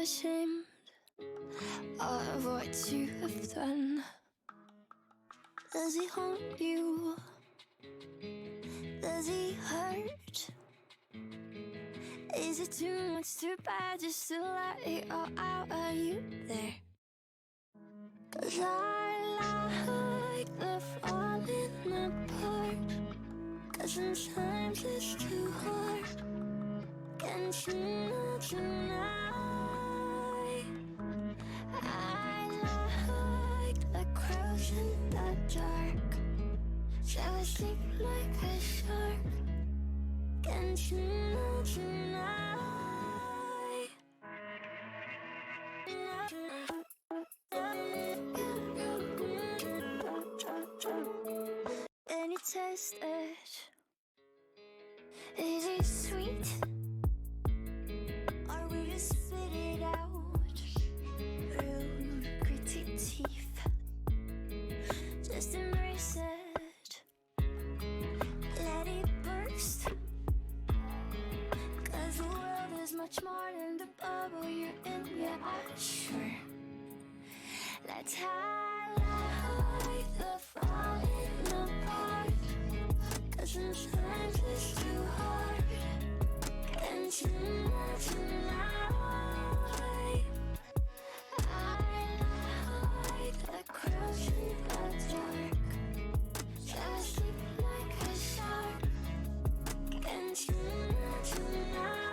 ashamed of what you have done? Does he haunt you? Does he hurt? Is it too much, too bad just to let it all out? Are you there? 'Cause I like the falling apart. 'Cause sometimes it's too hard. Can't you know tonight? I like the crowds in the dark. Fell asleep like a shark. Can't you know tonight? Any taste it? Is it sweet? Or will you spit it out through gritty teeth? Just embrace it. Let it burst. 'Cause the world is much more than the bubble you're in. Yeah, I'm sure. Let's highlight the falling apart. 'Cause sometimes it's too hard. Can't you know tonight? I like the crowds in the dark. Fell asleep like a shark. Can't you know tonight?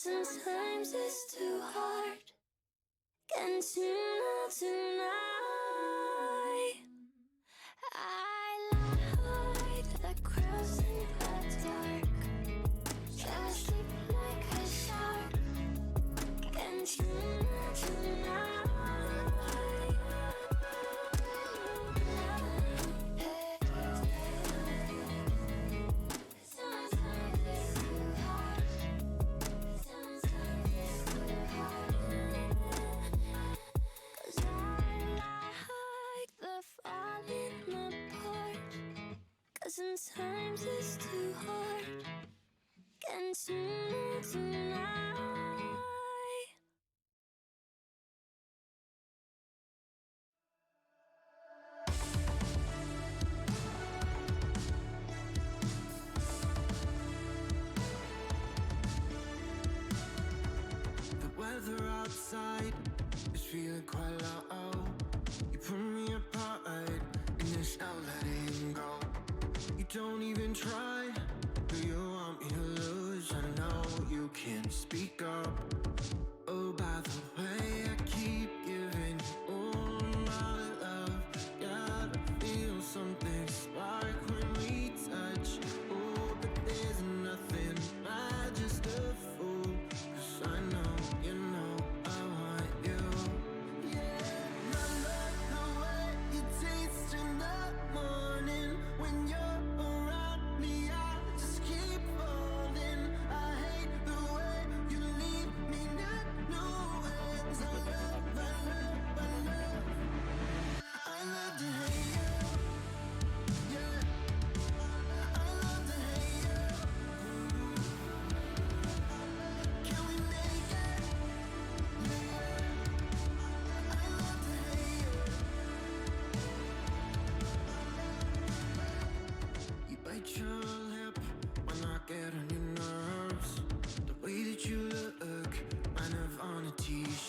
Sometimes it's too hard. Can't you know tonight? I like the crowds in the dark. Fell asleep like a shark. Can't you know tonight? Sometimes it's too hard. Can't you know tonight? The weather outside is feeling quite low. You put me apart and there's no letting go. You don't even try. Do you want me to lose? I know you can speak up. Oh, by the way, I keep giving you all my love. Gotta feel something spark when we touch. Oh, but there's nothing. I'm just a fool. 'Cause I know, you know, I want you. Yeah, I love the way you taste in the morning. When you're around me, I just keep falling. I hate the way you leave me not knowing.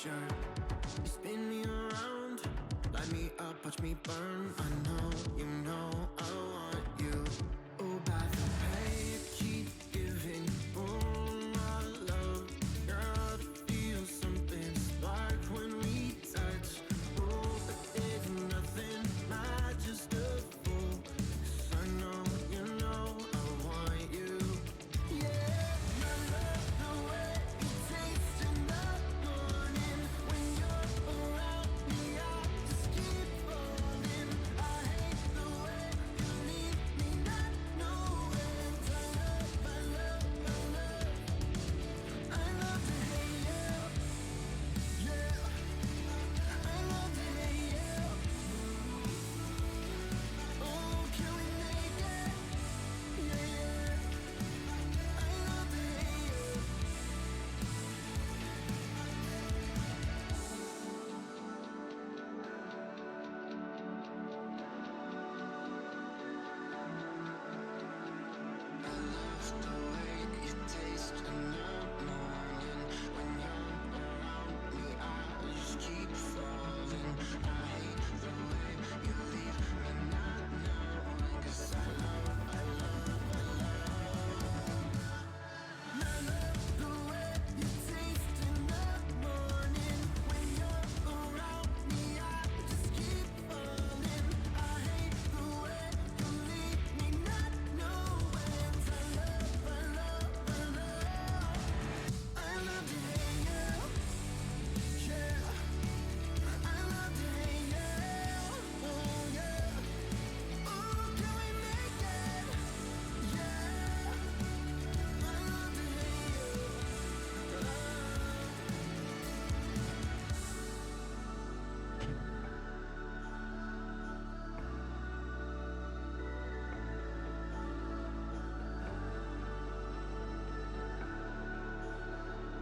shirt. You spin me around, light me up, watch me burn. I know, you know, I want you. Oh, by the way, you keep giving all my love. Gotta feel something spark when we touch. Oh, but there's nothing, not just a fool. 'Cause I know, you know, I want you. Yeah, I love the way you taste in the morning. When you're around me, I just keep falling. I hate the way you leave me not knowing. I love, I love, I love, I love to hate you. Yeah, I love to hate you. Oh, can we make it? Yeah, I love to hate you.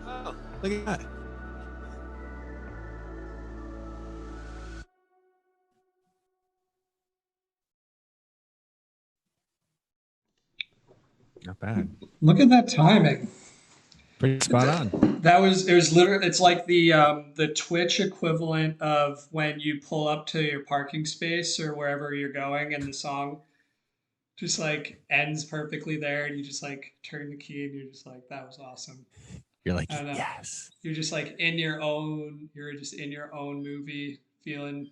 Oh, look at that. Not bad. Look at that timing. Pretty spot on. That was it was literally it's like the Twitch equivalent of when you pull up to your parking space or wherever you're going and the song just like ends perfectly there and you just like turn the key and you're just like that was awesome. You're like, I don't know. yes. You're just like you're just in your own movie feeling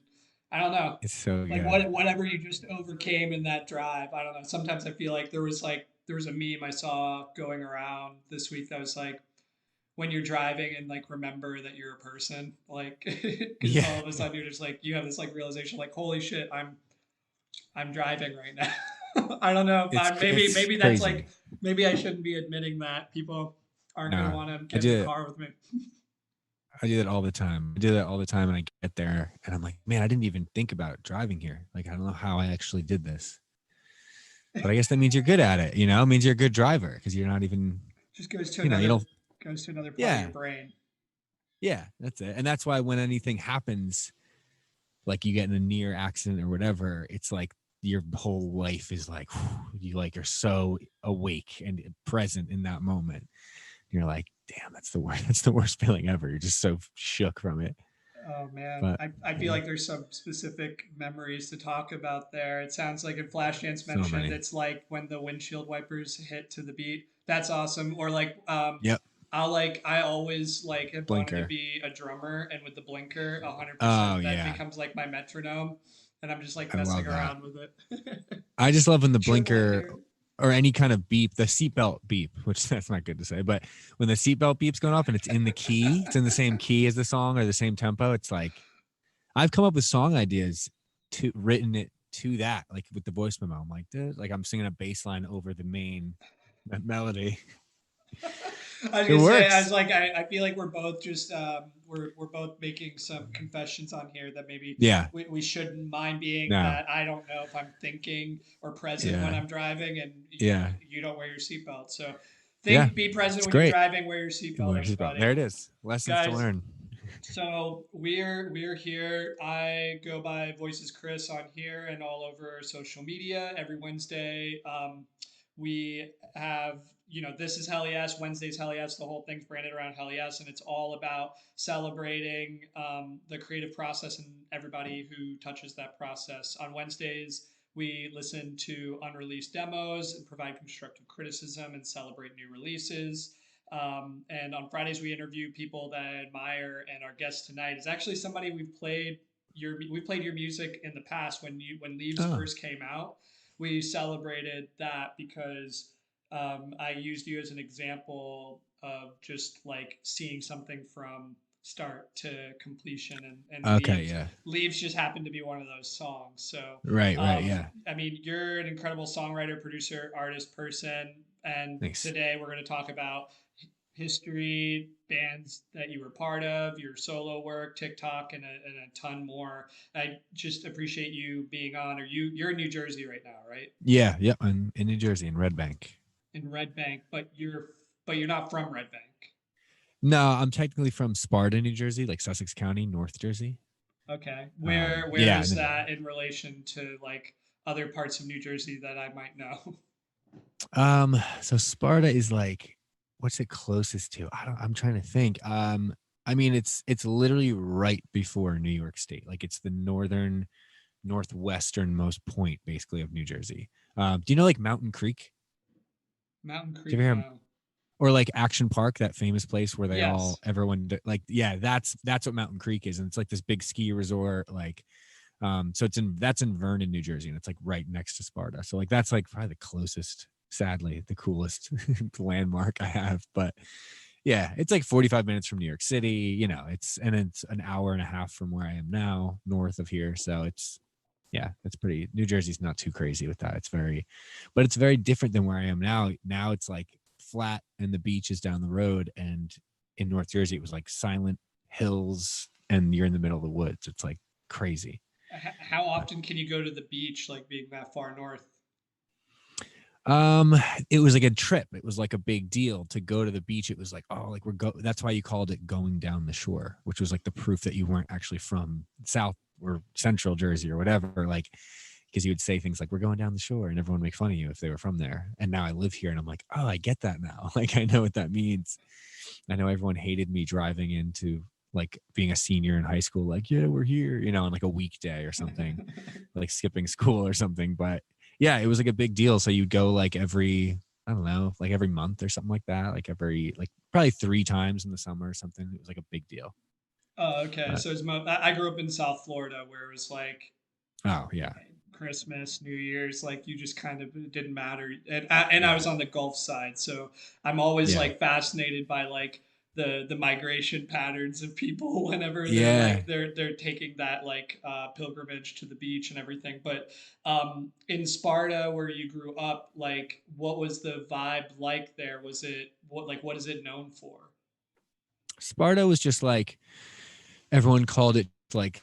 I don't know. It's so Like good. whatever you just overcame in that drive. I don't know. Sometimes I feel like there was a meme I saw going around this week that was like when you're driving and like remember that you're a person like because Yeah. all of a sudden you're just like you have this like realization like holy shit I'm driving right now. I don't know if It's I'm it's maybe that's like crazy. maybe I shouldn't be admitting that people aren't going to No, want to I get in the do it. car with me. I do that all the time. I do that all the time, and I get there, and I'm like, man, I didn't even think about driving here. Like, I don't know how I actually did this, but I guess that means you're good at it. You know, it means you're a good driver because you're not even, Just goes to you another don't. part of your Yeah, brain. yeah, that's it. And that's why when anything happens, like you get in a near accident or whatever, it's like your whole life is like you like are so awake and present in that moment. You're like, damn, that's the worst. That's the worst feeling ever. You're just so shook from it. Oh man, But I feel yeah, like there's some specific memories to talk about there. It sounds like in Flashdance so mentioned many. it's like when the windshield wipers hit to the beat. That's awesome. Or like Yep, I always like have wanted to blinker. be a drummer and with the blinker 100% Oh that yeah, becomes like my metronome and I'm just like I messing love that. around with it. I just love when the Short blinker blinker. or any kind of beep, the seatbelt beep, which that's not good to say, but when the seatbelt beep's going off and it's in the key, it's in the same key as the song or the same tempo. It's like I've come up with song ideas to written it to that, like with the voice memo. I'm like, dude, like I'm singing a bass line over the main melody. I was It gonna say, I was works. like, I feel like we're both just we're both making some confessions on here that maybe Yeah. we shouldn't mind being No. that I don't know if I'm thinking or present when Yeah. I'm driving, and Yeah. you don't wear your seatbelt. So Yeah. be present It's when you're great. driving, wear your seatbelt, Where's his belt? everybody. There it is. Lessons to Guys, learn. so we're here. I go by Voices Chris on here and all over social media every Wednesday. We have this is Hell Yes, Wednesday's Hell Yes, the whole thing's branded around Hell Yes, and it's all about celebrating the creative process and everybody who touches that process. On Wednesdays, we listen to unreleased demos and provide constructive criticism and celebrate new releases. And on Fridays, we interview people that I admire, and our guest tonight is actually somebody we played your music in the past when Leaves Oh, first came out. We celebrated that because I used you as an example of just like seeing something from start to completion, and okay, yeah, leaves just happened to be one of those songs. So right, yeah. I mean, you're an incredible songwriter, producer, artist, person, and Thanks. today we're going to talk about history, bands that you were part of, your solo work, TikTok, and a ton more. I just appreciate you being on. You're in New Jersey right now, right? Yeah, yeah. I'm in New Jersey in Red Bank. In Red Bank, but you're not from Red Bank. No, I'm technically from Sparta, New Jersey, like Sussex County, North Jersey. Okay. Where Yeah, and is then that in relation to like other parts of New Jersey that I might know? so Sparta is like, what's it closest to? I'm trying to think. I mean, it's literally right before New York State. Like it's the northwesternmost point basically of New Jersey. Do you know like Mountain Creek? Mountain Do you Creek, ever hear, no. or like Action Park, that famous place where Yes. like, yeah, that's what Mountain Creek is, and it's like this big ski resort. Like, so that's in Vernon, New Jersey, and it's like right next to Sparta. So like that's like probably the closest, sadly, the coolest landmark I have. But yeah, it's like 45 minutes from New York City. It's an hour and a half from where I am now, north of here. So yeah, it's pretty. New Jersey's not too crazy with that. But it's very different than where I am now. Now it's like flat and the beach is down the road. And in North Jersey, it was like silent hills and you're in the middle of the woods. It's like crazy. How often can you go to the beach, like being that far north? Um, it was like a trip. It was like a big deal to go to the beach. It was like, oh, like that's why you called it going down the shore, which was like the proof that you weren't actually from South or Central Jersey or whatever. Like, because you would say things like, we're going down the shore, and everyone would make fun of you if they were from there. And now I live here and I'm like, oh, I get that now. Like, I know what that means. I know everyone hated me driving into like being a senior in high school, like, yeah, we're here, on like a weekday or something, like skipping school or something. But yeah, it was like a big deal. So you'd go like I don't know, like every month or something like that, like like probably 3 times in the summer or something. It was like a big deal. Oh, okay. But So I grew up in South Florida, where it was like oh yeah, Christmas, New Year's, like you just kind of it didn't matter. And I yeah, was on the Gulf side, so I'm always yeah, like fascinated by like the migration patterns of people whenever yeah. they're taking that like pilgrimage to the beach and everything. But in Sparta, where you grew up, like what was the vibe like there? Was it what is it known for? Sparta was just like everyone called it like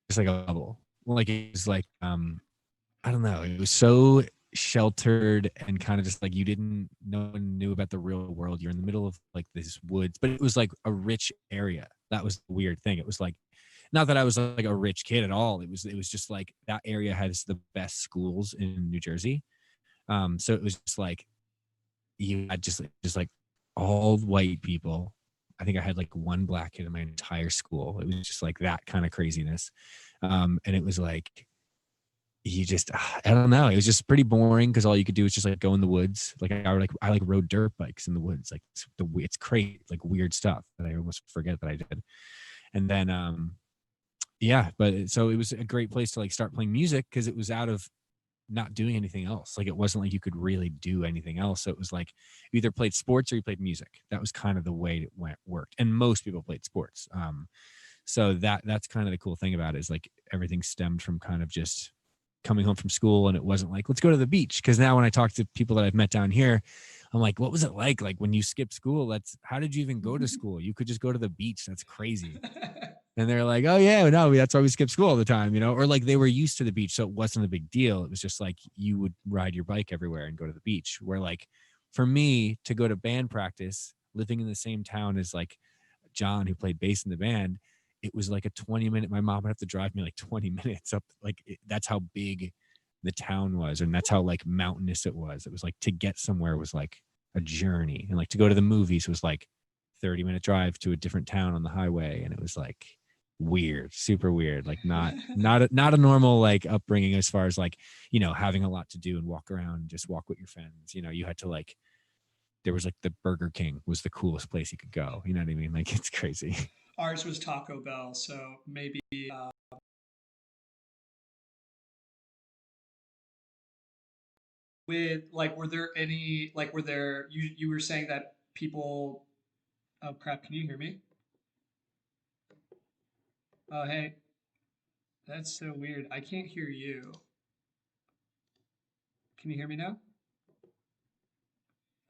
it's like a bubble. Like it was like I don't know. It was so sheltered and kind of just like no one knew about the real world. You're in the middle of like this woods, but it was like a rich area. That was the weird thing. It was like not that I was like a rich kid at all. It was just like that area has the best schools in New Jersey. So it was just like you had just like all white people. I think I had like one black kid in my entire school. It was just like that kind of craziness. And it was like you just I don't know. It was just pretty boring because all you could do was just like go in the woods. Like I like rode dirt bikes in the woods. Like it's crazy, like weird stuff that I almost forget that I did. And then yeah, but so it was a great place to like start playing music because it was out of not doing anything else. Like it wasn't like you could really do anything else. So it was like you either played sports or you played music. That was kind of the way it worked. And most people played sports. So that's kind of the cool thing about it is like everything stemmed from kind of just coming home from school, and it wasn't like let's go to the beach. Because now when I talk to people that I've met down here, I'm like, what was it like when you skipped school? How did you even go to school? You could just go to the beach. That's crazy. And they're like, oh yeah, no, that's why we skip school all the time, or like they were used to the beach, so it wasn't a big deal. It was just like you would ride your bike everywhere and go to the beach. Where like for me to go to band practice, living in the same town as like John, who played bass in the band, it was like a 20-minute. My mom would have to drive me like 20 minutes up. Like that's how big the town was, and that's how like mountainous it was. It was like to get somewhere was like a journey, and like to go to the movies was like 30-minute drive to a different town on the highway, and it was like weird, super weird, like not a normal like upbringing as far as like, you know, having a lot to do and walk around and just walk with your friends. You know, you had to like, there was like the Burger King was the coolest place you could go. You know what I mean? Like it's crazy. Ours was Taco Bell, so maybe with like, were there any like, were there you were saying that people? Oh crap! Can you hear me? Oh hey, that's so weird. I can't hear you. Can you hear me now?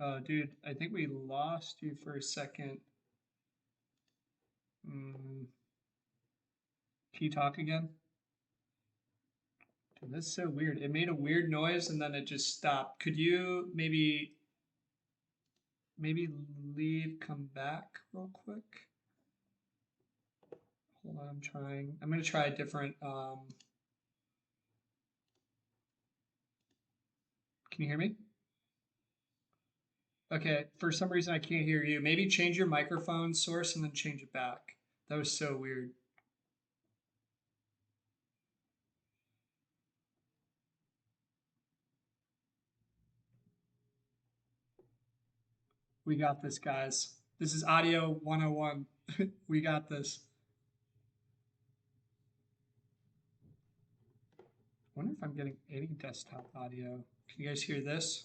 Oh dude, I think we lost you for a second. Mm, can you talk again? Dude, that's so weird. It made a weird noise and then it just stopped. Could you maybe leave, come back real quick? Hold on, I'm trying. I'm gonna try a different. Can you hear me? Okay, for some reason I can't hear you. Maybe change your microphone source and then change it back. That was so weird. We got this, guys. This is Audio 101. We got this. I wonder if I'm getting any desktop audio. Can you guys hear this?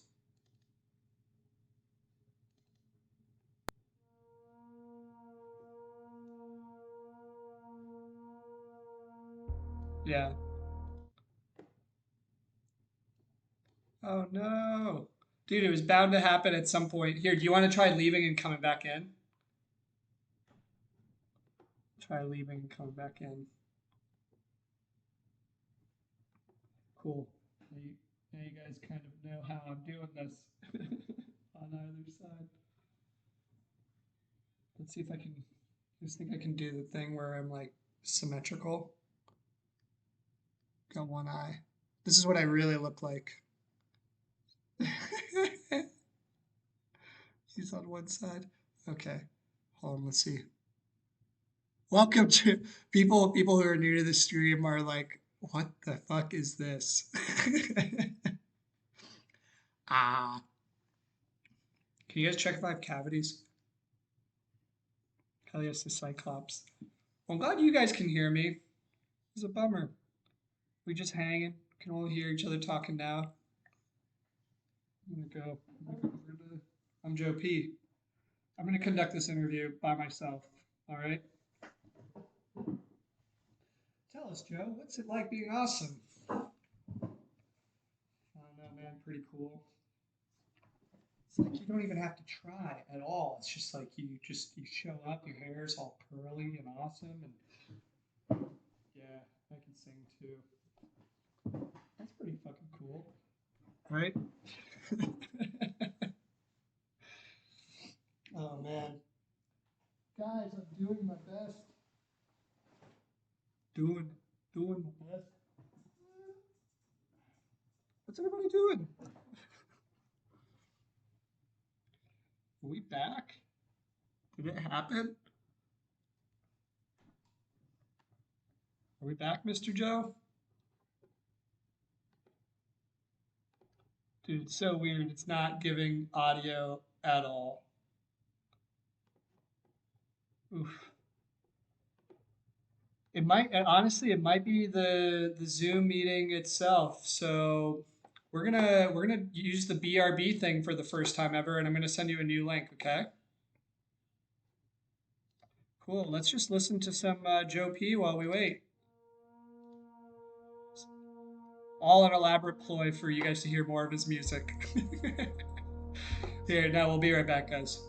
Yeah. Oh no. Dude, it was bound to happen at some point. Here, do you want to try leaving and coming back in? Try leaving and coming back in. Cool. Now you guys kind of know how I'm doing this on either side. Let's see if I can. I just think I can do the thing where I'm like symmetrical. Got one eye. This is what I really look like. He's on one side. Okay. Hold on, let's see. Welcome to people who are new to the stream are like, what the fuck is this? Ah. Can you guys check if I have cavities? Hell yes, the Cyclops. Well, I'm glad you guys can hear me. It's a bummer. We just hanging. Can only hear each other talking now. I'm gonna go over to. I'm Joe P. I'm gonna conduct this interview by myself. All right. Tell us, Joe. What's it like being awesome? I don't know, man. Pretty cool. It's like you don't even have to try at all. It's just like you show up. Your hair's all curly and awesome, and yeah, I can sing too. That's pretty fucking cool, right? Oh man, guys, I'm doing my best. Doing my best. What's everybody doing? Are we back? Did it happen? Are we back, Mr. Joe? Dude, it's so weird. It's not giving audio at all. Oof. It might honestly, it might be the Zoom meeting itself. So we're gonna use the BRB thing for the first time ever, and I'm gonna send you a new link. Okay. Cool. Let's just listen to some Joe P while we wait. All an elaborate ploy for you guys to hear more of his music. Here, now we'll be right back, guys.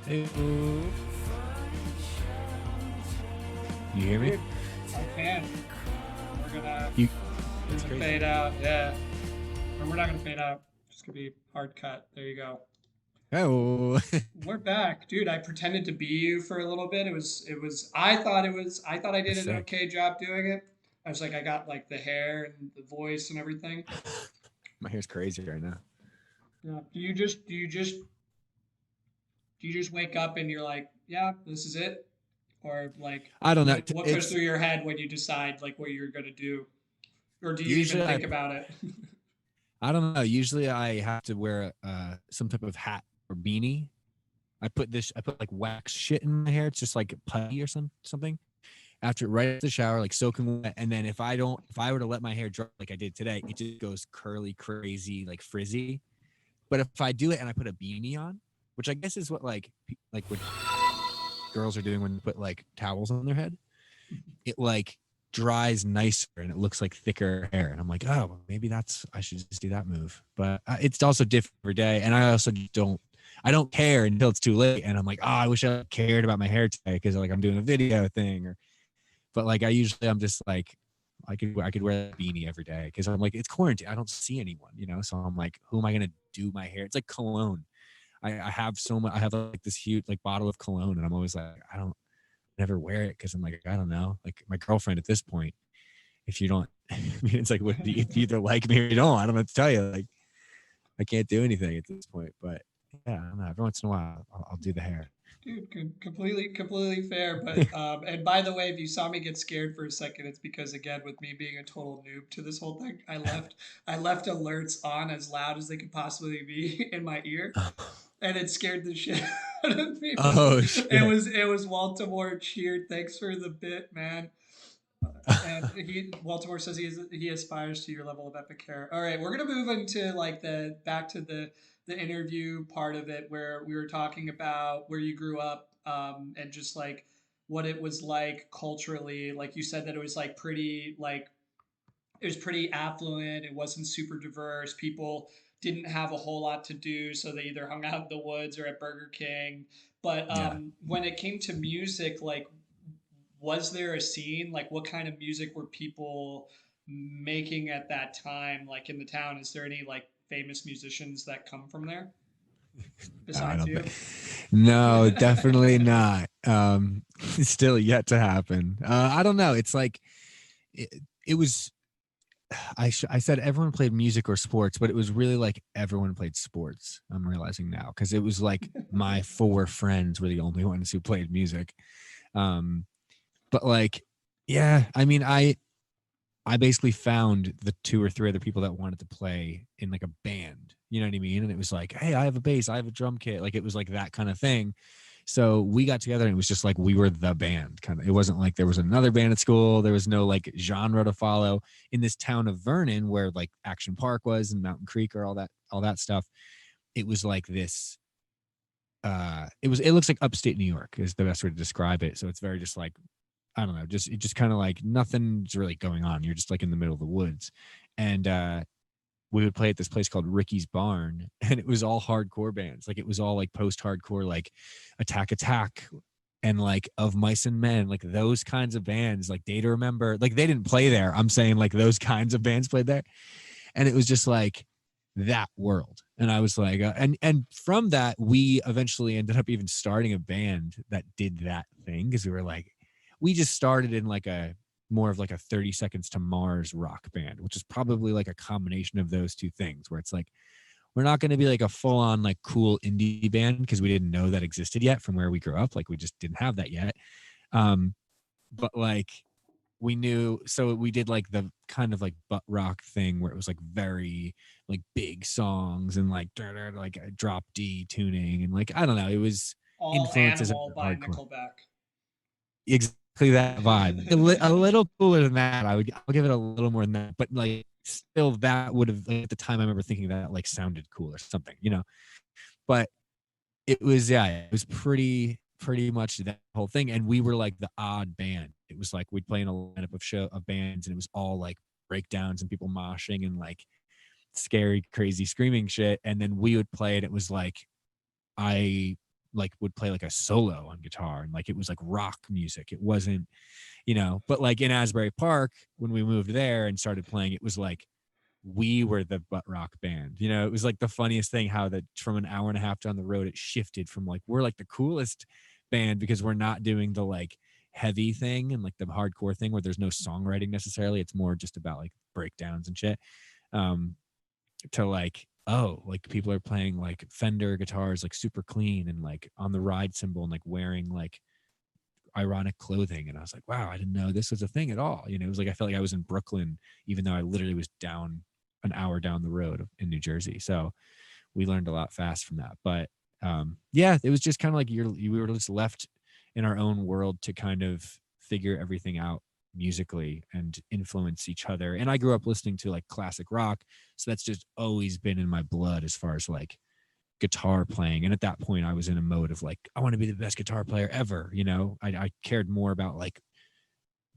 Ew. You hear me? Dude, I can. We're gonna You. we're It's gonna crazy. fade out. Yeah, or we're not gonna fade out. It's gonna be hard cut. There you go. Oh. We're back, dude. I pretended to be you for a little bit. It was. I thought I did That's an sick. okay job doing it. I was like, I got like the hair and the voice and everything. My hair's crazy right now. Yeah. Do you just wake up and you're like, yeah, this is it, or like, I don't know. what goes It's through your head when you decide like what you're gonna do, or do you even usually think about it? I don't know. Usually I have to wear some type of hat or beanie. I put like wax shit in my hair. It's just like putty or something. After right after the shower, like soaking wet. And then if I were to let my hair dry like I did today, it just goes curly, crazy, like frizzy. But if I do it and I put a beanie on, which I guess is what like what girls are doing when they put like towels on their head, it like dries nicer and it looks like thicker hair. And I'm like, oh, maybe I should just do that move. But it's also different every day. And I also I don't care until it's too late. And I'm like, oh, I wish I cared about my hair today because like I'm doing a video thing. But like I'm just like, I could wear a beanie every day because I'm like, it's quarantine. I don't see anyone, So I'm like, who am I gonna do my hair? It's like cologne. I have so much. I have like this huge like bottle of cologne, and I'm always like, I don't never wear it because I'm like, I don't know. Like my girlfriend at this point, if you don't, I mean, it's like, what, you either like me or you don't. I don't know what to tell you. Like, I can't do anything at this point. But yeah, I don't know. Every once in a while, I'll do the hair. Dude, completely fair. But and by the way, if you saw me get scared for a second, it's because again, with me being a total noob to this whole thing, I left alerts on as loud as they could possibly be in my ear, and it scared the shit out of me. But Oh it shit. was it was Baltimore cheered. Thanks for the bit, man. And Baltimore says he aspires to your level of epic hair. All right, we're gonna move into like the back to the interview part of it where we were talking about where you grew up, and just like what it was like culturally. Like you said that it was like pretty like it was pretty affluent. It wasn't super diverse. People didn't have a whole lot to do, so they either hung out in the woods or at Burger King. But Yeah. when it came to music, like was there a scene? Like, what kind of music were people making at that time? Like in the town, is there any like famous musicians that come from there No, I besides don't you? think. No, definitely not. It's still yet to happen. I don't know. It's like it, it was. I said everyone played music or sports, but it was really like everyone played sports. I'm realizing now because it was like my four friends were the only ones who played music. Um, but like, yeah, I mean, I basically found the two or three other people that wanted to play in like a band. You know what I mean? And it was like, hey, I have a bass, I have a drum kit. Like it was like that kind of thing. So we got together and it was just like we were the band kind of. It wasn't like there was another band at school. There was no like genre to follow. In this town of Vernon, where like Action Park was and Mountain Creek or all that stuff, it was like this. It looks like upstate New York is the best way to describe it. So it's very just like I don't know, just kind of like nothing's really going on. You're just like in the middle of the woods. And we would play at this place called Ricky's Barn, and it was all hardcore bands. Like it was all like post-hardcore, like Attack Attack and like Of Mice and Men, like those kinds of bands, like Day to Remember. Like they didn't play there. I'm saying like those kinds of bands played there. And it was just like that world. And I was like, and from that, we eventually ended up even starting a band that did that thing because we were like, we just started in like a more of like a 30 Seconds to Mars rock band, which is probably like a combination of those two things where it's like, we're not going to be like a full on like cool indie band because we didn't know that existed yet from where we grew up. Like we just didn't have that yet. But like we knew, so we did like the kind of like butt rock thing where it was like very like big songs and like like a drop D tuning and like I don't know, it was All influences of Animal by hardcore. Nickelback. Exactly that vibe. A little cooler than that. I'll give it a little more than that, but like still that would have like, at the time I remember thinking that like sounded cool or something. But it was it was pretty much that whole thing. And we were like the odd band. It was like we'd play in a lineup of bands and it was all like breakdowns and people moshing and like scary, crazy screaming shit. And then we would play and it was like I like would play like a solo on guitar, and like it was like rock music. It wasn't, but like in Asbury Park when we moved there and started playing, it was like we were the butt rock band. It was like the funniest thing how that from an hour and a half down the road it shifted from like we're like the coolest band because we're not doing the like heavy thing and like the hardcore thing where there's no songwriting necessarily. It's more just about like breakdowns and shit. Um, to like, oh, like people are playing like Fender guitars like super clean and like on the ride cymbal and like wearing like ironic clothing. And I was like, wow, I didn't know this was a thing at all. It was like I felt like I was in Brooklyn, even though I literally was down an hour down the road in New Jersey. So we learned a lot fast from that. But yeah, it was just kind of like we were just left in our own world to kind of figure everything out musically and influence each other. And I grew up listening to like classic rock, so that's just always been in my blood as far as like guitar playing. And at that point I was in a mode of like, I want to be the best guitar player ever. I cared more about like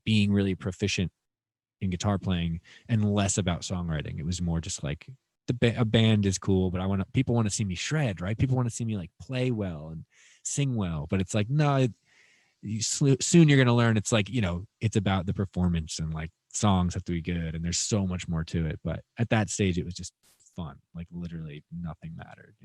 being really proficient in guitar playing and less about songwriting. It was more just like a band is cool, but people want to see me shred, right? People want to see me like play well and sing well, but it's like, no, soon you're going to learn it's like, it's about the performance and like songs have to be good. And there's so much more to it. But at that stage, it was just fun. Like literally nothing mattered.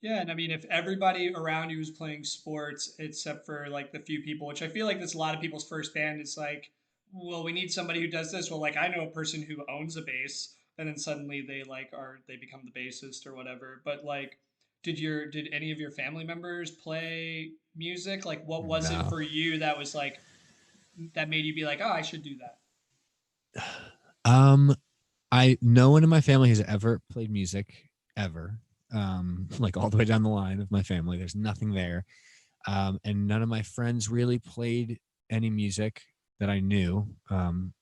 Yeah, and I mean, if everybody around you was playing sports, except for like the few people, which I feel like that's a lot of people's first band, is like, well, we need somebody who does this. Well, like I know a person who owns a bass, and then suddenly they become the bassist or whatever. But like, did any of your family members play music? Like, what was it No. for you that was like that made you be like, oh, I should do that? No one in my family has ever played music ever. Like all the way down the line of my family, there's nothing there. And none of my friends really played any music that I knew.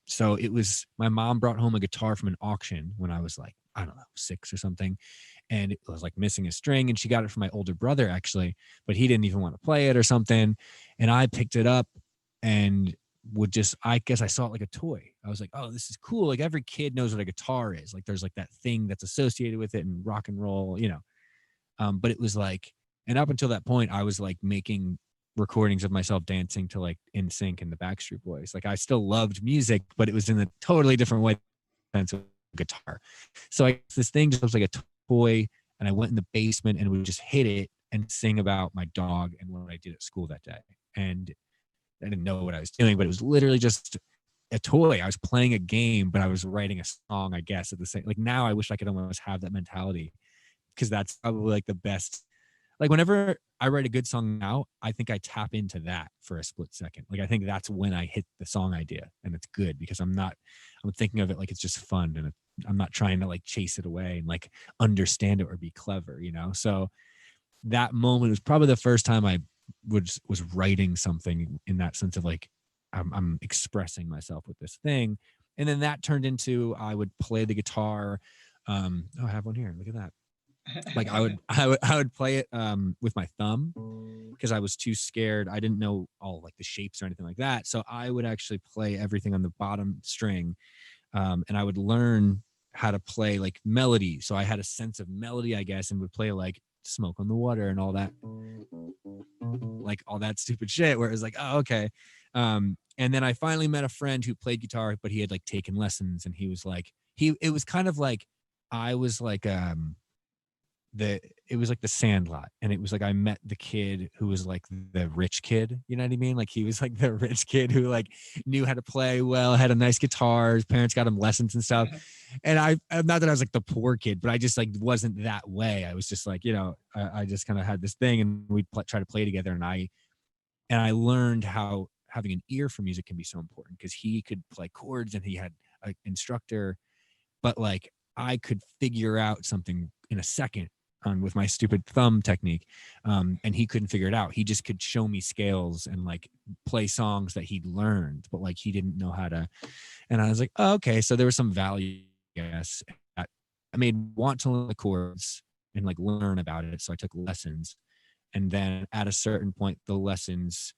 So it was my mom brought home a guitar from an auction when I was like, I don't know, 6 or something. And it was like missing a string. And she got it from my older brother, actually, but he didn't even want to play it or something. And I picked it up and I guess I saw it like a toy. I was like, oh, this is cool. Like every kid knows what a guitar is. Like there's like that thing that's associated with it and rock and roll, but it was like, and up until that point, I was like making recordings of myself dancing to like NSYNC and the Backstreet Boys. Like I still loved music, but it was in a totally different way than guitar. So this thing just was like a toy, and I went in the basement and would just hit it and sing about my dog and what I did at school that day. And I didn't know what I was doing, but it was literally just a toy. I was playing a game, but I was writing a song, I guess, at the same. Like now I wish I could almost have that mentality, because that's probably like the best. Like whenever I write a good song now, I think I tap into that for a split second. Like I think that's when I hit the song idea, and it's good because I'm thinking of it like it's just fun, and I'm not trying to like chase it away and like understand it or be clever, So that moment was probably the first time I was writing something in that sense of like, I'm expressing myself with this thing. And then that turned into, I would play the guitar. I have one here. Look at that. Like I would play it with my thumb because I was too scared. I didn't know all like the shapes or anything like that. So I would actually play everything on the bottom string, and I would learn how to play like melody. So I had a sense of melody, I guess, and would play like Smoke on the Water and all that, like all that stupid shit where it was like, oh, okay. And then I finally met a friend who played guitar, but he had like taken lessons, and he was like, it was kind of like, I was like, it was like the Sandlot, and it was like I met the kid who was like the rich kid, you know what I mean? Like he was like the rich kid who like knew how to play well, had a nice guitar, his parents got him lessons and stuff. And I, not that I was like the poor kid, but I just like wasn't that way. I was just like, I just kind of had this thing, and we'd try to play together, and I learned how having an ear for music can be so important, because he could play chords and he had an instructor, but like I could figure out something in a second with my stupid thumb technique, and he couldn't figure it out. He just could show me scales and like play songs that he'd learned, but like he didn't know how to. And I was like, oh, okay, so there was some value, I guess. I made want to learn the chords and like learn about it, so I took lessons, and then at a certain point, the lessons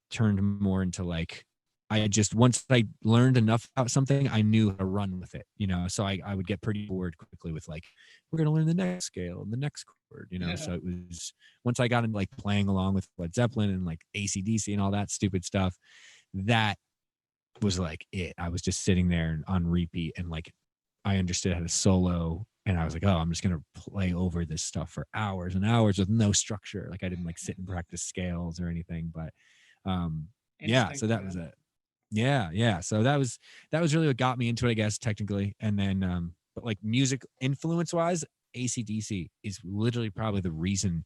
turned more into like I just, once I learned enough about something, I knew how to run with it, so I would get pretty bored quickly with like, we're going to learn the next scale and the next chord. Yeah. So it was, once I got into like playing along with Led Zeppelin and like AC/DC and all that stupid stuff, that was like it. I was just sitting there on repeat, and like I understood how to solo, and I was like, oh, I'm just gonna play over this stuff for hours and hours with no structure. Like I didn't like sit and practice scales or anything, but yeah, so Instinct, that was man. it. Yeah. So that was really what got me into it, I guess, technically. And then but like music influence wise, AC/DC is literally probably the reason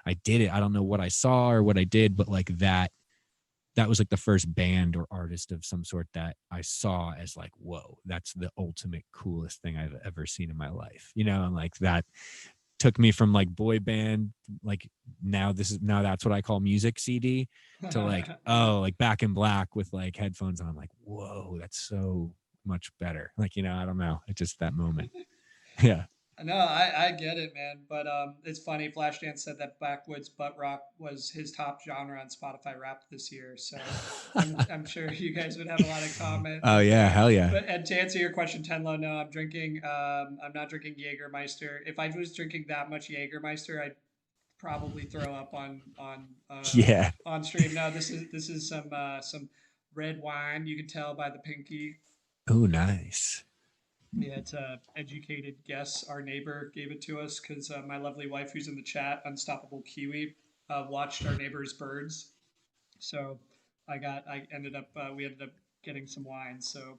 I did it. I don't know what I saw or what I did, but like that was like the first band or artist of some sort that I saw as like, whoa, that's the ultimate coolest thing I've ever seen in my life, and like that took me from like boy band, like now that's what I call music CD, to like, oh, like Back in Black with like headphones on. I'm like, whoa, that's so much better. Like, I don't know. It's just that moment. Yeah. No, I get it, man. But it's funny. Flashdance said that backwoods butt rock was his top genre on Spotify Wrapped this year. So I'm sure you guys would have a lot of comment Oh yeah, there. hell yeah. But and to answer your question, Tenlo, no, I'm drinking. I'm not drinking Jägermeister. If I was drinking that much Jägermeister, I'd probably throw up Yeah. on stream. No, this is some red wine. You can tell by the pinky. Oh, nice. Yeah, it's a educated guess. Our neighbor gave it to us because my lovely wife, who's in the chat, Unstoppable Kiwi, watched our neighbor's birds. So we ended up getting some wine. So Oh,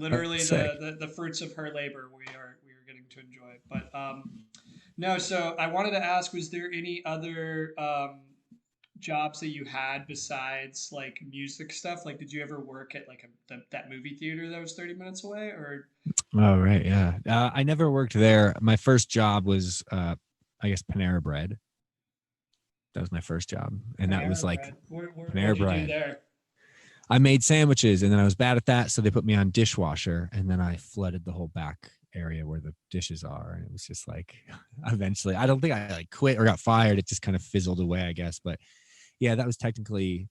literally sick. the fruits of her labor we are getting to enjoy. But no, so I wanted to ask, was there any other jobs that you had besides like music stuff? Like, did you ever work at like that movie theater that was 30 minutes away, or Oh, right. Yeah. I never worked there. My first job was, I guess, Panera Bread. That was my first job. And that was Panera like Bread? Panera What'd you do Bread. there? I made sandwiches, and then I was bad at that. So they put me on dishwasher, and then I flooded the whole back area where the dishes are. And it was just like, eventually, I don't think I like quit or got fired. It just kind of fizzled away, I guess. But yeah, that was technically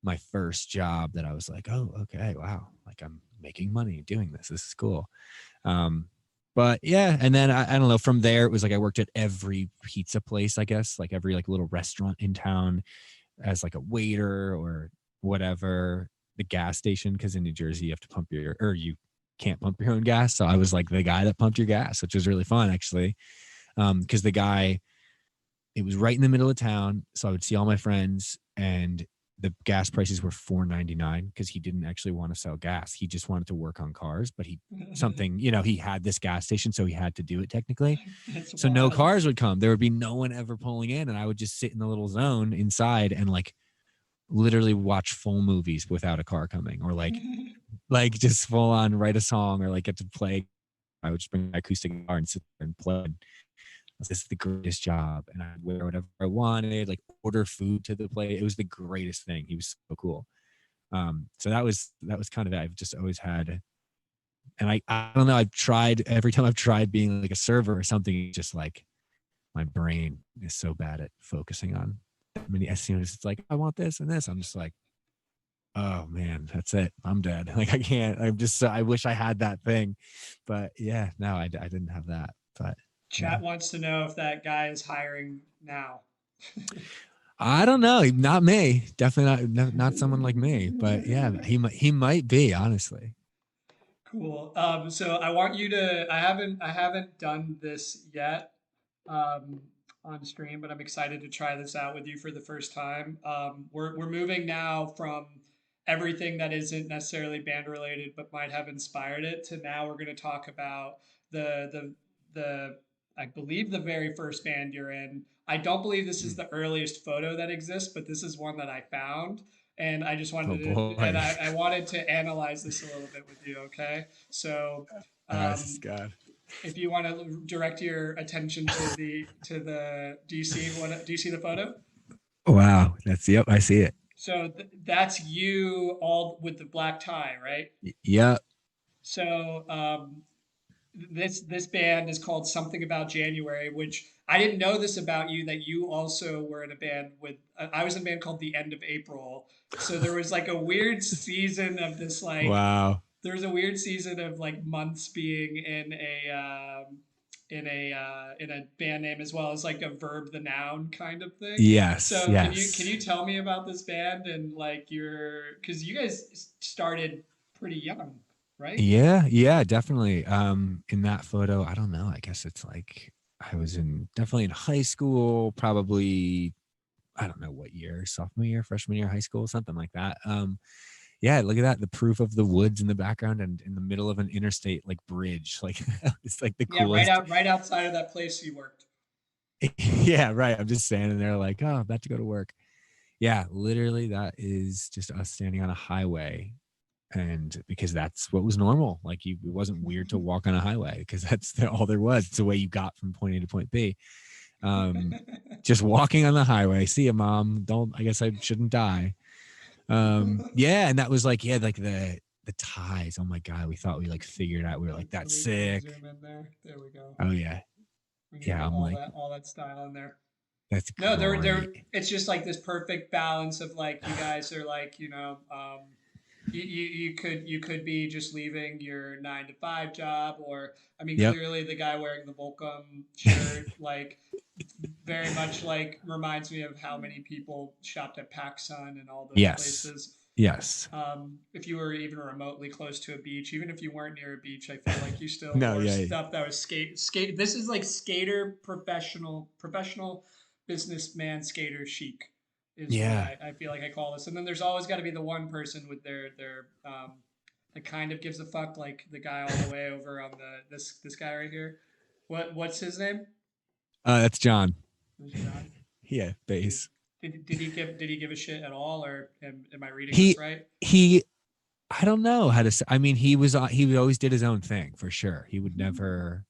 my first job that I was like, oh, okay, wow. Like I'm making money doing this. This is cool. Um, but yeah, and then I don't know. From there, it was like I worked at every pizza place, I guess, like every like little restaurant in town as like a waiter or whatever. The gas station, because in New Jersey you have to pump or you can't pump your own gas. So I was like the guy that pumped your gas, which was really fun actually. Because the guy, it was right in the middle of town, so I would see all my friends, and the gas prices were $4.99 because he didn't actually want to sell gas. He just wanted to work on cars, but he had this gas station, so he had to do it technically. That's So no wild. cars would come. There would be no one ever pulling in, and I would just sit in the little zone inside and like literally watch full movies without a car coming, or like just full on write a song or like get to play. I would just bring my acoustic guitar and sit there and play. This is the greatest job, and I wear whatever I wanted, like order food to the plate. It was the greatest thing. He was so cool. So that was kind of it. I've just always had, and I don't know. I've tried every time I've tried being like a server or something. Just like my brain is so bad at focusing on that many. As soon as it's like I want this and this, I'm just like, oh man, that's it. I'm dead. Like I can't. I wish I had that thing, but yeah, no, I didn't have that. But yeah. Chat wants to know if that guy is hiring now. I don't know. Not me. Definitely not someone like me. But yeah, he might be, honestly. Cool. So I want you to. I haven't done this yet um, on stream, but I'm excited to try this out with you for the first time. We're moving now from everything that isn't necessarily band related, but might have inspired it, to now we're going to talk about the I believe the very first band you're in. I don't believe this is Mm. the earliest photo that exists, but this is one that I found, and I just Oh wanted to, and boy. I wanted to analyze this a little bit with you. Okay, so Nice, um, God. if you want to direct your attention do you see the photo? Wow. Yep. I see it. So that's you all with the black tie, right? Yep. So this band is called Something About January, which I didn't know this about you, that you also were in a band with. I was in a band called The End of April. So there was like a weird season of this like Wow. there was a weird season of like months being in a band name as well as like a verb the noun kind of thing. Yes, So can yes. you tell me about this band and like your, because you guys started pretty young, right? Yeah, yeah, definitely. In that photo, I don't know. I guess it's like I was in definitely in high school, probably I don't know what year, sophomore year, freshman year, high school, something like that. Yeah, look at that. The proof of the woods in the background and in the middle of an interstate like bridge. Like it's like the Yeah, coolest. right outside of that place you worked. Yeah, right. I'm just standing there like, oh, I'm about to go to work. Yeah, literally that is just us standing on a highway. And because that's what was normal. Like it wasn't weird to walk on a highway because all there was. It's the way you got from point A to point B. Just walking on the highway. See ya, mom. Don't, I guess I shouldn't die. Yeah, and that was like, yeah, like the ties. Oh my god, we thought we like figured out. We were like, that's Let me sick. zoom in there. There we go. Oh yeah, We can yeah. get I'm like, all that style in there. that's No, great. it's just like this perfect balance of like you guys are like, you could be just leaving your 9 to 5 job, or I mean, Yep. clearly the guy wearing the Volcom shirt, like very much like reminds me of how many people shopped at PacSun and all those Yes. places. Yes. If you were even remotely close to a beach, even if you weren't near a beach, I feel like you still No. wore Yeah. stuff that was skate. This is like skater professional businessman skater chic is what Yeah. I feel like I call this. And then there's always got to be the one person with their that kind of gives a fuck, like the guy all the way over on this guy right here. What's his name? That's John. Who's John? Yeah. Did, Bass. did he give a shit at all, or am I reading this He right? he. I don't know how to say. I mean, he always did his own thing for sure. He would never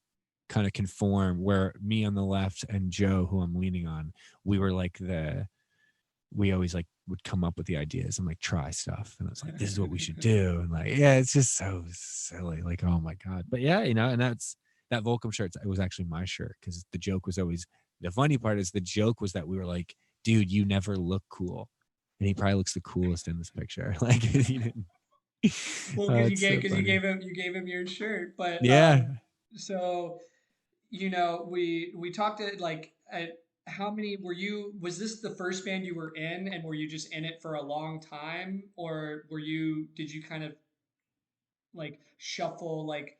kind of conform. Where me on the left and Joe, who I'm leaning on, we were like we always like would come up with the ideas and like try stuff, and it's like this is what we should do, and like yeah, it's just so silly. Like oh my god, but yeah, and that Volcom shirt. It was actually my shirt because the joke was always the funny part is the joke was that we were like, dude, you never look cool, and he probably looks the coolest in this picture. Like he didn't. Well, Oh, it's so because funny. you gave him your shirt, but Yeah. so we talked at like at how many were you? Was this the first band you were in, and were you just in it for a long time, or did you kind of like shuffle like?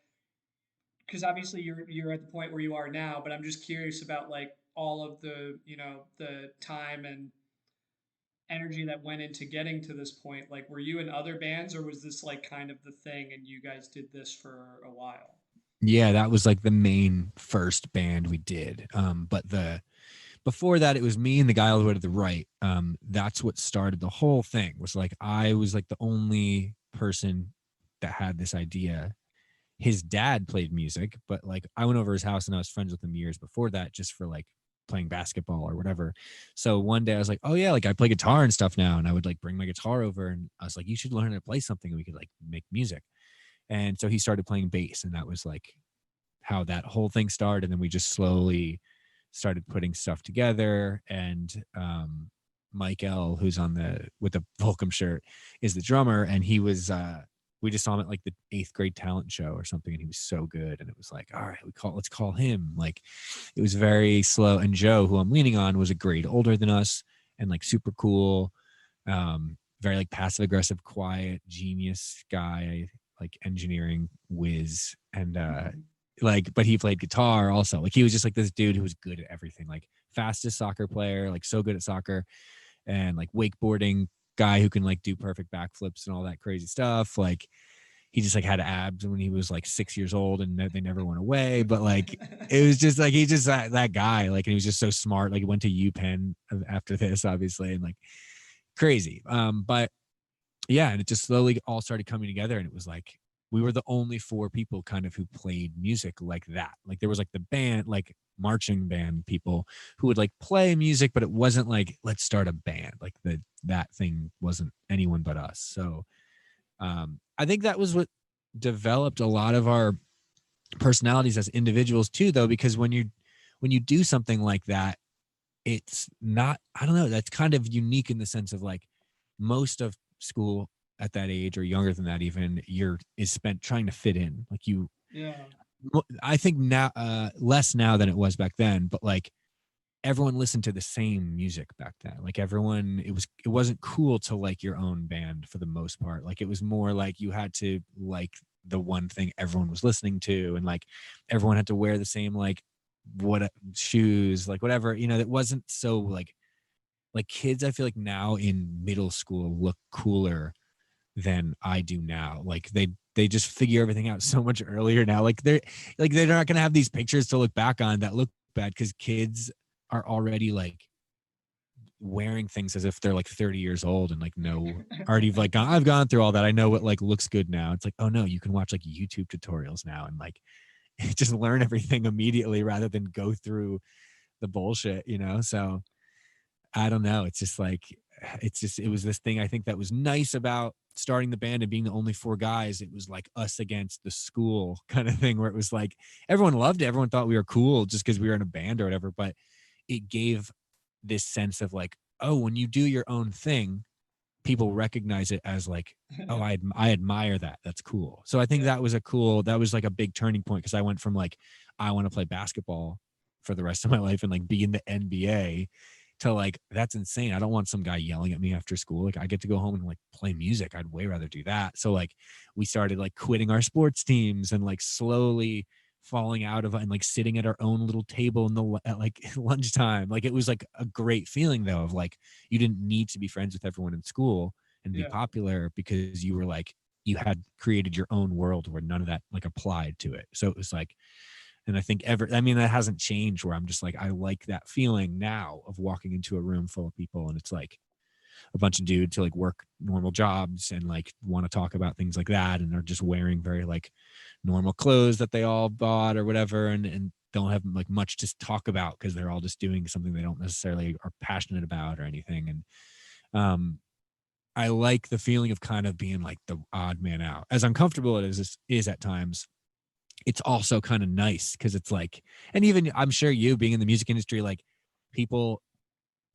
Because obviously you're at the point where you are now, but I'm just curious about like all of the the time and energy that went into getting to this point. Like, were you in other bands, or was this like kind of the thing, and you guys did this for a while? Yeah, that was like the main first band we did. But the before that, it was me and the guy all the way to the right. That's what started the whole thing. Was like I was like the only person that had this idea. His dad played music, but like I went over his house and I was friends with him years before that, just for like playing basketball or whatever. So one day I was like, oh yeah, like I play guitar and stuff now, and I would like bring my guitar over, and I was like, you should learn how to play something, and we could like make music. And so he started playing bass, and that was like how that whole thing started. And then we just slowly started putting stuff together. And Mike L, who's on the with the Volcom shirt, is the drummer, and he was we just saw him at like the 8th grade talent show or something, and he was so good. And it was like, all right, let's call him. Like it was very slow. And Joe, who I'm leaning on, was a grade older than us and like super cool, very like passive aggressive, quiet, genius guy, like engineering whiz. And like, but he played guitar also. Like he was just like this dude who was good at everything, like fastest soccer player, like so good at soccer, and like wakeboarding guy who can like do perfect backflips and all that crazy stuff. Like he just like had abs when he was like 6 years old, and they never went away. But like it was just like he's just that guy. Like, and he was just so smart. Like he went to UPenn after this, obviously, and like crazy. But yeah, and it just slowly all started coming together, and it was like we were the only 4 people kind of who played music like that. Like there was like the band, like marching band people who would like play music, but it wasn't like let's start a band. Like that thing wasn't anyone but us. So I think that was what developed a lot of our personalities as individuals too, though, because when you do something like that, it's not, I don't know, that's kind of unique in the sense of like most of school at that age or younger than that even is spent trying to fit in. Like Yeah. I think now less now than it was back then, but like everyone listened to the same music back then. Like everyone, it wasn't cool to like your own band for the most part. Like it was more like you had to like the one thing everyone was listening to, and like everyone had to wear the same like what shoes, like whatever, that wasn't so like kids. I feel like now in middle school look cooler than I do now. Like they just figure everything out so much earlier now. Like they're not gonna have these pictures to look back on that look bad because kids are already like wearing things as if they're like 30 years old and like already like I've gone through all that. I know what like looks good now. It's like, oh no, you can watch like YouTube tutorials now and like just learn everything immediately rather than go through the bullshit, So I don't know. It's just like, it was this thing I think that was nice about starting the band and being the only four guys. It was like us against the school kind of thing where it was like everyone loved it. Everyone thought we were cool just because we were in a band or whatever. But it gave this sense of like, oh, when you do your own thing, people recognize it as like, oh, I admire that. That's cool. So I think that was like a big turning point because I went from like, I want to play basketball for the rest of my life and like be in the NBA to like, that's insane. I don't want some guy yelling at me after school. Like I get to go home and like play music. I'd way rather do that. So like we started like quitting our sports teams and like slowly falling out of and like sitting at our own little table at like lunchtime. Like it was like a great feeling though of like you didn't need to be friends with everyone in school and be popular because you were like you had created your own world where none of that like applied to it. So it was like, and I think that hasn't changed where I'm just like, I like that feeling now of walking into a room full of people and it's like a bunch of dudes who like work normal jobs and like want to talk about things like that and are just wearing very like normal clothes that they all bought or whatever and don't have like much to talk about because they're all just doing something they don't necessarily are passionate about or anything. And I like the feeling of kind of being like the odd man out. As uncomfortable as it is at times, it's also kind of nice because it's like, and even I'm sure you being in the music industry, like people,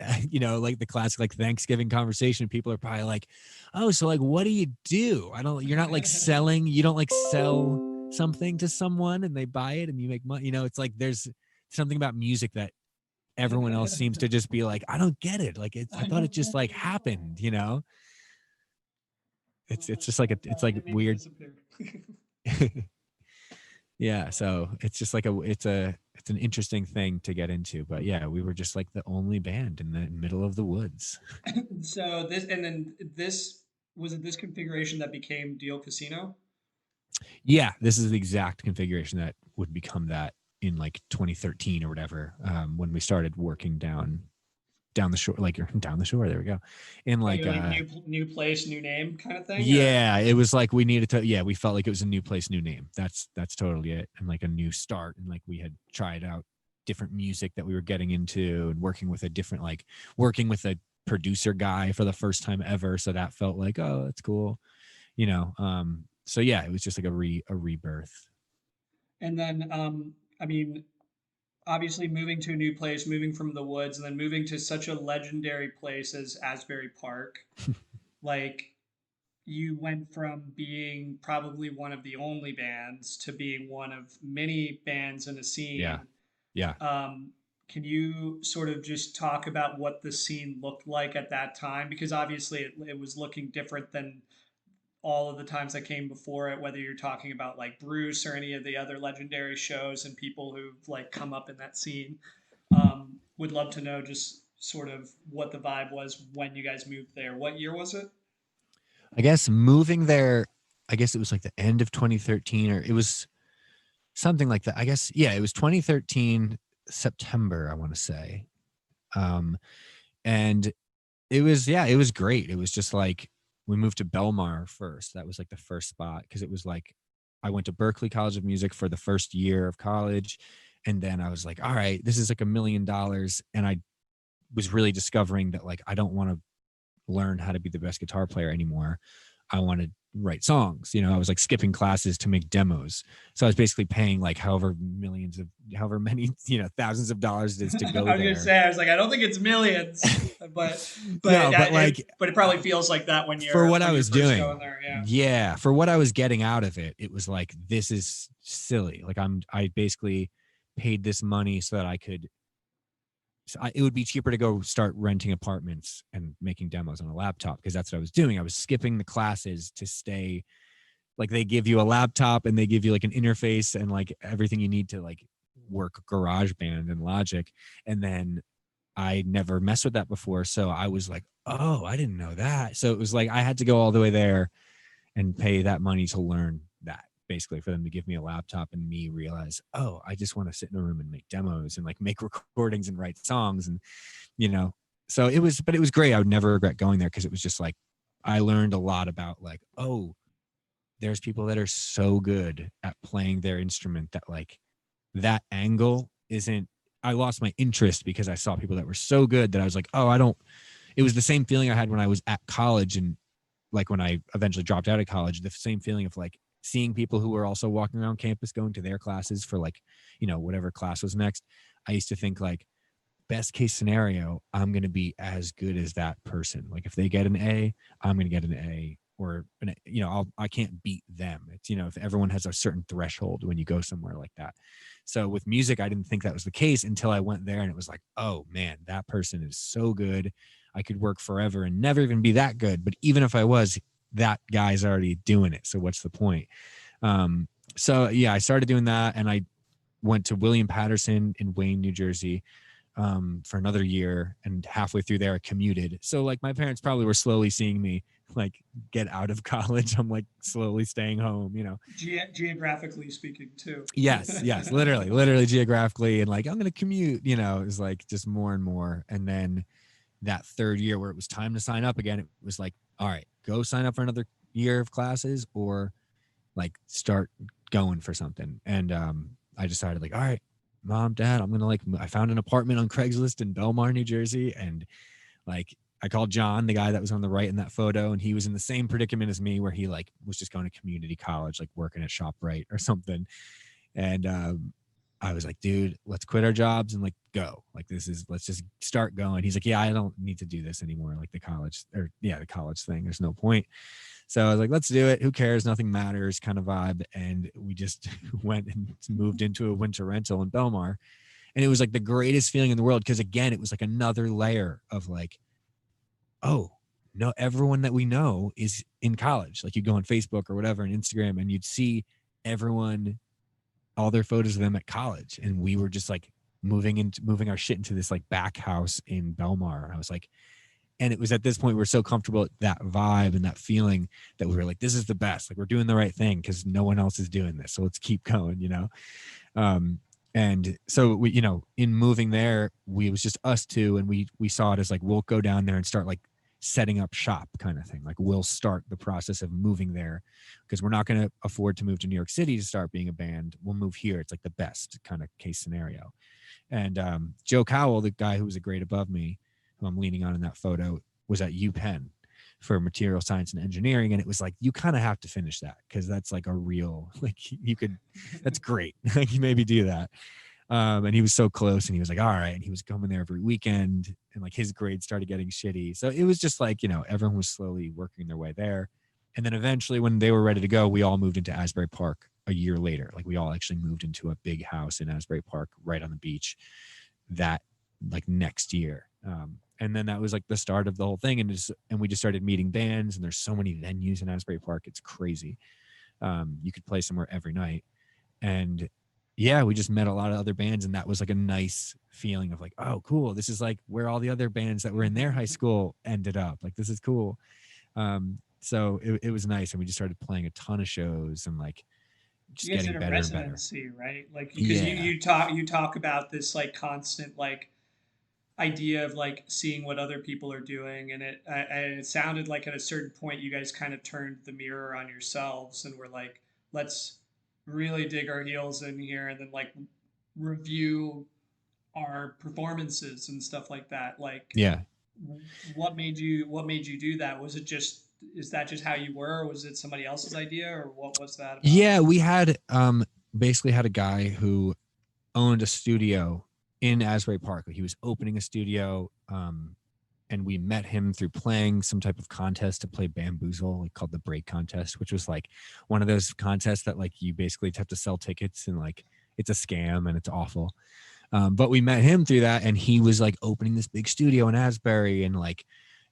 like the classic like Thanksgiving conversation, people are probably like, oh, so like what do? You're not like selling, you don't like sell something to someone and they buy it and you make money. It's like there's something about music that everyone else seems to just be like, I don't get it. Like I thought it just like happened, It's just like it's like weird. Yeah, so it's just like it's an interesting thing to get into. But yeah, we were just like the only band in the middle of the woods. So this was it this configuration that became Deal Casino? Yeah, this is the exact configuration that would become that in like 2013 or whatever, when we started working down the shore, like down the shore. There we go. In like new place, new name kind of thing. Yeah, it was like we needed to. Yeah, we felt like it was a new place, new name. That's totally it, and like a new start. And like we had tried out different music that we were getting into, and working with a producer guy for the first time ever. So that felt like, oh, that's cool, So yeah, it was just like a rebirth. And then, I mean, obviously moving to a new place, moving from the woods, and then moving to such a legendary place as Asbury Park, like you went from being probably one of the only bands to being one of many bands in a scene. Yeah, yeah. Can you sort of just talk about what the scene looked like at that time? Because obviously it was looking different than all of the times that came before it, whether you're talking about like Bruce or any of the other legendary shows and people who've like come up in that scene. Would love to know just sort of what the vibe was when you guys moved there. What year was it? I guess moving there, I guess it was like the end of 2013, or it was something like that. I guess, yeah, it was 2013 September, I want to say. And it was great. It was just like we moved to Belmar first. That was like the first spot because it was like I went to Berklee College of Music for the first year of college. And then I was like, all right, this is like $1 million. And I was really discovering that like I don't want to learn how to be the best guitar player anymore. I want to write songs. You know, I was like skipping classes to make demos. So I was basically paying like however many, you know, thousands of dollars it is to go I was gonna there. say, I was like, I don't think it's millions, but No, but like but it probably feels like that when for what I you're was first going doing, there. Yeah. yeah, for what I was getting out of it, it was like, this is silly. Like I basically paid this money so that I could, it would be cheaper to go start renting apartments and making demos on a laptop, because that's what I was doing. I was skipping the classes to stay, like they give you a laptop and they give you like an interface and like everything you need to like work GarageBand and Logic. And then I never messed with that before. So I was like, oh, I didn't know that. So it was like I had to go all the way there and pay that money to learn that, basically, for them to give me a laptop and me realize, oh, I just want to sit in a room and make demos and like make recordings and write songs. And, you know, so it was, but it was great. I would never regret going there, because it was just like, I learned a lot about like, oh, there's people that are so good at playing their instrument that like that angle isn't, I lost my interest because I saw people that were so good that I was like, oh, I don't, it was the same feeling I had when I was at college, and like when I eventually dropped out of college, the same feeling of like seeing people who were also walking around campus going to their classes for like, you know, whatever class was next. I used to think like, best case scenario, I'm going to be as good as that person. Like if they get an A, I'm going to get an A, or an, you know, I can't beat them. It's, you know, if everyone has a certain threshold when you go somewhere like that. So with music, I didn't think that was the case until I went there, and it was like, oh man, that person is so good. I could work forever and never even be that good. But even if I was, that guy's already doing it. So what's the point? So yeah, I started doing that, and I went to William Patterson in Wayne, New Jersey, for another year, and halfway through there I commuted. So like my parents probably were slowly seeing me like get out of college. I'm like slowly staying home, you know. Geographically speaking, too. Yes, literally geographically, and like I'm gonna commute, you know. It was like just more and more. And then that third year where it was time to sign up again, it was like, all right, go sign up for another year of classes, or like start going for something. And I decided like, all right, mom, dad, I'm gonna like, I found an apartment on Craigslist in Belmar, New Jersey, and like I called John, the guy that was on the right in that photo, and he was in the same predicament as me, where he like was just going to community college, like working at ShopRite or something. And I was like, dude, let's quit our jobs and like go. Like this is, let's just start going. He's like, yeah, I don't need to do this anymore. Like the college thing. There's no point. So I was like, let's do it. Who cares? Nothing matters kind of vibe. And we just went and moved into a winter rental in Belmar. And it was like the greatest feeling in the world. Cause again, it was like another layer of like, oh, no, everyone that we know is in college. Like you'd go on Facebook or whatever and Instagram, and you'd see everyone, all their photos of them at college. And we were just like moving our shit into this like back house in Belmar. I was like, and it was at this point we were so comfortable at that vibe and that feeling that we were like, this is the best. Like we're doing the right thing because no one else is doing this. So let's keep going, you know? And so we, you know, in moving there, it was just us two, and we saw it as like, we'll go down there and start like setting up shop kind of thing. Like we'll start the process of moving there, because we're not going to afford to move to New York City to start being a band. We'll move here. It's like the best kind of case scenario. And Joe Cowell, the guy who was a grade above me, who I'm leaning on in that photo, was at UPenn for material science and engineering. And it was like, you kind of have to finish that, because that's like a real, like you could, that's great. Like you maybe do that. And he was so close, and he was like, all right. And he was coming there every weekend, and like his grades started getting shitty. So it was just like, you know, everyone was slowly working their way there. And then eventually when they were ready to go, we all moved into Asbury Park a year later. Like we all actually moved into a big house in Asbury Park right on the beach that like next year. And then that was like the start of the whole thing. And we just started meeting bands, and there's so many venues in Asbury Park. It's crazy. You could play somewhere every night. And yeah, we just met a lot of other bands, and that was like a nice feeling of like, oh, cool. This is like where all the other bands that were in their high school ended up. Like, this is cool. So it was nice. And we just started playing a ton of shows and like just You guys getting did a better and better. residency, right? Like because Yeah. you talk about this like constant like idea of like seeing what other people are doing, and it sounded like at a certain point you guys kind of turned the mirror on yourselves and were like, let's really dig our heels in here and then like review our performances and stuff like that. Like Yeah. what made you do that? Was it just is that just how you were, or was it somebody else's idea, or what was that about? Yeah, we had basically had a guy who owned a studio in Asbury Park. He was opening a studio, and we met him through playing some type of contest to play Bamboozle, like called the Break Contest, which was like one of those contests that like you basically have to sell tickets and like it's a scam and it's awful. But we met him through that, and he was like opening this big studio in Asbury, and like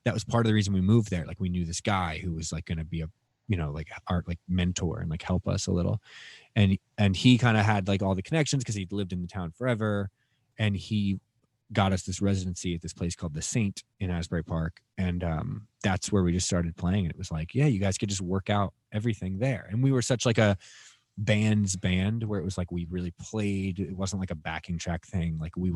that was part of the reason we moved there. Like we knew this guy who was like going to be a, you know, like art like mentor and like help us a little, and he kind of had like all the connections because he'd lived in the town forever, and he got us this residency at this place called the Saint in Asbury Park, and that's where we just started playing. And it was like, yeah, you guys could just work out everything there, and we were such like a band where it was like we really played. It wasn't like a backing track thing. Like we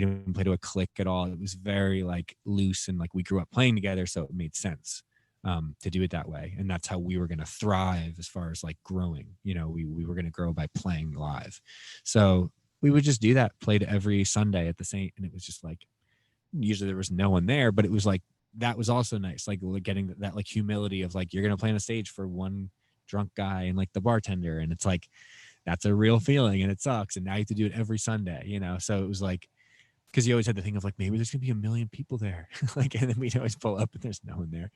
didn't play to a click at all. It was very like loose, and like we grew up playing together, so it made sense to do it that way. And that's how we were going to thrive as far as like growing. You know, we were going to grow by playing live. So we would just do that, played every Sunday at the Saint, and it was just like usually there was no one there, but it was like that was also nice, like getting that like humility of like you're going to play on a stage for one drunk guy and like the bartender, and it's like that's a real feeling, and it sucks, and now you have to do it every Sunday, you know. So it was like, because you always had the thing of like maybe there's gonna be a million people there like, and then we'd always pull up and there's no one there.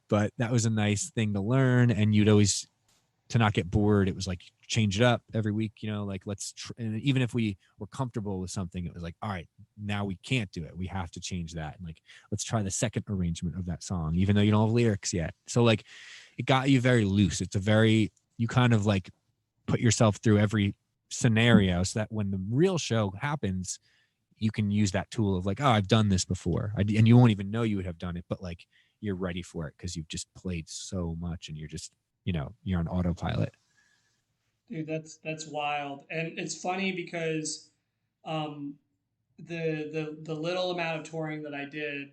But that was a nice thing to learn, and you'd always, to not get bored, it was like change it up every week, you know, like and even if we were comfortable with something, it was like, all right, now we can't do it, we have to change that, and like let's try the second arrangement of that song even though you don't have lyrics yet. So like it got you very loose. It's a very, you kind of like put yourself through every scenario so that when the real show happens, you can use that tool of like, oh, I've done this before. And you won't even know you would have done it, but like you're ready for it because you've just played so much and you're just, you know, you're on autopilot. Dude, that's wild, and it's funny because um, the little amount of touring that I did,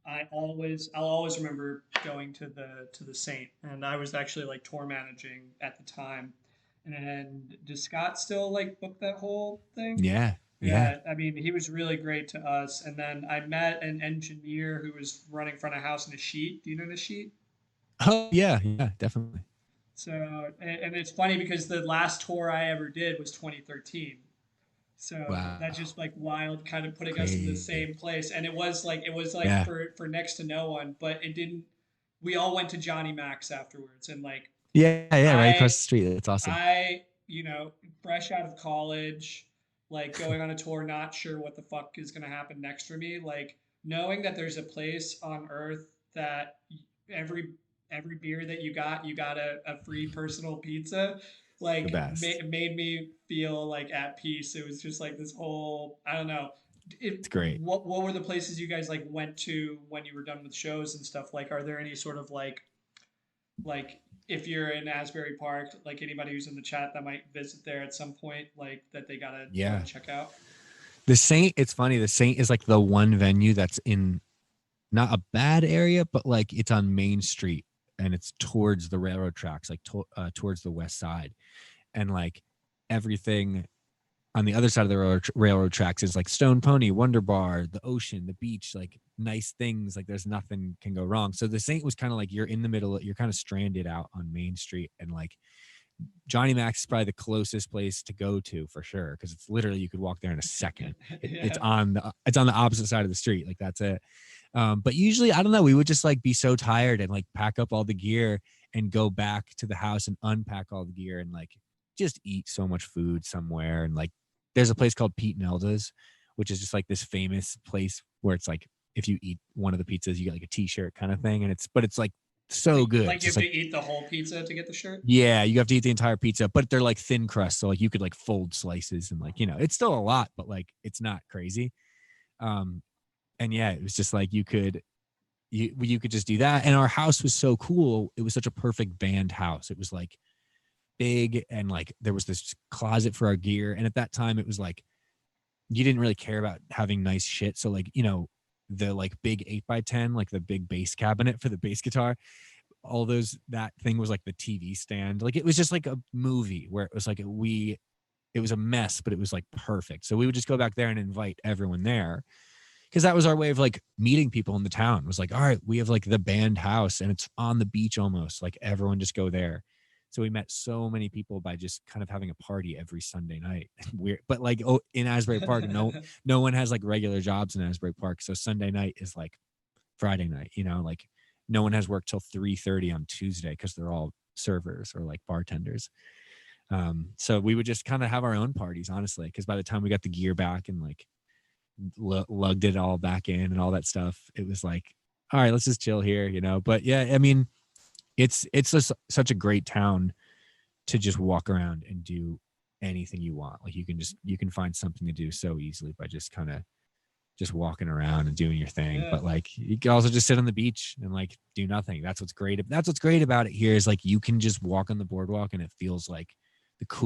I'll always remember going to the Saint, and I was actually like tour managing at the time. And does Scott still like book that whole thing? Yeah. Yeah. Yeah, I mean, he was really great to us. And then I met an engineer who was running front of house in a sheet. Do you know the sheet? Oh yeah. Yeah, definitely. So, and it's funny because the last tour I ever did was 2013. So Wow. that's just like wild, kind of putting us in the Crazy. same place. And it was like Yeah. for next to no one, but it didn't. We all went to Johnny Mac's afterwards, and like Yeah. Yeah. Right across I the street. It's awesome. I, fresh out of college, like going on a tour, not sure what the fuck is going to happen next for me, like knowing that there's a place on earth that every every beer that you got a free personal pizza, The like best. made me feel like at peace. It was just like this whole, I don't know. It's great. What were the places you guys like went to when you were done with shows and stuff? Like, are there any sort of like if you're in Asbury Park, like anybody who's in the chat that might visit there at some point, like that they gotta Yeah. check out. The Saint, it's funny. The Saint is like the one venue that's in not a bad area, but like it's on Main Street and it's towards the railroad tracks, like towards the west side. And like everything on the other side of the railroad tracks is like Stone Pony, Wonder Bar, the ocean, the beach, like nice things. Like there's nothing can go wrong. So the Saint was kind of like you're in the middle, you're kind of stranded out on Main Street, and like Johnny Mac's is probably the closest place to go to for sure because it's literally you could walk there in a second. It's Yeah. on the opposite side of the street. Like that's it. But usually, I don't know. We would just like be so tired and like pack up all the gear and go back to the house and unpack all the gear and like just eat so much food somewhere. And like, there's a place called Pete and Elda's, which is just like this famous place where it's like if you eat one of the pizzas, you get like a T-shirt kind of thing, and it's like so good. Like It's you have just like, to eat the whole pizza to get the shirt. yeah, you have to eat the entire pizza, but they're like thin crust, so like you could like fold slices and like, you know, it's still a lot, but like it's not crazy. Um, and yeah, it was just like you could just do that. And our house was so cool. It was such a perfect band house. It was like big, and like there was this closet for our gear. And at that time, it was like you didn't really care about having nice shit. So like, you know, the like big 8x10, like the big bass cabinet for the bass guitar, all those, that thing was like the TV stand. Like it was just like a movie where it was like it was a mess, but it was like perfect. So we would just go back there and invite everyone there, because that was our way of like meeting people in the town. It was like, all right, we have like the band house and it's on the beach almost. Like everyone just go there. So we met so many people by just kind of having a party every Sunday night. Weird, but like in Asbury Park, no one has like regular jobs in Asbury Park. So Sunday night is like Friday night, you know, like no one has work till 3:30 on Tuesday because they're all servers or like bartenders. So we would just kind of have our own parties, honestly, because by the time we got the gear back and like lugged it all back in and all that stuff, it was like, all right, let's just chill here, you know. But yeah, I mean, it's just such a great town to just walk around and do anything you want. Like you can find something to do so easily by just kind of just walking around and doing your thing. Yeah. But like you can also just sit on the beach and like do nothing. That's what's great about it here is like you can just walk on the boardwalk and it feels like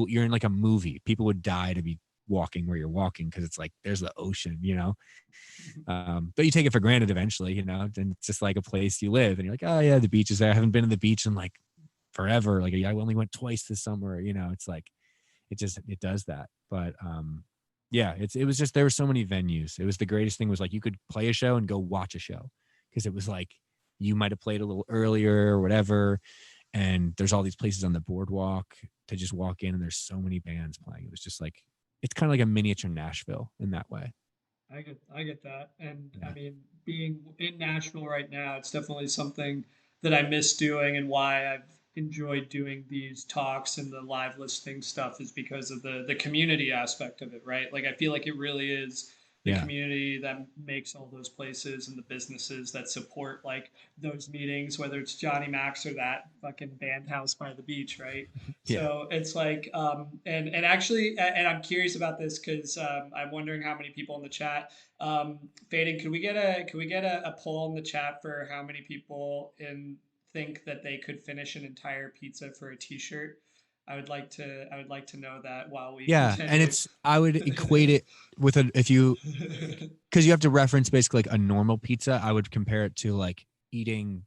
you're in like a movie. People would die to be walking where you're walking because it's like there's the ocean, you know. But you take it for granted eventually, you know, and it's just like a place you live and you're like, oh yeah, the beach is there. I haven't been to the beach in like forever. Like I only went twice this summer, you know. It's like it does that. But yeah, it was just there were so many venues. It was the greatest thing was like you could play a show and go watch a show because it was like you might have played a little earlier or whatever. And there's all these places on the boardwalk to just walk in and there's so many bands playing. It was just like it's kind of like a miniature Nashville in that way. I get that. And Yeah. I mean, being in Nashville right now, it's definitely something that I miss doing and why I've enjoyed doing these talks and the live listing stuff is because of the community aspect of it, right? Like I feel like it really is the Yeah. community that makes all those places and the businesses that support like those meetings, whether it's Johnny Max or that fucking band house by the beach, right? Yeah. So it's like, and actually, and I'm curious about this because I'm wondering how many people in the chat. Faden, could we get a poll in the chat for how many people think that they could finish an entire pizza for a T-shirt? I would like to know that while we Yeah. And continue. I would equate it with because you have to reference basically like a normal pizza. I would compare it to like eating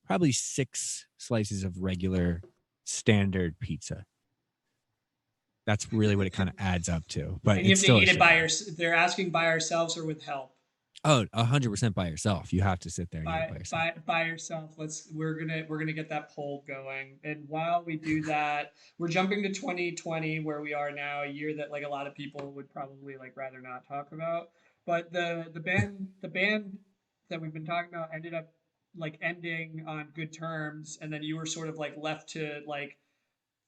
probably 6 slices of regular standard pizza. That's really what it kind of adds up to. But And you it's have to still eat it by they're asking by ourselves or with help. 100% by yourself. You have to sit there and eat it by yourself. By yourself. We're gonna get that poll going. And while we do that, we're jumping to 2020 where we are now, a year that like a lot of people would probably like rather not talk about. But the band that we've been talking about ended up like ending on good terms, and then you were sort of like left to like,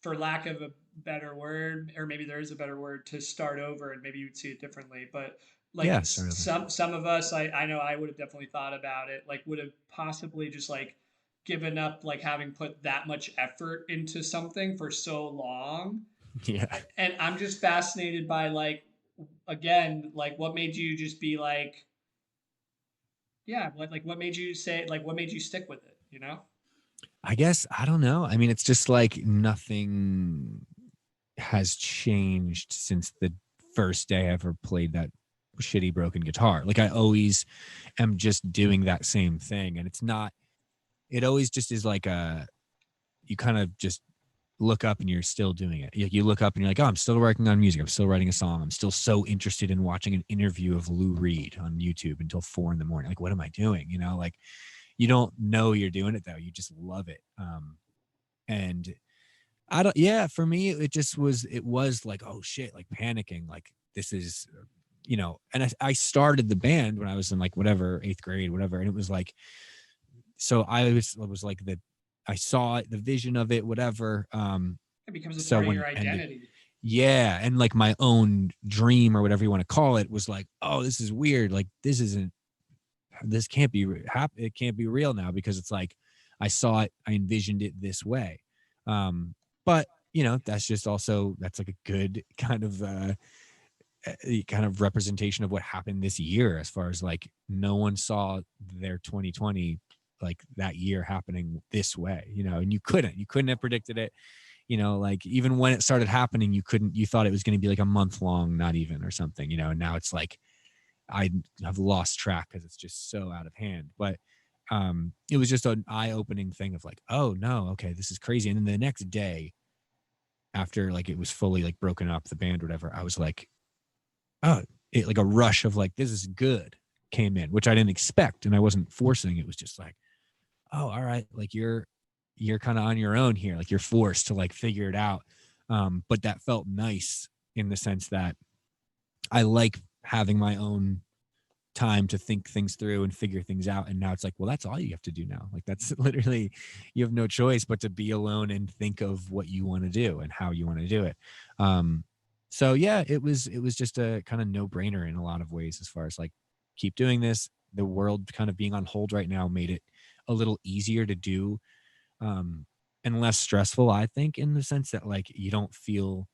for lack of a better word, or maybe there is a better word, to start over, and maybe you'd see it differently. But like Yeah, sort of. some of us, I know I would have definitely thought about it, like would have possibly just like given up like having put that much effort into something for so long. Yeah. And I'm just fascinated by like, again, like what made you just be like, yeah, what made you say, like what made you stick with it, you know? I guess I don't know. I mean, it's just like nothing has changed since the first day I ever played that shitty broken guitar. Like I always am just doing that same thing, and it always just is like you kind of just look up and you're still doing it. You look up and you're like, oh, I'm still working on music. I'm still writing a song. I'm still so interested in watching an interview of Lou Reed on YouTube until 4 a.m. Like, what am I doing? You know, like you don't know you're doing it though. You just love it. And for me, it was like, oh shit, like panicking. Like this is, you know, and I started the band when I was in like whatever, 8th grade, whatever. And it was like, so I was like I saw it, the vision of it, whatever. It becomes a part of your identity. Yeah. And like my own dream or whatever you want to call it was like, oh, this is weird. Like this can't be it can't be real now because it's like I saw it, I envisioned it this way. But you know, that's like a good kind of representation of what happened this year, as far as like no one saw their 2020 like that year happening this way, you know, and you couldn't have predicted it, you know, like even when it started happening, you thought it was going to be like a month long, not even, or something, you know, and now it's like I have lost track because it's just so out of hand. But it was just an eye-opening thing of like, oh no, okay, this is crazy. And then the next day after like it was fully like broken up, the band, whatever, I was like, oh, like a rush of like, this is good. came in, which I didn't expect, and I wasn't forcing. It was just like, oh, all right, like you're kind of on your own here, like you're forced to like figure it out. But that felt nice in the sense that I like having my own time to think things through and figure things out. And now it's like, well, that's all you have to do now. Like that's literally, you have no choice but to be alone and think of what you want to do and how you want to do it. So yeah, it was just a kind of no brainer in a lot of ways, as far as like, keep doing this. The world kind of being on hold right now made it a little easier to do, and less stressful, I think, in the sense that like you don't feel,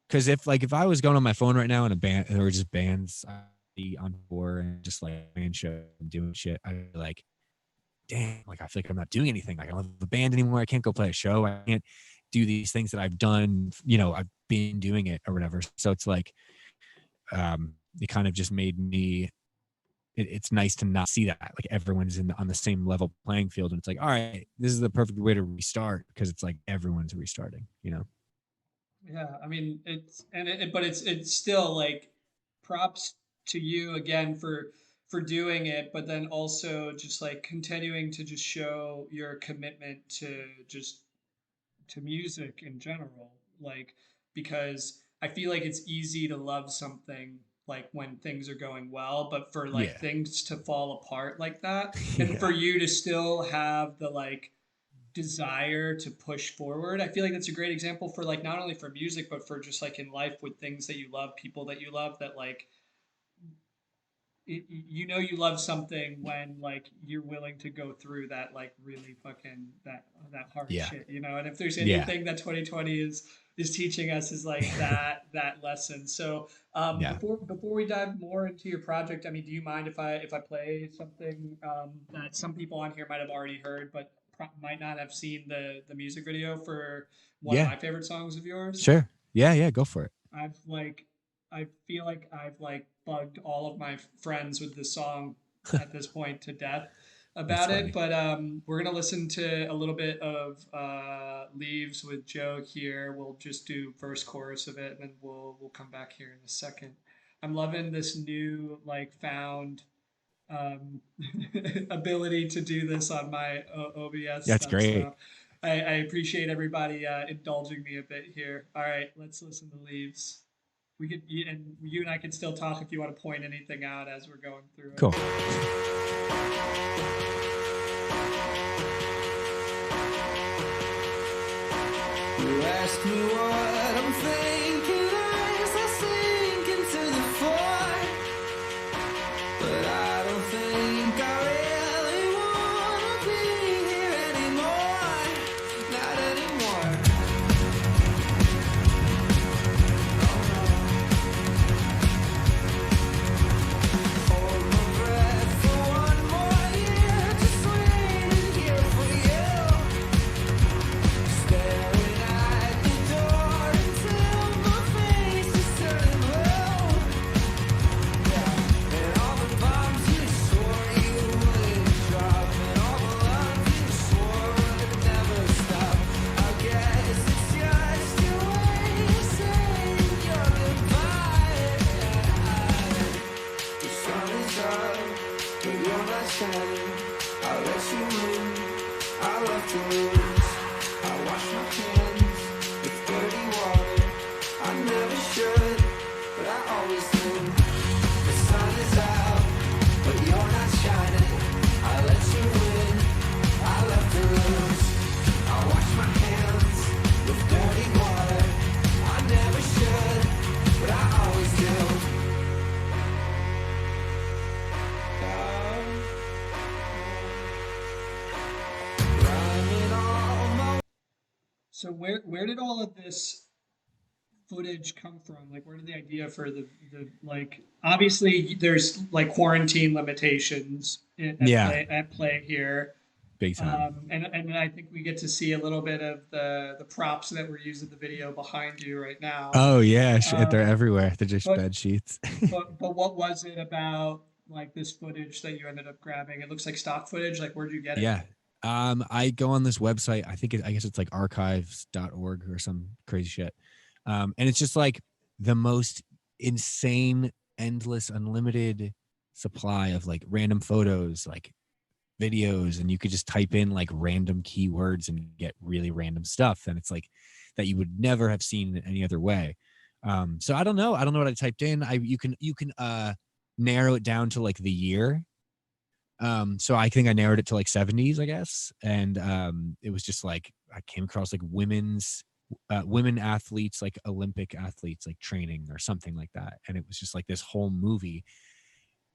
because if I was going on my phone right now in a band or just bands, I'd be on tour and just like playing show and doing shit, I'd be like, damn, like I feel like I'm not doing anything. Like I don't have a band anymore. I can't go play a show. I can't do these things that I've done. I've been doing it or whatever. So it's like, it kind of just made me. It's nice to not see that. Like everyone's on the same level playing field, and it's like, all right, this is the perfect way to restart, because it's like everyone's restarting. Yeah, I mean but it's still like props to you again for doing it, but then also just like continuing to just show your commitment to just to music in general. Like, because I feel like it's easy to love something like when things are going well, but for like Yeah. things to fall apart like that, and Yeah. for you to still have the like desire to push forward. I feel like that's a great example for like not only for music but for just like in life with things that you love, people that you love, that like you love something when like you're willing to go through that like really fucking that hard Yeah. shit, and if there's Yeah. anything that 2020 is teaching us is like that lesson. So Yeah. before we dive more into your project, I mean, do you mind if I play something that some people on here might have already heard but might not have seen the music video for one of Yeah. my favorite songs of yours? Sure. Yeah. Yeah. Go for it. I've like I feel like I've like bugged all of my friends with this song at this point to death That's about it. funny. But we're gonna listen to a little bit of Leaves with Joe here. We'll just do verse chorus of it, and then we'll come back here in a second. I'm loving this new like found um, ability to do this on my OBS That's stuff. great. So I appreciate everybody indulging me a bit here. All right, let's listen to Leaves. We could, and you and I can still talk if you want to point anything out as we're going through it. Cool. You ask me what I'm thinking as I sink into the floor, but I don't think I really wanna be here anymore, not anymore. Hold my breath for one more year, just waiting here for you. Staring at the door until my face is turning blue. Yeah, and all the bombs you swore you wouldn't drop, and all the love you swore would never stop. I guess it's just your way of saying your goodbye. The sun is up, but you're not shining. I let you in, I left to lose. I wash my hands with dirty water. I never should, but I always do. The sun is out, but you're not shining. I let you in, I left to lose. I wash my hands with dirty water. I never should, but I always do. Rhyming all my So where did all of this footage come from? Like, where did the idea for the like? Obviously, there's like quarantine limitations Yeah. at play here. Big time. And I think we get to see a little bit of the props that were used in the video behind you right now. Oh yeah. They're Um, everywhere. They're just but bed sheets. but what was it about like this footage that you ended up grabbing? It looks like stock footage. Like, where'd you get it? Yeah. I go on this website. I guess it's like archives.org or some crazy shit. And it's just like the most insane, endless, unlimited supply of like random photos, like videos, and you could just type in like random keywords and get really random stuff. And it's like that you would never have seen any other way. So I don't know. I don't know what I typed in. You can narrow it down to like the year. So I think I narrowed it to like 70s, I guess. And it was just like I came across like women athletes, like Olympic athletes, like training or something like that. And it was just like this whole movie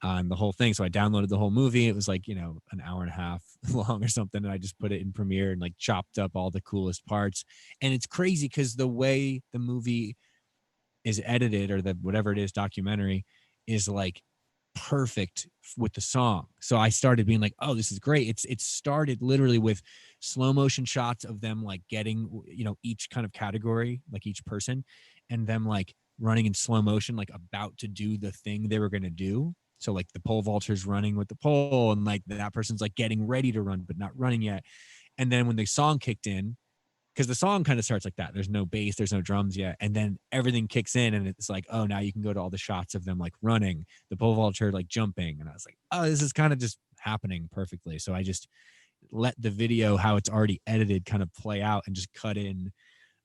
on the whole thing. So I downloaded the whole movie. It was like, an hour and a half long or something. And I just put it in Premiere and like chopped up all the coolest parts. And it's crazy because the way the movie is edited, or the whatever it is, documentary, is like perfect with the song. So I started being like, oh, this is great. It started literally with slow motion shots of them like getting, each kind of category, like each person, and them like running in slow motion, like about to do the thing they were going to do. So like the pole vaulter's running with the pole, and like that person's like getting ready to run but not running yet. And then when the song kicked in, because the song kind of starts like that, there's no bass, there's no drums yet, and then everything kicks in, and it's like, oh, now you can go to all the shots of them like running, the pole vaulter like jumping, and I was like, oh, this is kind of just happening perfectly. So I just let the video, how it's already edited, kind of play out and just cut in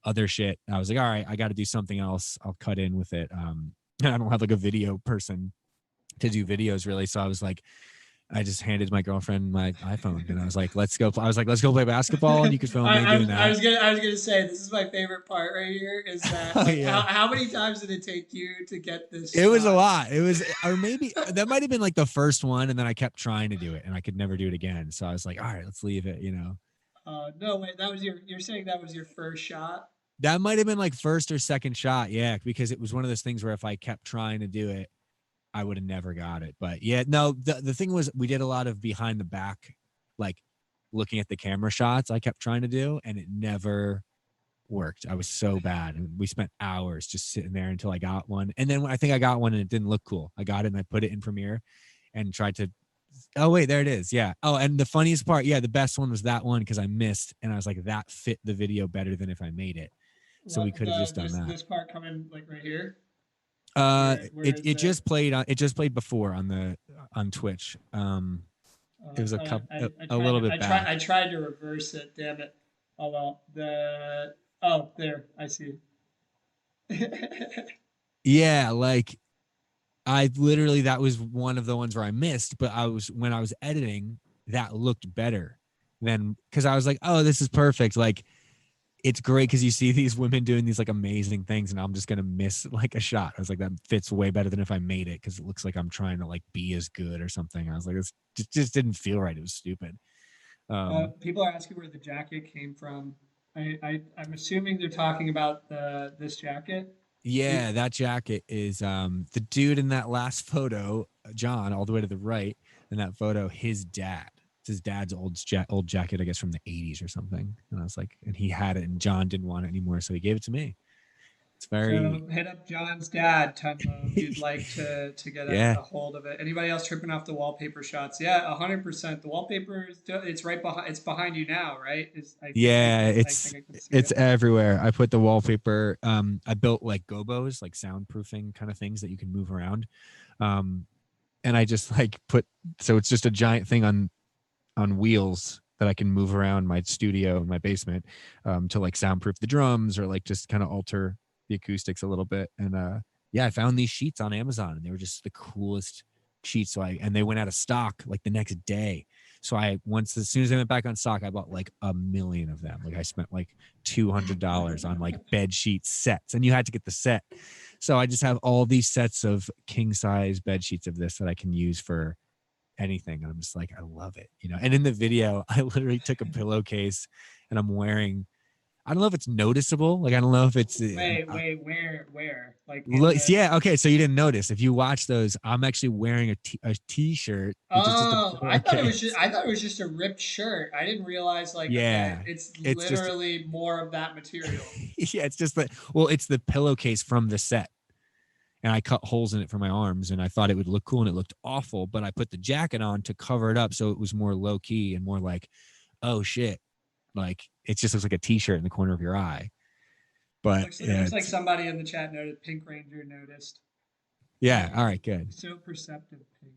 other shit. I was like, all right, I got to do something else. I'll cut in with it. I don't have like a video person to do videos really, so I was like, I just handed my girlfriend my iPhone, and I was like, let's go play basketball, and you could film me doing that. I was gonna say this is my favorite part right here. Is that Oh, like yeah. how many times did it take you to get this? It was a shot? lot. It was, or maybe that might have been like the first one, and then I kept trying to do it, and I could never do it again. So I was like, all right, let's leave it. No, wait, that was you're saying that was your first shot? That might have been like first or second shot, yeah, because it was one of those things where if I kept trying to do it, I would have never got it. But yeah, no, the thing was, we did a lot of behind the back, like looking at the camera shots I kept trying to do, and it never worked. I was so bad. And we spent hours just sitting there until I got one. And then I think I got one and it didn't look cool. I got it and I put it in Premiere and tried to, oh, wait, there it is. Yeah. Oh, and the funniest part, yeah, the best one was that one because I missed. And I was like, that fit the video better than if I made it. So we What could have just done that. this part coming like right here? It just played on, it just played before on Twitch. It was a little bit back. I tried to reverse it. Damn it! Oh well. There I see. Yeah, like I literally, that was one of the ones where I missed, but when I was editing, that looked better than, because I was like, oh, this is perfect. Like, it's great because you see these women doing these like amazing things, and I'm just gonna miss like a shot. I was like, that fits way better than if I made it, because it looks like I'm trying to like be as good or something. I was like, this just didn't feel right. It was stupid. People are asking where the jacket came from. I'm assuming they're talking about this jacket. Yeah, that jacket is the dude in that last photo, John, all the way to the right in that photo, his dad. It's his dad's old jacket, I guess, from the 80s or something. And I was like, and he had it, and John didn't want it anymore, so he gave it to me. It's very So hit up John's dad, Tenmo, if you'd like to get yeah. a hold of it. Anybody else tripping off the wallpaper shots? Yeah, 100%. The wallpaper it's right behind. It's behind you now, right? Yeah, I it's think I can see it's it. everywhere. I put the wallpaper. I built like gobos, like soundproofing kind of things that you can move around. And I just like so it's just a giant thing on wheels that I can move around my studio and my basement to like soundproof the drums, or like just kind of alter the acoustics a little bit. And yeah, I found these sheets on Amazon, and they were just the coolest sheets. And they went out of stock like the next day. So as soon as they went back on stock, I bought like 1,000,000 of them. Like I spent like $200 on like bed sheet sets, and you had to get the set. So I just have all these sets of king size bed sheets of this that I can use for anything. And I'm just like, I love it, And in the video, I literally took a pillowcase, and I'm wearing, I don't know if it's noticeable. Like, I don't know if it's Wait, where? Like yeah. Okay. So you didn't notice. If you watch those, I'm actually wearing a t-shirt, which is just a Oh, pillowcase. I thought it was just a ripped shirt. I didn't realize like okay, Yeah. it's It's just, literally more of that material. yeah, it's just it's the pillowcase from the set. And I cut holes in it for my arms, and I thought it would look cool, and it looked awful, but I put the jacket on to cover it up. So it was more low key and more like, oh shit. Like, it just looks like a t-shirt in the corner of your eye. But It looks like somebody in the chat noted. Pink Ranger noticed. yeah. All right, good. So perceptive, Pink.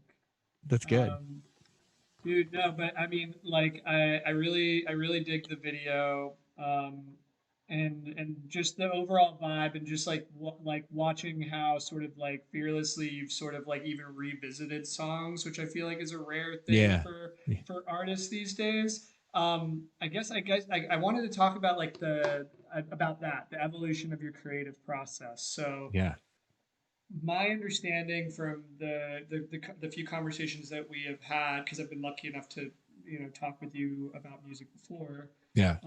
That's good. Dude, no, but I mean, like, I really dig the video, and just the overall vibe, and just like like watching how sort of like fearlessly you've sort of like even revisited songs, which I feel like is a rare thing Yeah. Yeah. for artists these days. I wanted to talk about like about that, the evolution of your creative process. So Yeah. my understanding from the few conversations that we have had, because I've been lucky enough to talk with you about music before, Yeah.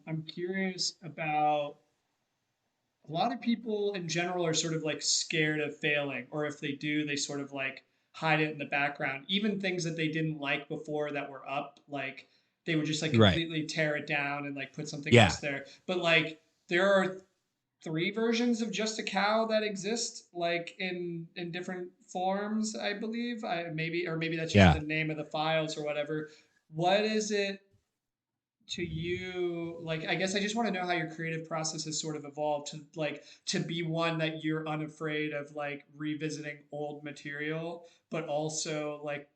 I'm curious about a lot of people in general are sort of like scared of failing, or if they do, they sort of like hide it in the background. Even things that they didn't like before that were up, like they would just like Right. completely tear it down and like put something Yeah. else there. But like there are three versions of Just a Cow that exist, like in different forms, I believe. Maybe that's just Yeah. the name of the files or whatever. What is it to you? Like, I guess I just want to know how your creative process has sort of evolved to like to be one that you're unafraid of like revisiting old material, but also like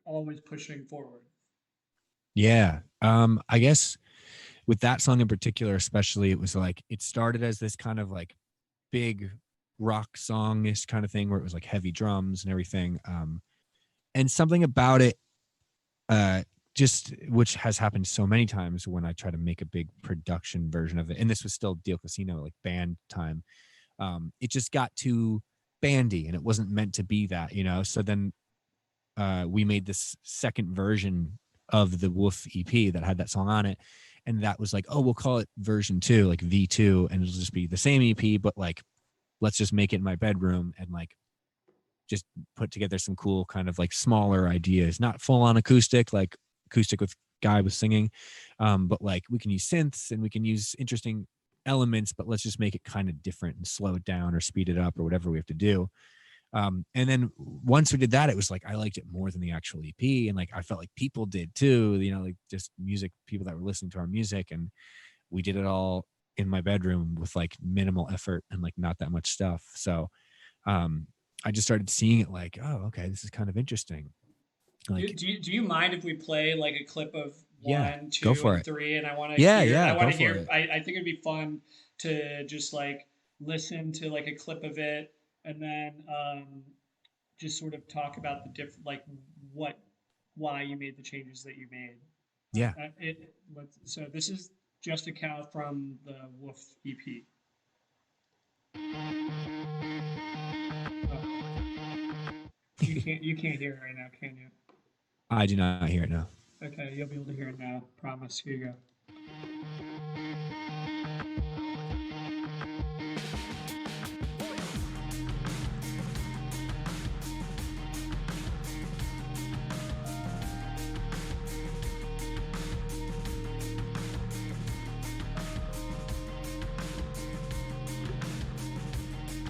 always pushing forward. Yeah. I guess with that song in particular, especially, it was like it started as this kind of like big rock songish kind of thing where it was like heavy drums and everything. And something about it, uh, just which has happened so many times when I try to make a big production version of it, and this was still Deal Casino, like band time. It just got too bandy, and it wasn't meant to be that, you know. So then we made this second version of the Wolf EP that had that song on it. And that was like, oh, we'll call it version 2, like V2, and it'll just be the same EP, but like, let's just make it in my bedroom and like just put together some cool kind of like smaller ideas, not full on acoustic, like acoustic with guy was singing, but like we can use synths and we can use interesting elements, but let's just make it kind of different and slow it down or speed it up or whatever we have to do. And then once we did that, it was like I liked it more than the actual EP, and like I felt like people did too. You know, like just music people that were listening to our music, and we did it all in my bedroom with like minimal effort and like not that much stuff. So um, I just started seeing it like, oh, okay, this is kind of interesting. Like, Do you mind if we play like a clip of yeah, one, go two, for and it. three? And Yeah, yeah, go for it. I think it'd be fun to just like listen to like a clip of it, and then just sort of talk about the like what why you made the changes that you made. Yeah. So this is Just a Cow from the Wolf EP. Oh, you can't hear it right now, can you? I do not hear it now. Okay, you'll be able to hear it now. Promise. Here you go.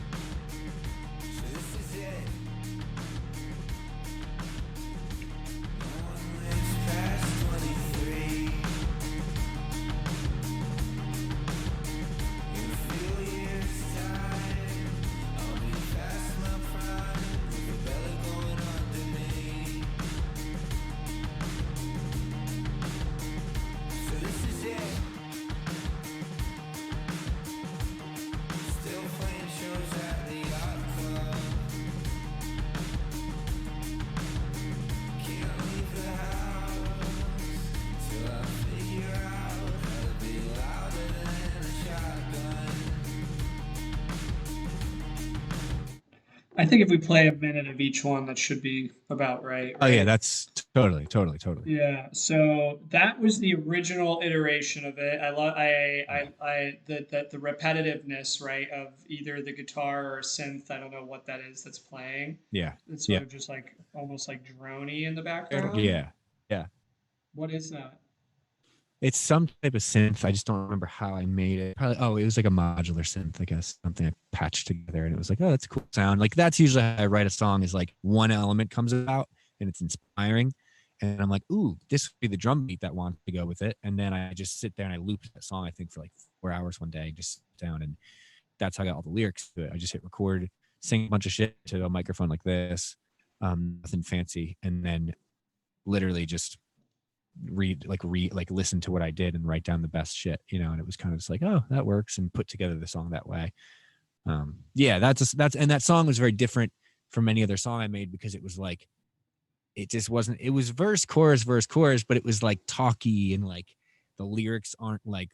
So this is it. No one lives past 23. In a few years' time, I'll be past my prime with a belly going under me. So this is it. Still playing shows at the art club. Can't leave the house till I figure out how to be louder than a shotgun. I think if we play a minute of each one, that should be about right, Oh yeah, right? that's totally. Yeah. So that was the original iteration of it. I love Yeah. the repetitiveness, right, of either the guitar or synth. I don't know what that is that's playing. Yeah. It's sort Yeah. of just like almost like drony in the background. Yeah. Yeah. What is that? It's some type of synth. I just don't remember how I made it. Probably, oh, it was like a modular synth, I guess. Something I patched together, and it was like, oh, that's a cool sound. Like that's usually how I write a song. Is like one element comes out and it's inspiring, and I'm like, ooh, this would be the drum beat that wants to go with it. And then I just sit there and I looped that song. I think for like 4 hours one day, just sit down, and that's how I got all the lyrics to it. I just hit record, sing a bunch of shit to a microphone like this, nothing fancy, and then literally just listen to what I did and write down the best shit, and it was kind of just like, oh, that works, and put together the song that way. Yeah, that's and that song was very different from any other song I made, because it was like, it just wasn't, it was verse, chorus, but it was like talky, and like the lyrics aren't like,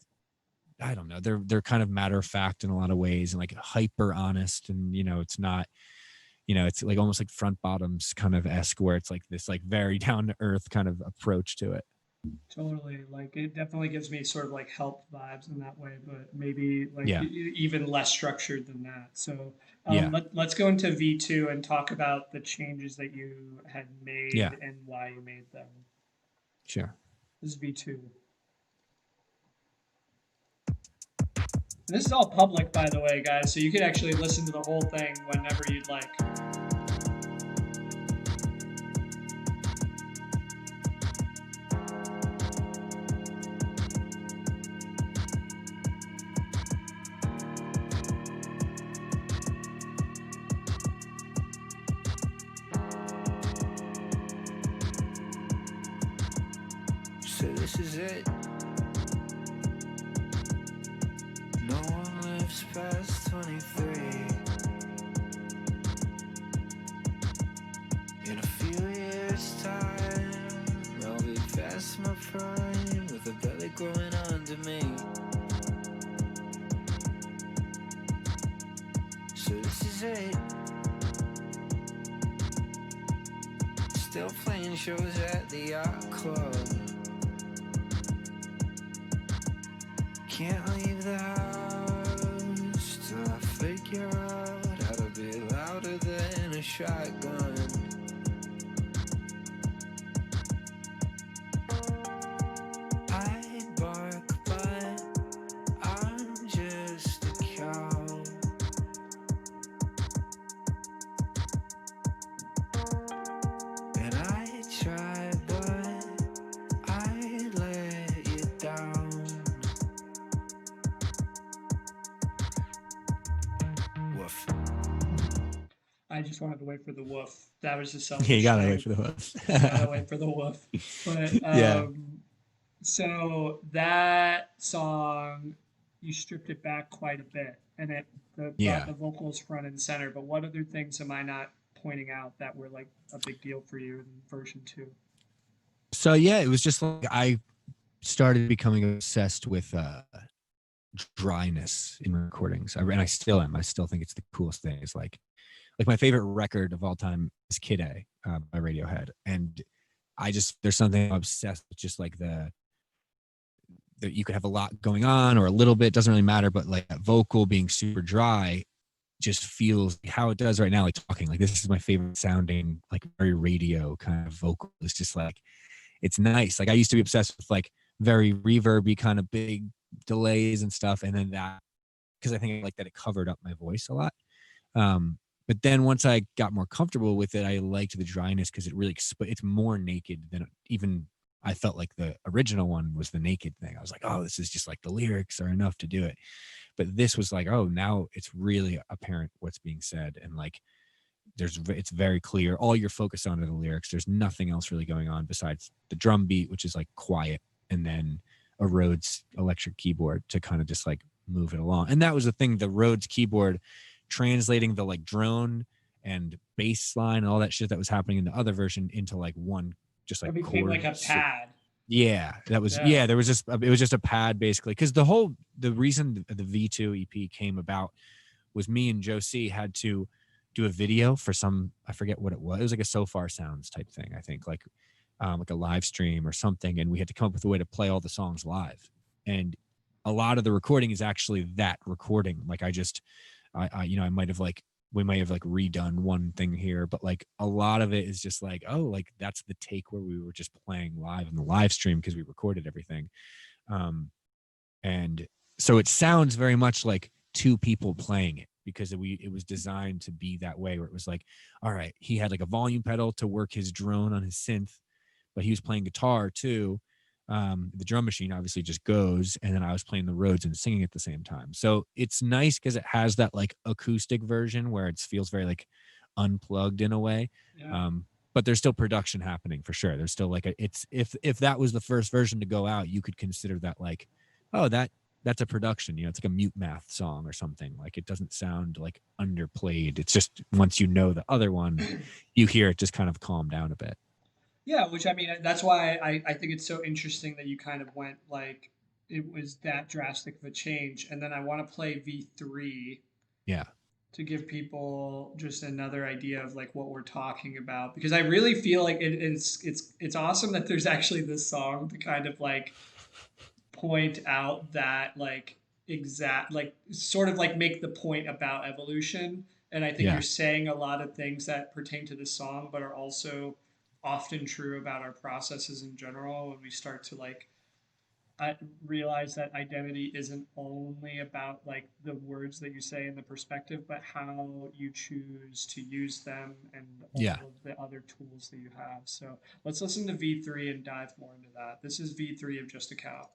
I don't know, they're kind of matter of fact in a lot of ways, and like hyper honest, and it's not, it's like almost like Front Bottoms kind of esque, where it's like this like very down to earth kind of approach to it. Totally. Like it definitely gives me sort of like help vibes in that way, but maybe like Yeah. even less structured than that. So Yeah. let's go into V2 and talk about the changes that you had made Yeah. and why you made them. Sure. This is V2. This is all public, by the way, guys, so you could actually listen to the whole thing whenever you'd like. So this is it. No one lives past 23. In a few years' time, I'll be past my prime, with a belly growing under me. So this is it. Still playing shows at the yacht club. Can't leave the house till I figure out how to be louder than a shotgun. I bark, but I'm just a cow. And I try, but I let you down. Woof. I just wanted to wait for the woof. That was just selfish. Yeah, you gotta thing. wait for the hoof. Gotta wait for the woof. But Yeah. so that song, you stripped it back quite a bit, and it brought Yeah. the vocals front and center. But what other things am I not pointing out that were like a big deal for you in version 2? So yeah, it was just like I started becoming obsessed with dryness in recordings. And I still am. I still think it's the coolest thing. It's like my favorite record of all time is Kid A by Radiohead, and there's something obsessed with just like the you could have a lot going on or a little bit, doesn't really matter, but like that vocal being super dry just feels how it does right now, like talking. Like, this is my favorite sounding, like very radio kind of vocal. It's just like, it's nice. Like, I used to be obsessed with like very reverby kind of big delays and stuff, and then that, because I think like that it covered up my voice a lot. But then once I got more comfortable with it, I liked the dryness, because it really it's more naked than even I felt like the original one was the naked thing. I was like, oh, this is just like the lyrics are enough to do it. But this was like, oh, now it's really apparent what's being said, and like it's very clear. All you're focused on are the lyrics. There's nothing else really going on besides the drum beat, which is like quiet, and then a Rhodes electric keyboard to kind of just like move it along. And that was the thing, the Rhodes keyboard translating the like drone and bass line and all that shit that was happening in the other version into like one just like It became chord. like a pad. Yeah, that was there was just it was just a pad basically, because the reason the V2 EP came about was me and Joe C had to do a video for some, I forget what it was. It was like a So Far Sounds type thing, I think, like a live stream or something, and we had to come up with a way to play all the songs live. And a lot of the recording is actually that recording. Like I might have like, we might have like redone one thing here, but like a lot of it is just like, oh, like that's the take where we were just playing live in the live stream because we recorded everything. And so it sounds very much like two people playing it, because it was designed to be that way, where it was like, all right, he had like a volume pedal to work his drone on his synth, but he was playing guitar too. The drum machine obviously just goes, and then I was playing the Rhodes and singing at the same time. So it's nice because it has that like acoustic version where it feels very like unplugged in a way. Yeah. But there's still production happening for sure. There's still like it's if that was the first version to go out, you could consider that like, oh, that's a production. It's like a Mute Math song or something. Like it doesn't sound like underplayed. It's just once you know the other one, you hear it just kind of calm down a bit. Yeah, which I mean, that's why I think it's so interesting that you kind of went like it was that drastic of a change. And then I want to play V3 Yeah. to give people just another idea of like what we're talking about because I really feel like it's awesome that there's actually this song to kind of like point out that like exact like sort of like make the point about evolution. And I think Yeah. you're saying a lot of things that pertain to this song but are also often true about our processes in general when we start to like I realize that identity isn't only about like the words that you say and the perspective, but how you choose to use them and all Yeah. of the other tools that you have. So let's listen to V3 and dive more into that. This is V3 of Just a Cow.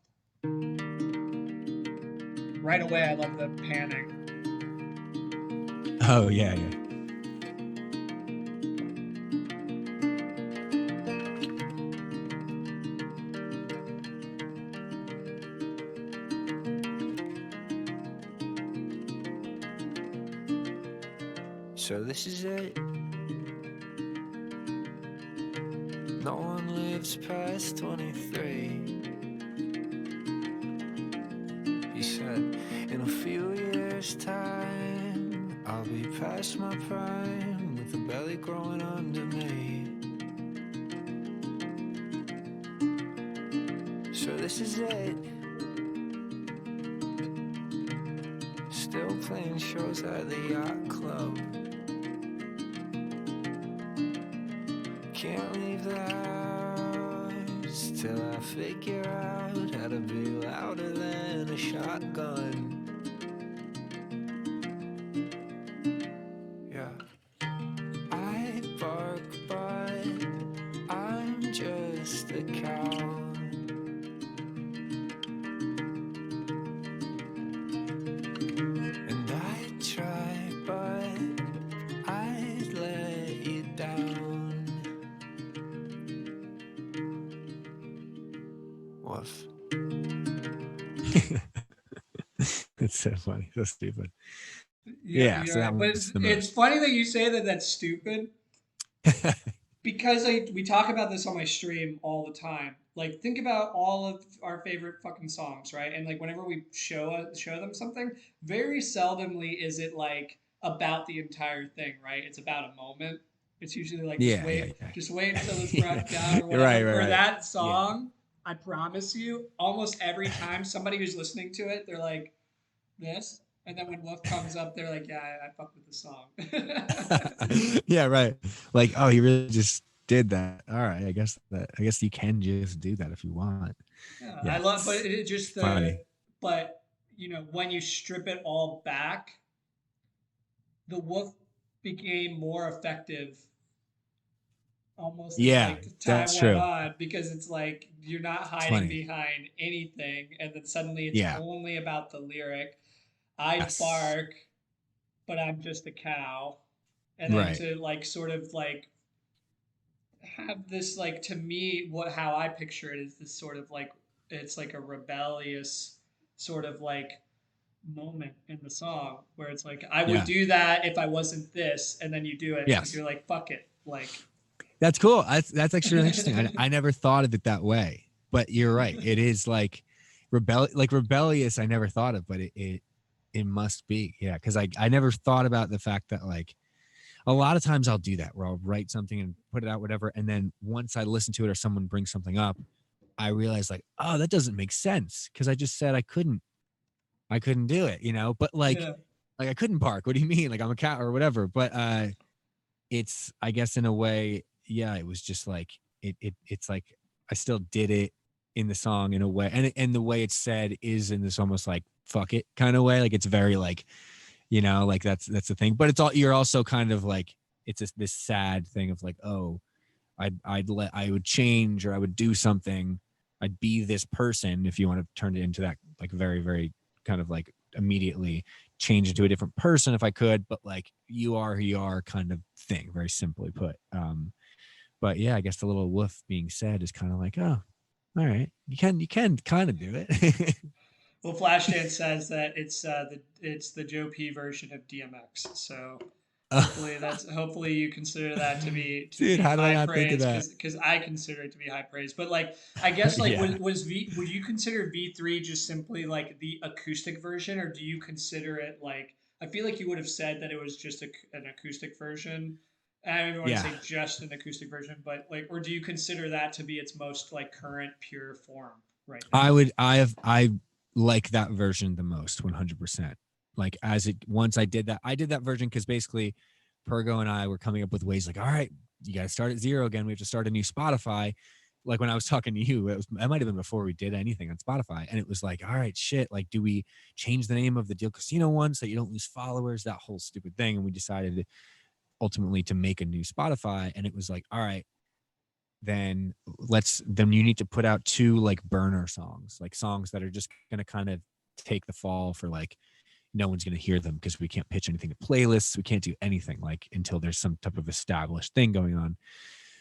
Right away, I love the panning. Oh yeah, yeah. So this is it. No one lives past 23. He said, in a few years' time, I'll be past my prime with a belly growing under me. So this is it. Still playing shows at the yacht club. Can't leave the house till I figure out how to be louder than a shotgun. Yeah. I bark, but I'm just a cow. And I try, but I'd let you down. Woof. It's so funny, so stupid. Yeah, Yeah, so you're that right. But one's the it's most. funny that you say that that's stupid because we talk about this on my stream all the time. Like, think about all of our favorite fucking songs, right? And like, whenever we show them something, very seldomly is it like about the entire thing, right? It's about a moment. It's usually like Yeah, yeah, yeah. just wait until it's Yeah. brought down or You're right, whatever. right, For right. that Yeah. song, I promise you, almost every time somebody who's listening to it, they're like, this. And then when Wolf comes up, they're like, yeah, I fuck with the song. Yeah, right. Like, oh, he really just did that. All right, I guess you can just do that if you want. Yeah, I Yeah, love, but it's it just funny. but when you strip it all back, the Wolf became more effective almost as Yeah, like time that's went true. on because it's like you're not It's hiding funny. behind anything, and then suddenly it's Yeah. only about the lyric. I Yes. bark, but I'm just a cow. And then Right. to like sort of like have this like to me how I picture it is this sort of like it's like a rebellious sort of like moment in the song where it's like I would Yeah. do that if I wasn't this, and then you do it because Yes. you're like fuck it, like That's cool. That's actually really interesting. I never thought of it that way, but you're right. It is like rebellious. I never thought of, but it must be. Yeah, because I never thought about the fact that like a lot of times I'll do that where I'll write something and put it out, whatever, and then once I listen to it or someone brings something up, I realize like, oh, that doesn't make sense because I just said I couldn't do it, But yeah. like I couldn't bark. What do you mean? Like I'm a cat or whatever. But it's I guess in a way, yeah, it was just like it's like I still did it in the song in a way, and the way it's said is in this almost like fuck it kind of way. Like it's very like like that's the thing. But it's all you're also kind of like it's this sad thing of like, oh, I would change or I would do something. I'd be this person if you want to turn it into that like very very kind of like immediately change into a different person if I could, but like you are who you are kind of thing, very simply put. But yeah, I guess the little woof being said is kind of like, oh, all right, you can kind of do it. Well, Flashdance says that it's the Joe P version of DMX. So hopefully you consider that to Dude, be how did I high not think of praise that? because I consider it to be high praise. But like I guess like Yeah. was V would you consider V3 just simply like the acoustic version, or do you consider it like I feel like you would have said that it was just an acoustic version. I don't even want to Yeah. say just an acoustic version, but like, or do you consider that to be its most like current pure form right now? I like that version the most, 100%. Like once I did that version because basically Pergo and I were coming up with ways like, all right, you got to start at zero again. We have to start a new Spotify. Like when I was talking to you, it might have been before we did anything on Spotify. And it was like, all right, shit, like, do we change the name of the Deal Casino one so you don't lose followers? That whole stupid thing. And we decided ultimately to make a new Spotify. And it was like, all right, then you need to put out two like burner songs, like songs that are just gonna kind of take the fall for like no one's gonna hear them because we can't pitch anything to playlists, we can't do anything like until there's some type of established thing going on.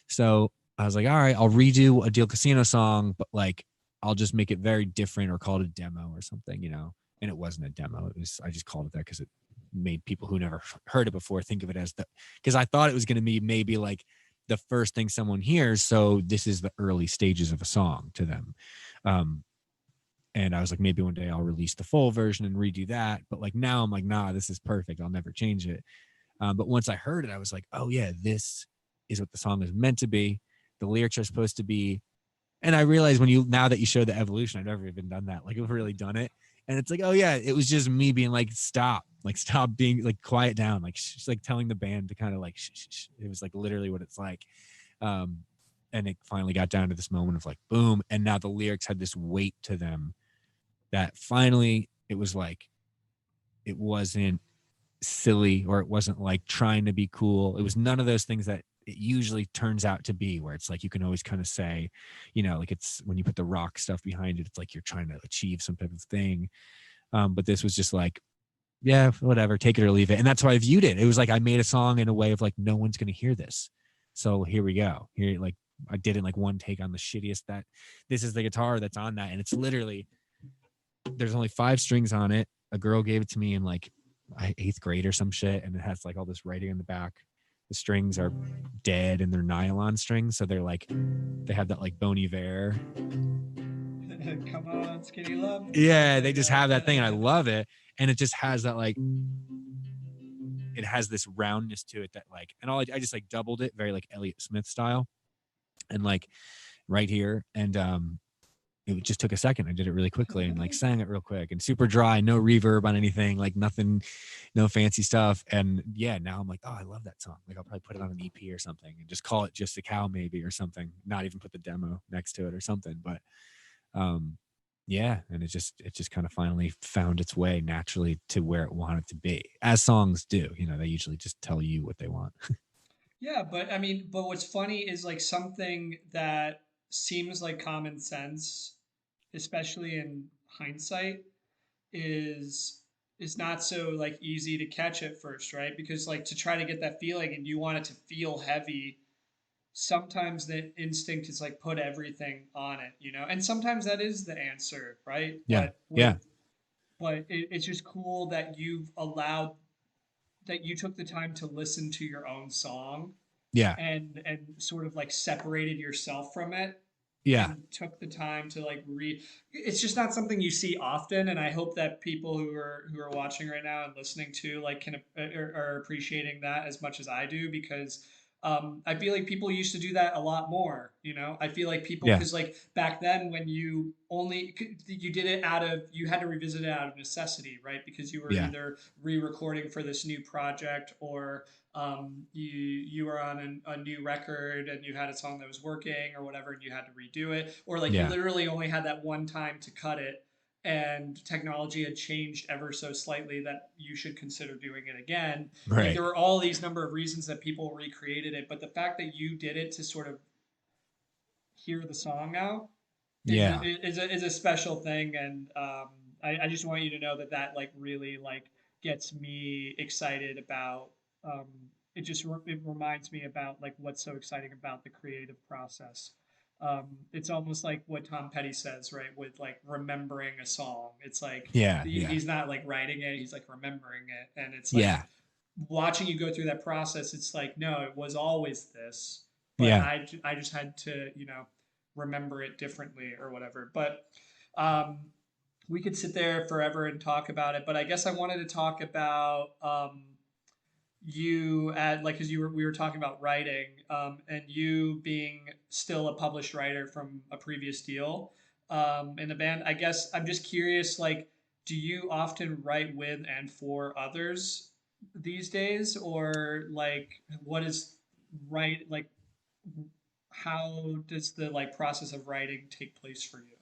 So I was like, all right, I'll redo a Deal Casino song, but like I'll just make it very different or call it a demo or something, you know. And it wasn't a demo. It was I just called it that because it made people who never heard it before think of it as the because I thought it was going to be maybe like the first thing someone hears. So this is the early stages of a song to them. Um, and I was like, maybe one day I'll release the full version and redo that. But like now I'm like, nah, this is perfect. I'll never change it. But once I heard it, I was like, oh yeah, this is what the song is meant to be. The lyrics are supposed to be. And I realized now that you showed the evolution, I've never even done that. Like I've really done it. And it's like, oh yeah, it was just me being like, stop being like, quiet down. Like, like telling the band to kind of like, shh. It was like literally what it's like. Um, and it finally got down to this moment of like, boom. And now the lyrics had this weight to them that finally it was like, it wasn't silly or it wasn't like trying to be cool. It was none of those things that it usually turns out to be, where it's like you can always kind of say, you know, like it's when you put the rock stuff behind it, it's like you're trying to achieve some type of thing. But this was just like, yeah, whatever, take it or leave it. And that's how I viewed it. It was like I made a song in a way of like, no one's going to hear this. So here we go. Here, like I did in like one take on the shittiest that this is the guitar that's on that. And it's literally, there's only 5 strings on it. A girl gave it to me in like 8th grade or some shit. And it has like all this writing in the back. The strings are dead and they're nylon strings. So they're like, they have that like Bon Iver. Come on, skinny love. Yeah, they just have that thing. And I love it. And it just has that like, it has this roundness to it that like, and I just like doubled it very like Elliott Smith style. And like right here. And it just took a second. I did it really quickly and like sang it real quick and super dry, no reverb on anything, like nothing, no fancy stuff. And yeah, now I'm like, oh, I love that song. Like I'll probably put it on an EP or something and just call it Just a Cow maybe or something. Not even put the demo next to it or something. But yeah, and it just kind of finally found its way naturally to where it wanted to be, as songs do. You know, they usually just tell you what they want. Yeah, but I mean, but what's funny is like something that seems like common sense, especially in hindsight, is is not so like easy to catch at first, right? Because like to try to get that feeling and you want it to feel heavy, sometimes the instinct is like put everything on it, you know? And sometimes that is the answer, right? Yeah, yeah, But it's just cool that you've allowed that you took the time to listen to your own song yeah, and sort of like separated yourself from it yeah, and took the time to like read. It's just not something you see often, and I hope that people who are watching right now and listening to like can are appreciating that as much as I do, because I feel like people used to do that a lot more. You know, I feel like people, yeah, because like back then when you did it out of, you had to revisit it out of necessity, right? Because you were yeah, either re-recording for this new project, or you were on a new record and you had a song that was working or whatever and you had to redo it, or like you yeah, literally only had that one time to cut it and technology had changed ever so slightly that you should consider doing it again. Like right, there were all these number of reasons that people recreated it, but the fact that you did it to sort of hear the song out yeah, is a special thing. And I just want you to know that that like really like gets me excited about um, it just it reminds me about like what's so exciting about the creative process. It's almost like what Tom Petty says, right? With like remembering a song, it's like Yeah, yeah, he's not like writing it; he's like remembering it, and it's like yeah, watching you go through that process. It's like no, it was always this, but yeah. I just had to remember it differently or whatever. But um, we could sit there forever and talk about it, but I guess I wanted to talk about you at like because we were talking about writing and you being still a published writer from a previous deal in the band. I guess I'm just curious, like, do you often write with and for others these days, or like what is right like how does the like process of writing take place for you?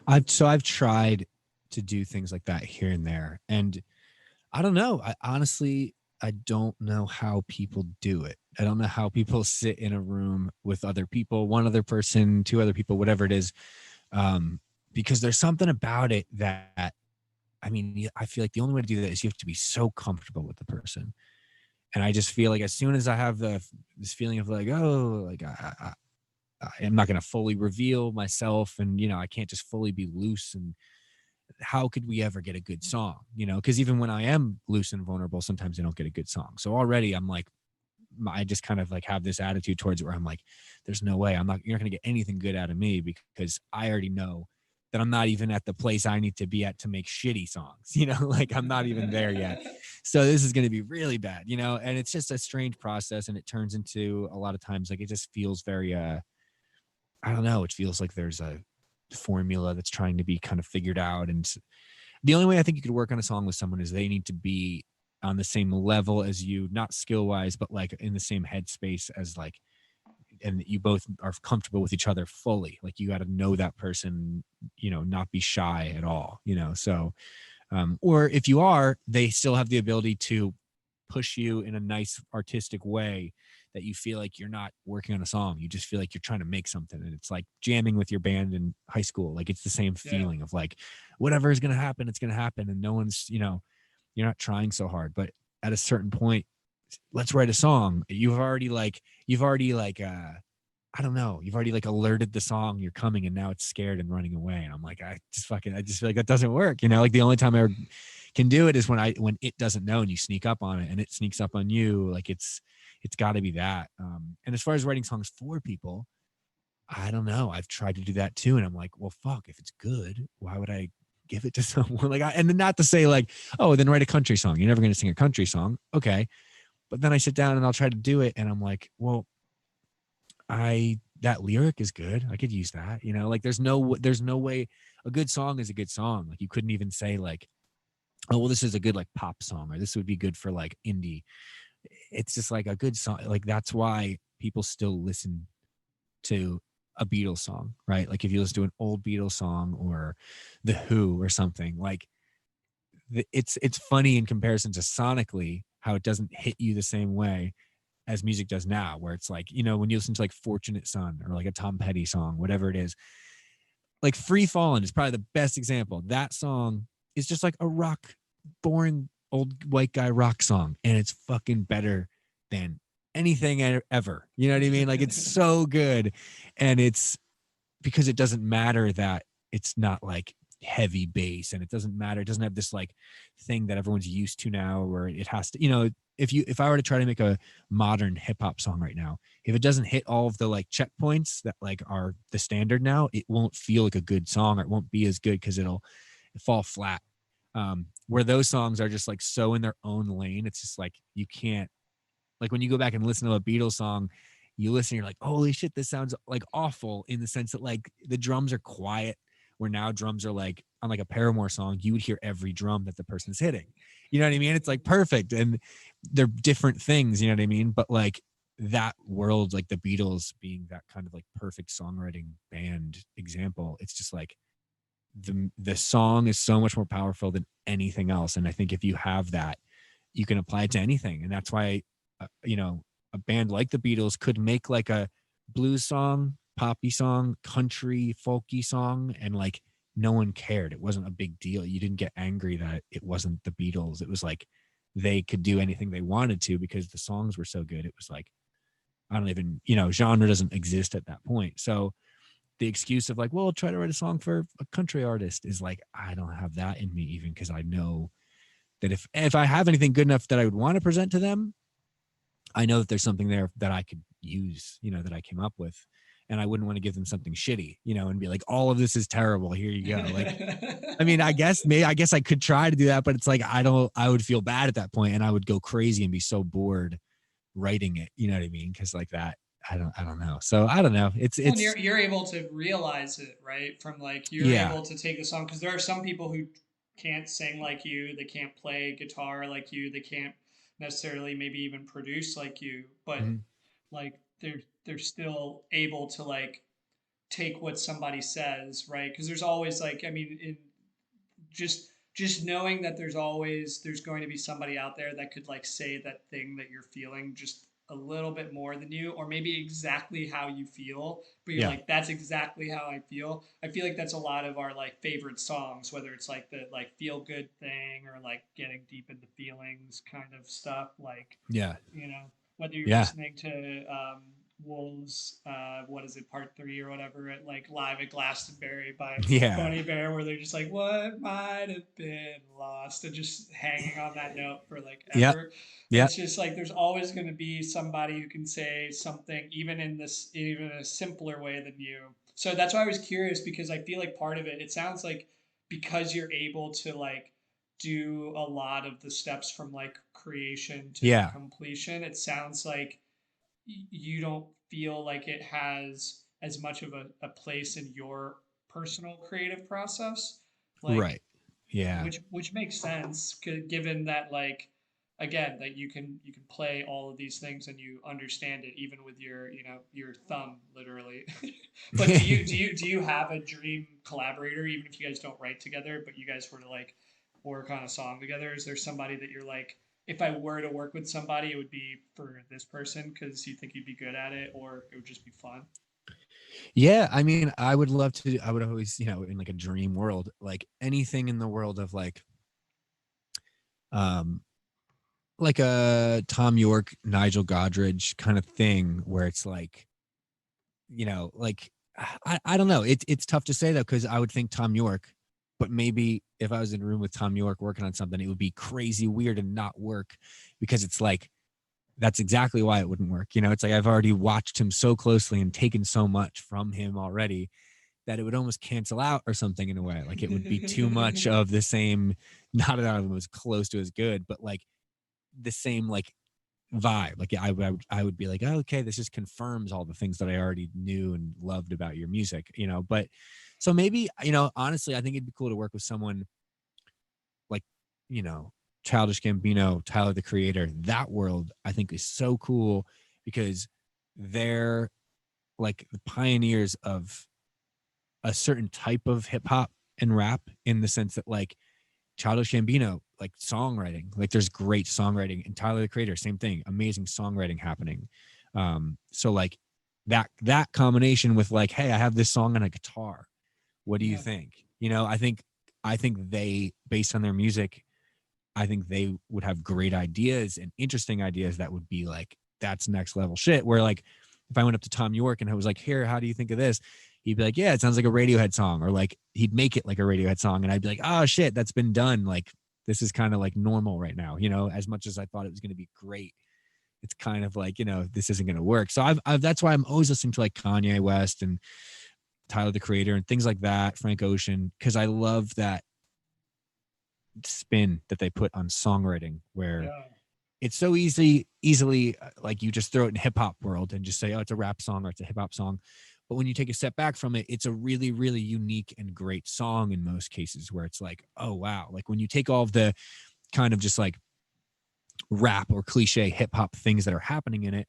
I've tried to do things like that here and there, and I don't know. I honestly I don't know how people do it. I don't know how people sit in a room with other people, one other person, two other people, whatever it is, because there's something about it that I mean, I feel like the only way to do that is you have to be so comfortable with the person. And I just feel like as soon as I have this feeling of like, oh, like I'm not going to fully reveal myself, and I can't just fully be loose. And how could we ever get a good song? Because even when I am loose and vulnerable, sometimes I don't get a good song. So already I'm like, I just kind of like have this attitude towards it where I'm like, there's no way you're not going to get anything good out of me because I already know that I'm not even at the place I need to be at to make shitty songs, like I'm not even there yet. So this is going to be really bad, and it's just a strange process. And it turns into a lot of times, like, it just feels very, I don't know. It feels like there's a formula that's trying to be kind of figured out. And the only way I think you could work on a song with someone is they need to be on the same level as you, not skill wise, but like in the same headspace as like, and you both are comfortable with each other fully. Like you got to know that person, not be shy at all, so, or if you are, they still have the ability to push you in a nice artistic way that you feel like you're not working on a song. You just feel like you're trying to make something. And it's like jamming with your band in high school. Like it's the same Yeah. feeling of like, whatever is going to happen, it's going to happen. And no one's, you're not trying so hard. But at a certain point, let's write a song. I don't know, you've already like alerted the song you're coming, and now it's scared and running away. And I'm like, I just feel like that doesn't work. Like the only time I ever can do it is when it doesn't know and you sneak up on it and it sneaks up on you. Like it's got to be that. And as far as writing songs for people, I don't know. I've tried to do that too, and I'm like, well, fuck. If it's good, why would I give it to someone? And then not to say like, oh, then write a country song. You're never going to sing a country song, okay? But then I sit down and I'll try to do it, and I'm like, well, that lyric is good. I could use that. Like there's no way. A good song is a good song. Like you couldn't even say like, oh, well, this is a good like pop song, or this would be good for like indie. It's just like a good song. Like that's why people still listen to a Beatles song, right? Like if you listen to an old Beatles song or The Who or something, like it's funny in comparison to sonically how it doesn't hit you the same way as music does now, where it's like, when you listen to like Fortunate Son or like a Tom Petty song, whatever it is, like Free Fallin' is probably the best example. That song is just like a rock, boring old white guy rock song. And it's fucking better than anything ever. You know what I mean? Like it's so good. And it's because it doesn't matter that it's not like heavy bass, and it doesn't matter. It doesn't have this like thing that everyone's used to now where it has to, if I were to try to make a modern hip hop song right now, if it doesn't hit all of the like checkpoints that like are the standard now, it won't feel like a good song, or it won't be as good because it'll fall flat. Where those songs are just like so in their own lane, it's just like you can't, like when you go back and listen to a Beatles song, you listen, you're like, holy shit, this sounds like awful, in the sense that like the drums are quiet, where now drums are like on like a Paramore song, you would hear every drum that the person's hitting. You know what I mean? It's like perfect. And they're different things, you know what I mean? But like that world, like the Beatles being that kind of like perfect songwriting band example, it's just like the song is so much more powerful than anything else. And I think if you have that, you can apply it to anything. And that's why, a band like the Beatles could make like a blues song, poppy song, country, folky song, and like no one cared. It wasn't a big deal. You didn't get angry that it wasn't the Beatles. It was like they could do anything they wanted to because the songs were so good. It was like, I don't even, genre doesn't exist at that point. So the excuse of like, well, try to write a song for a country artist is like, I don't have that in me, even because I know that if I have anything good enough that I would want to present to them, I know that there's something there that I could use, that I came up with. And I wouldn't want to give them something shitty, and be like, all of this is terrible. Here you go. Like, I mean, I guess I could try to do that, but it's like, I would feel bad at that point and I would go crazy and be so bored writing it. You know what I mean? Cause like that, I don't know. So I don't know. It's and you're able to realize it, right? From like, you're yeah, able to take the song, because there are some people who can't sing like you, they can't play guitar like you, they can't necessarily maybe even produce like you, but mhm, like they're still able to like take what somebody says, right? Because there's always like, I mean, in just knowing that there's going to be somebody out there that could like say that thing that you're feeling just a little bit more than you, or maybe exactly how you feel, but you're yeah, like, that's exactly how I feel. I feel like that's a lot of our like favorite songs, whether it's like the like feel good thing or like getting deep into feelings kind of stuff, like, yeah, whether you're yeah, listening to Wolves, what is it, part 3 or whatever, at like Live at Glastonbury by yeah, Boney Bear, where they're just like, what might have been lost, and just hanging on that note for like yeah, ever. yeah, It's just like there's always going to be somebody who can say something, even a simpler way than you. So that's why I was curious, because I feel like part of it sounds like, because you're able to like do a lot of the steps from like creation to yeah, completion, it sounds like you don't feel like it has as much of a place in your personal creative process, like, right, yeah, which makes sense, given that, like, again, that you can play all of these things and you understand it even with your your thumb, literally. But do you have a dream collaborator, even if you guys don't write together, but you guys were to like work on a song together? Is there somebody that you're like, if I were to work with somebody, it would be for this person because you think you'd be good at it, or it would just be fun? yeah. I mean, I would love to. I would always, in like a dream world, like anything in the world of um, like a Tom York, Nigel Godrich kind of thing, where it's like, like I don't know. It's tough to say though, because I would think Tom York, but maybe if I was in a room with Tom York working on something, it would be crazy weird and not work, because it's like that's exactly why it wouldn't work. It's like I've already watched him so closely and taken so much from him already that it would almost cancel out or something in a way. Like it would be too much of the same, not that I was close to as good, but like the same like vibe. Like I would be like, oh, okay, this just confirms all the things that I already knew and loved about your music, but so maybe, honestly, I think it'd be cool to work with someone like, you know, Childish Gambino, Tyler the Creator. That world I think is so cool because they're like the pioneers of a certain type of hip hop and rap, in the sense that like Childish Gambino, like songwriting, like there's great songwriting, and Tyler the Creator, same thing, amazing songwriting happening. So like that combination with like, hey, I have this song on a guitar. What do you Yeah. think? I think they, based on their music, I think they would have great ideas and interesting ideas that would be like, that's next level shit. Where like, if I went up to Tom York and I was like, here, how do you think of this? He'd be like, yeah, it sounds like a Radiohead song, or like he'd make it like a Radiohead song. And I'd be like, oh shit, that's been done. Like, this is kind of like normal right now, as much as I thought it was going to be great. It's kind of like, this isn't going to work. So I've, that's why I'm always listening to like Kanye West and Tyler the Creator and things like that, Frank Ocean, because I love that spin that they put on songwriting, where Yeah. it's so easily like you just throw it in hip hop world and just say, oh, it's a rap song or it's a hip hop song. But when you take a step back from it, it's a really, really unique and great song in most cases, where it's like, oh, wow. Like when you take all of the kind of just like rap or cliche hip hop things that are happening in it,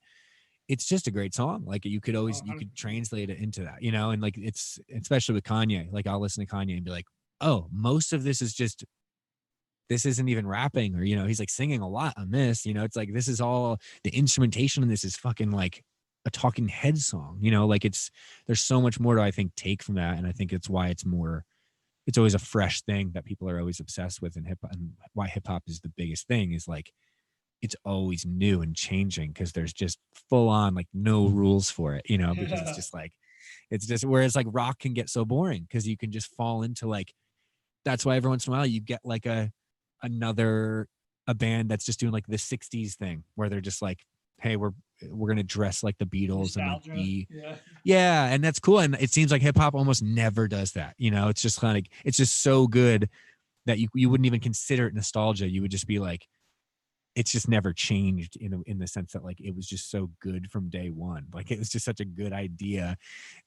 it's just a great song. Like you could Oh, you could 100%. translate it into that, and like it's, especially with Kanye, like I'll listen to Kanye and be like, oh, most of this is just, this isn't even rapping, or he's like singing a lot on this, it's like, this is all, the instrumentation in this is fucking like a Talking Head song, like it's, there's so much more to, I think, take from that, and I think it's why it's more it's always a fresh thing that people are always obsessed with in hip hop, and why hip hop is the biggest thing is like it's always new and changing because there's just full on like no rules for it, you know, because it's just like it's just whereas like rock can get so boring because you can just fall into like that's why every once in a while you get like another a band that's just doing like the 60s thing where they're just like, hey, we're gonna dress like the Beatles and like Nostalgia. be Yeah. yeah, and that's cool. And it seems like hip hop almost never does that. You know, it's just kind of like it's just so good that you wouldn't even consider it nostalgia. You would just be like, it's just never changed in the sense that like it was just so good from day one. Like it was just such a good idea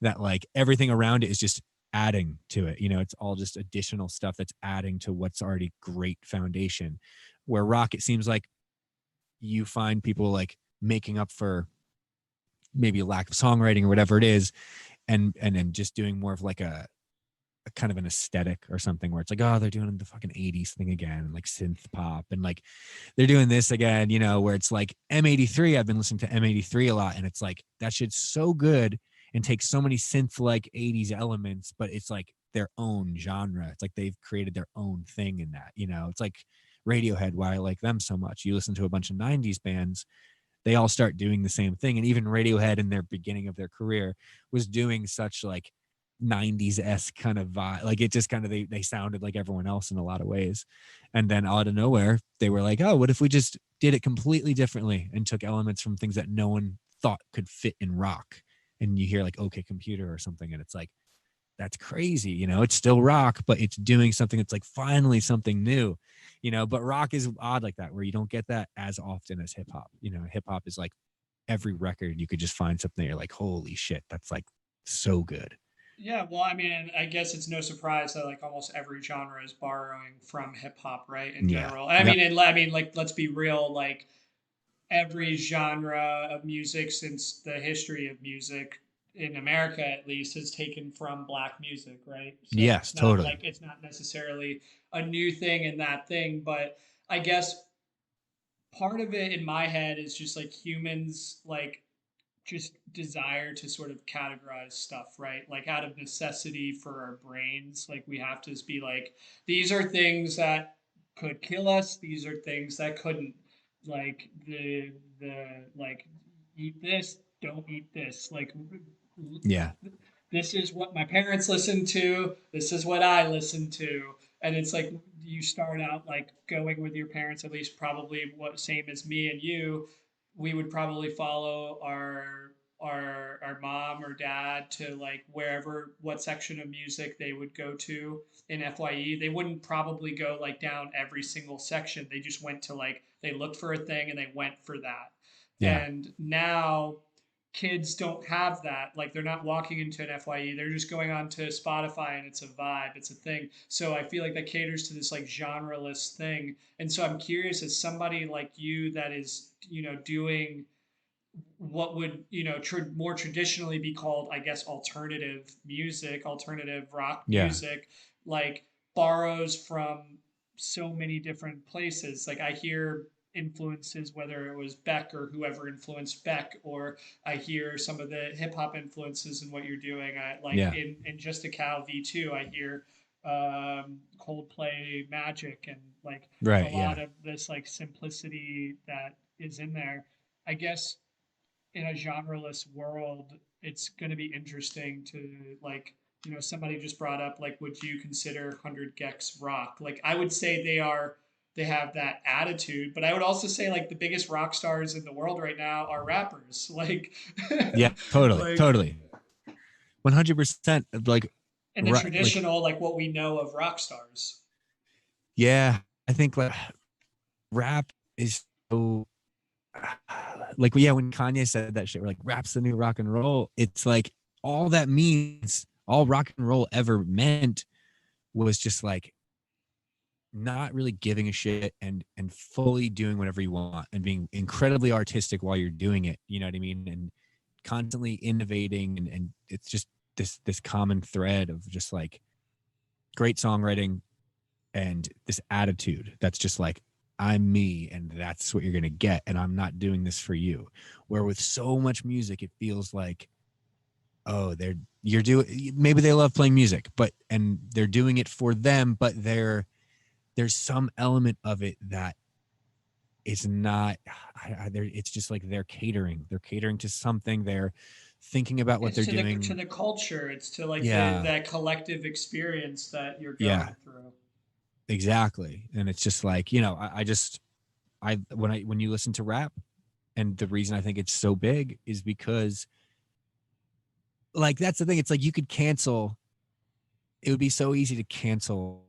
that like everything around it is just adding to it. You know, it's all just additional stuff that's adding to what's already great foundation. Where rock, it seems like you find people like making up for maybe a lack of songwriting or whatever it is, and then just doing more of like a kind of an aesthetic or something where it's like, oh, they're doing the fucking 80s thing again, like synth pop, and like they're doing this again, you know, where it's like M83. I've been listening to M83 a lot, and it's like that shit's so good and takes so many synth like 80s elements, but it's like their own genre. It's like they've created their own thing in that, you know. It's like Radiohead, why I like them so much. You listen to a bunch of 90s bands, they all start doing the same thing. And even Radiohead in their beginning of their career was doing such like 90s-esque kind of vibe. Like it just kind of they sounded like everyone else in a lot of ways. And then out of nowhere, they were like, oh, what if we just did it completely differently and took elements from things that no one thought could fit in rock? And you hear like OK Computer or something, and it's like, that's crazy, you know. It's still rock, but it's doing something that's like finally something new, you know. But rock is odd like that, where you don't get that as often as hip hop. You know, hip hop is like every record you could just find something you're like, holy shit, that's like so good. Yeah, well, I mean, I guess it's no surprise that like almost every genre is borrowing from hip hop, right? In Yeah. general, I Yep. mean, I mean, like, let's be real, like every genre of music since the history of music in America, at least, has taken from black music, right? So Yes, it's not totally. like it's not necessarily a new thing in that thing, but I guess part of it in my head is just like humans like just desire to sort of categorize stuff, right? Like out of necessity for our brains, like we have to be like, these are things that could kill us. These are things that couldn't. Like the like eat this, don't eat this. Like Yeah. this is what my parents listened to. This is what I listen to. And it's like you start out like going with your parents, at least probably what same as me and you. We would probably follow our mom or dad to like wherever what section of music they would go to in FYE. They wouldn't probably go like down every single section. They just went to like they looked for a thing and they went for that. Yeah. And now kids don't have that. Like they're not walking into an FYE. They're just going on to Spotify and it's a vibe. It's a thing. So I feel like that caters to this like genreless thing. And so I'm curious as somebody like you that is, you know, doing what would, you know, more traditionally be called, I guess, alternative music, alternative rock Yeah. music, like borrows from so many different places. Like I hear influences, whether it was Beck or whoever influenced Beck, or I hear some of the hip hop influences in what you're doing. I like Yeah. in Just a Cow V2, I hear Coldplay Magic and like a Right. lot Yeah. of this like simplicity that is in there. I guess in a genreless world, it's going to be interesting to like, you know, somebody just brought up like, would you consider 100 Gex rock? Like, I would say they have that attitude, but I would also say like the biggest rock stars in the world right now are rappers. Like, Yeah. Totally. like Totally. 100%. Like, in the right. Like, traditional, like what we know of rock stars. yeah. I think like rap is so like yeah, when Kanye said that shit, we're like, rap's the new rock and roll. It's like all that means, all rock and roll ever meant was just like not really giving a shit and fully doing whatever you want and being incredibly artistic while you're doing it. You know what I mean? And constantly innovating and it's just this common thread of just like great songwriting and this attitude that's just like I'm me and that's what you're going to get and I'm not doing this for you. Where with so much music it feels like oh, you're doing, maybe they love playing music, and they're doing it for them, but there's some element of it that is not, it's just like they're catering to something, they're thinking about what It's they're to doing. the culture. It's to like the Yeah, that collective experience that you're yeah, going through. exactly. And it's just like, when you listen to rap, and the reason I think it's so big is because, like, that's the thing. It's like you could cancel. It would be so easy to cancel.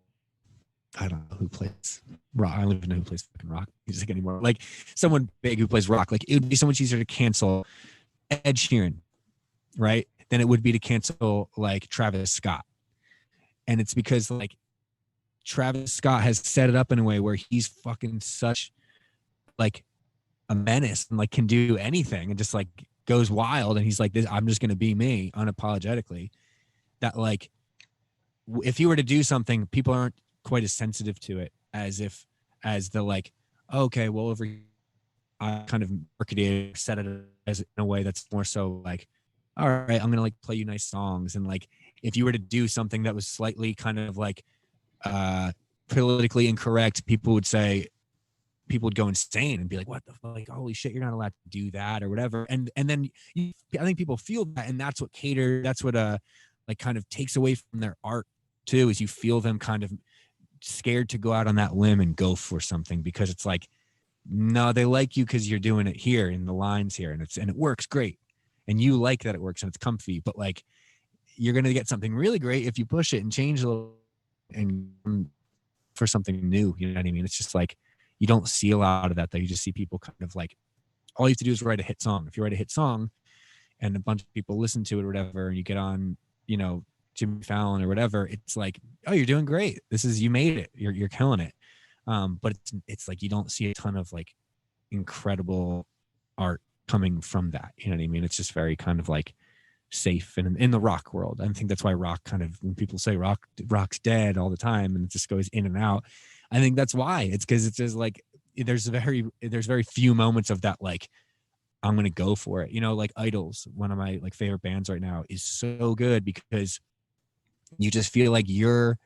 I don't know who plays rock. I don't even know who plays fucking rock music anymore. Like someone big who plays rock. Like it would be so much easier to cancel Ed Sheeran, right? Than it would be to cancel like Travis Scott. And it's because like Travis Scott has set it up in a way where he's fucking such like a menace and like can do anything and just like goes wild. And he's like, this, I'm just going to be me unapologetically. That like, if you were to do something, people aren't quite as sensitive to it as the like, okay, well, over here, I kind of marketed it, set it as in a way that's more so like, all right, I'm gonna like play you nice songs. And like if you were to do something that was slightly kind of like uh politically incorrect, people would go insane and be like, what the fuck? Like, holy shit, you're not allowed to do that or whatever. And then I think people feel that, and that's what like kind of takes away from their art too, is you feel them kind of scared to go out on that limb and go for something, because it's like, no, they like you because you're doing it here in the lines here, and it works great, and you like that it works and it's comfy, but like you're gonna get something really great if you push it and change a little and for something new. You know what I mean? It's just like you don't see a lot of that though. You just see people kind of like, all you have to do is write a hit song. If you write a hit song and a bunch of people listen to it or whatever, and you get on, Jimmy Fallon or whatever, it's like, oh, you're doing great. You made it. You're killing it. But it's like you don't see a ton of like incredible art coming from that. You know what I mean? It's just very kind of like safe and in the rock world. I think that's why rock kind of, when people say rock's dead all the time and it just goes in and out, I think that's why. It's because it's just like there's very few moments of that like, I'm gonna go for it. Like Idols, one of my like favorite bands right now, is so good because you just feel like you're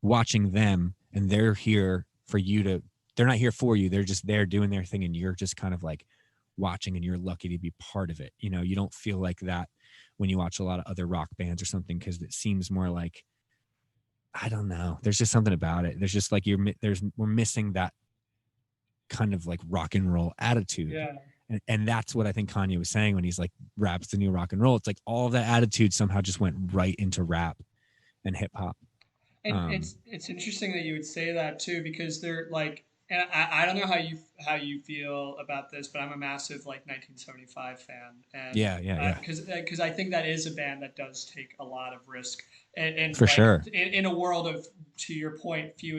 watching them and they're here for you to, they're not here for you. They're just there doing their thing. And you're just kind of like watching, and you're lucky to be part of it. You don't feel like that when you watch a lot of other rock bands or something, because it seems more like, I don't know. There's just something about it. There's just like we're missing that kind of like rock and roll attitude. Yeah. And that's what I think Kanye was saying when he's like, rap's the new rock and roll. It's like all of that attitude somehow just went right into rap and hip hop. And it's interesting that you would say that too, because they're like, and I don't know how you feel about this, but I'm a massive like 1975 fan, and Yeah. because I think that is a band that does take a lot of risk, and For like sure. in a world of, to your point, few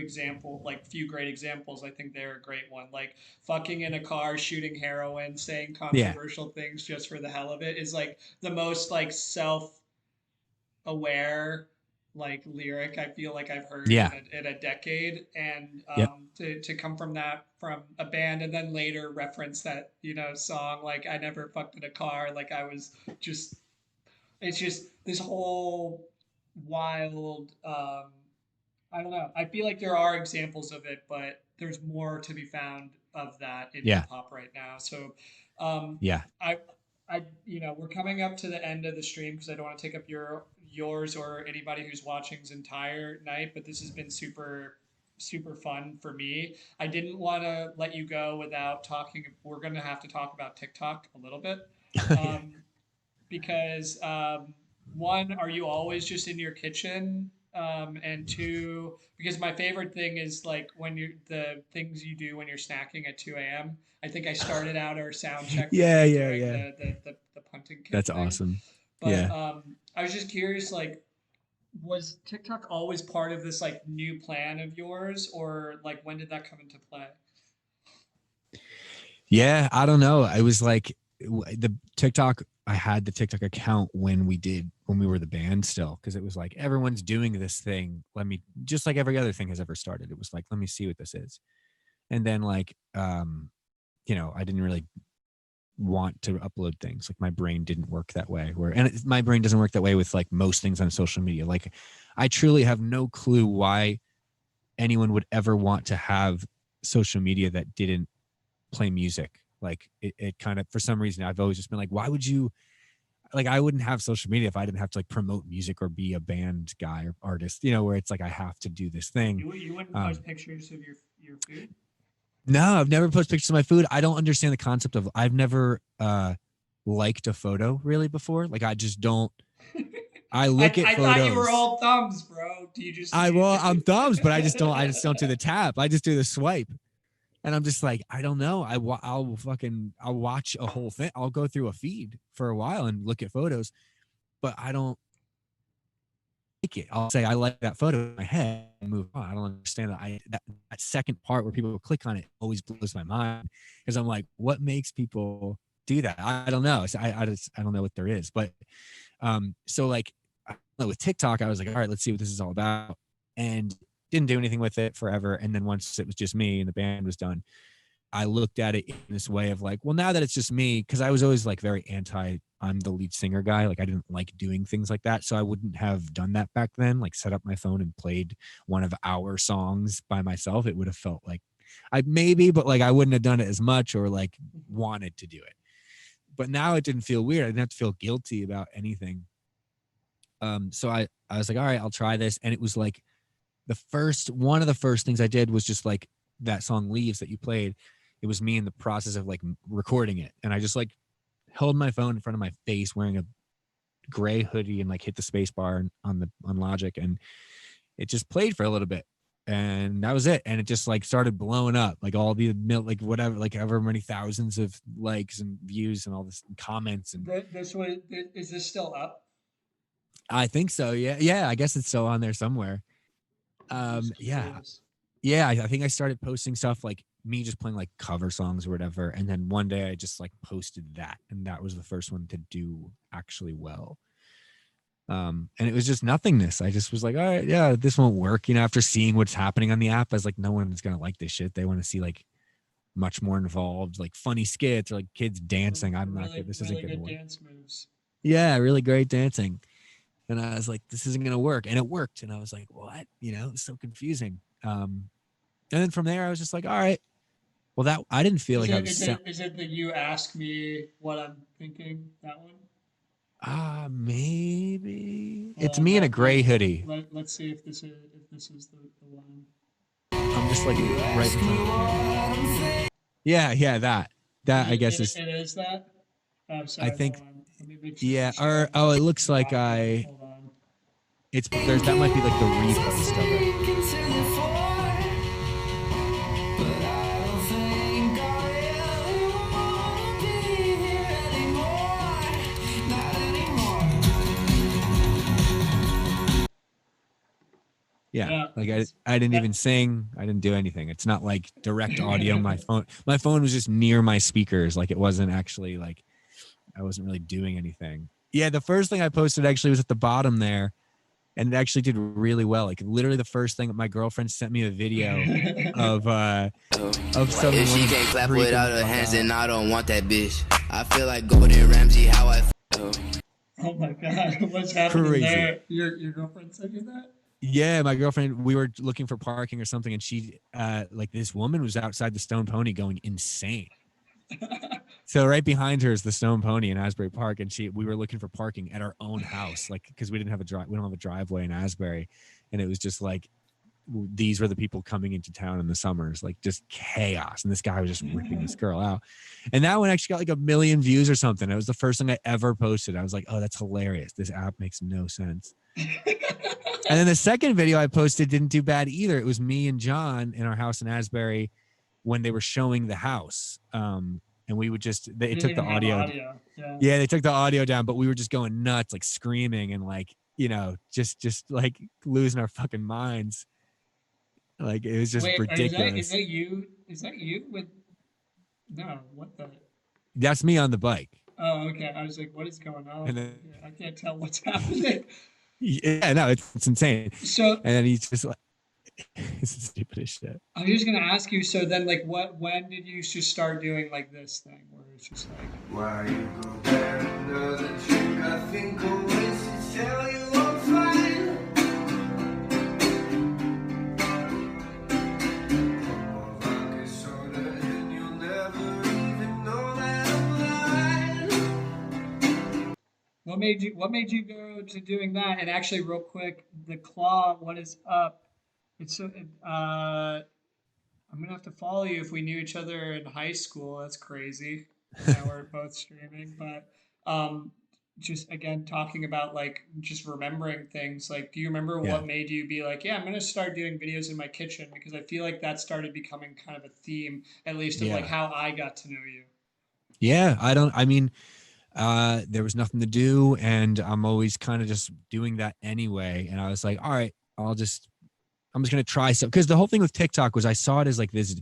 great examples. I think they're a great one. Like fucking in a car, shooting heroin, saying Yeah. controversial things just for the hell of it is like the most like self aware like lyric I feel like I've heard Yeah. in a decade, and Yep. to come from that, from a band, and then later reference that song like I never fucked in a car, like I was just, it's just this whole wild, I don't know, I feel like there are examples of it, but there's more to be found of that in hip Yeah. hop right now. So um Yeah. I we're coming up to the end of the stream because I don't want to take up yours or anybody who's watching's entire night, but this has been super super fun for me. I didn't want to let you go without talking. We're going to have to talk about TikTok a little bit. Yeah. Um, because one, are you always just in your kitchen? And two, because my favorite thing is like when you the things you do when you're snacking at 2 a.m. I think I started out our sound check with Yeah. you Yeah. doing Yeah. the punting kit That's thing. awesome. But Yeah. I was just curious, like, was TikTok always part of this like new plan of yours, or like when did that come into play? Yeah. I don't know. I was like the TikTok, I had the TikTok account when we were the band still, because it was like, everyone's doing this thing. Let me, just like every other thing has ever started. It was like, let me see what this is. And then like, I didn't really want to upload things. Like my brain didn't work that way. My brain doesn't work that way with like most things on social media. Like I truly have no clue why anyone would ever want to have social media that didn't play music. Like it kind of, for some reason, I've always just been like, why would you, like, I wouldn't have social media if I didn't have to like promote music or be a band guy or artist, where it's like, I have to do this thing. You wouldn't post pictures of your food? No, I've never posted pictures of my food. I don't understand the concept of, I've never liked a photo really before. Like I just don't, I look at I photos. thought you were all thumbs, bro. Do you just? I'm thumbs, but I just don't do the tap. I just do the swipe. And I'm just like, I don't know. I'll watch a whole thing. I'll go through a feed for a while and look at photos, but I don't like it. I'll say I like that photo in my head and move on. I don't understand that. That second part where people click on it always blows my mind, because I'm like, what makes people do that? I don't know. So I don't know what there is. But so like, I don't know, with TikTok, I was like, all right, let's see what this is all about, and didn't do anything with it forever. And then once it was just me and the band was done, I looked at it in this way of like, well, now that it's just me, because I was always like very anti, I'm the lead singer guy. Like I didn't like doing things like that. So I wouldn't have done that back then, like set up my phone and played one of our songs by myself. It would have felt like but like I wouldn't have done it as much or like wanted to do it. But now it didn't feel weird. I didn't have to feel guilty about anything. So I was like, all right, I'll try this. And it was like one of the first things I did was just like that song Leaves that you played. It was me in the process of like recording it. And I just like held my phone in front of my face wearing a gray hoodie and like hit the space bar on Logic, and it just played for a little bit, and that was it. And it just like started blowing up, like all the like whatever, like however many thousands of likes and views and all this and comments. And Is this still up? I think so. Yeah. I guess it's still on there somewhere. Yeah. I think I started posting stuff like me just playing like cover songs or whatever. And then one day I just like posted that, and that was the first one to do actually well. And it was just nothingness. I just was like, all right, yeah, this won't work. After seeing what's happening on the app, I was like, no one's going to like this shit. They want to see like much more involved, like funny skits or like kids dancing. I'm not good. This isn't going to work. Dance moves. Yeah, really great dancing. And I was like, this isn't going to work. And it worked. And I was like, what? It's so confusing. And then from there, I was just like, all right, well, that I didn't feel like I was. Is it that you ask me what I'm thinking? That one? Maybe it's me in a gray hoodie. Let's see if this is the one. I'm just like right in front of you. Yeah, that I guess it is that. I'm sorry. I think. Let me make sure it looks like Hold on. that might be like the repost of it. Yeah, like I didn't even sing. I didn't do anything. It's not like direct audio. My phone was just near my speakers. Like it wasn't actually like I wasn't really doing anything. Yeah, the first thing I posted actually was at the bottom there, and it actually did really well. Like literally the first thing, my girlfriend sent me a video of some. If she can't clap without her hands, then I don't want that bitch. I feel like Gordon Ramsay, how I feel. Oh my god, what's happening Crazy. there? Your girlfriend sent you that? Yeah, my girlfriend, we were looking for parking or something, and she like this woman was outside the Stone Pony going insane. So right behind her is the Stone Pony in Asbury Park, and we were looking for parking at our own house, like because we don't have a driveway in Asbury, and it was just like these were the people coming into town in the summers, like just chaos. And this guy was just ripping this girl out, and that one actually got like 1 million views or something. It was the first thing I ever posted. I was like, oh, that's hilarious. This app makes no sense. And then the second video I posted didn't do bad either. It was me and John in our house in Asbury when they were showing the house. And we would just, it took the audio. Yeah, they took the audio down, but we were just going nuts, like screaming and like, just like losing our fucking minds. Like it was just ridiculous. Is that you with, no, what the? That's me on the bike. Oh, okay. I was like, what is going on? And then, I can't tell what's happening. Yeah, no, it's insane. So, and then he's just like, This is stupid as shit. I was just gonna ask you. So then, like, when did you just start doing like this thing, where it's just like, Why you go there another trick? I think always to tell you I'm fine. More vodka soda and you'll never even know that I'm lying. what made you go to doing that? And actually, real quick, the claw, what is up? It's I'm gonna have to follow you if we knew each other in high school. That's crazy. Now we're both streaming, but um, just again talking about like just remembering things. Like, do you remember Yeah. what made you be like, yeah, I'm gonna start doing videos in my kitchen? Because I feel like that started becoming kind of a theme, at least of like Yeah. how I got to know you. Yeah. I mean, there was nothing to do, and I'm always kind of just doing that anyway. And I was like, all right, I'm just gonna try stuff. Because the whole thing with TikTok was I saw it as like this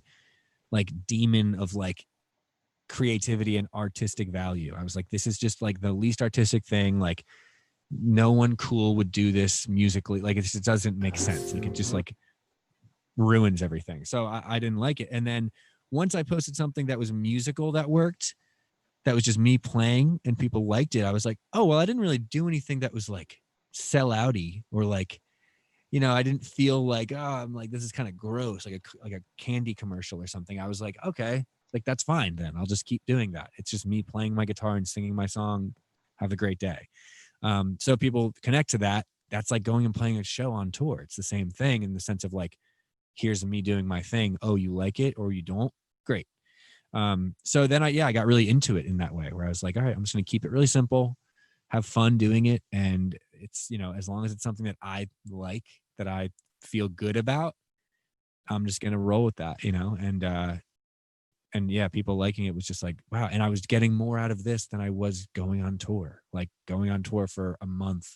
like demon of like creativity and artistic value. I was like, this is just like the least artistic thing. Like no one cool would do this musically. Like it just doesn't make sense. Like it just like ruins everything. So I didn't like it. And then once I posted something that was musical that worked, that was just me playing and people liked it, I was like, oh, well, I didn't really do anything that was like sell outy or like, I didn't feel like, oh, I'm like, this is kind of gross, like a candy commercial or something. I was like, okay, like that's fine then. I'll just keep doing that. It's just me playing my guitar and singing my song. Have a great day. So people connect to that. That's like going and playing a show on tour. It's the same thing in the sense of like, here's me doing my thing. Oh, you like it or you don't? Great. So then I got really into it in that way where I was like, all right, I'm just going to keep it really simple, have fun doing it. And it's, as long as it's something that I like, that I feel good about, I'm just going to roll with that, and yeah, people liking it was just like, wow. And I was getting more out of this than I was going on tour, like going on tour for a month,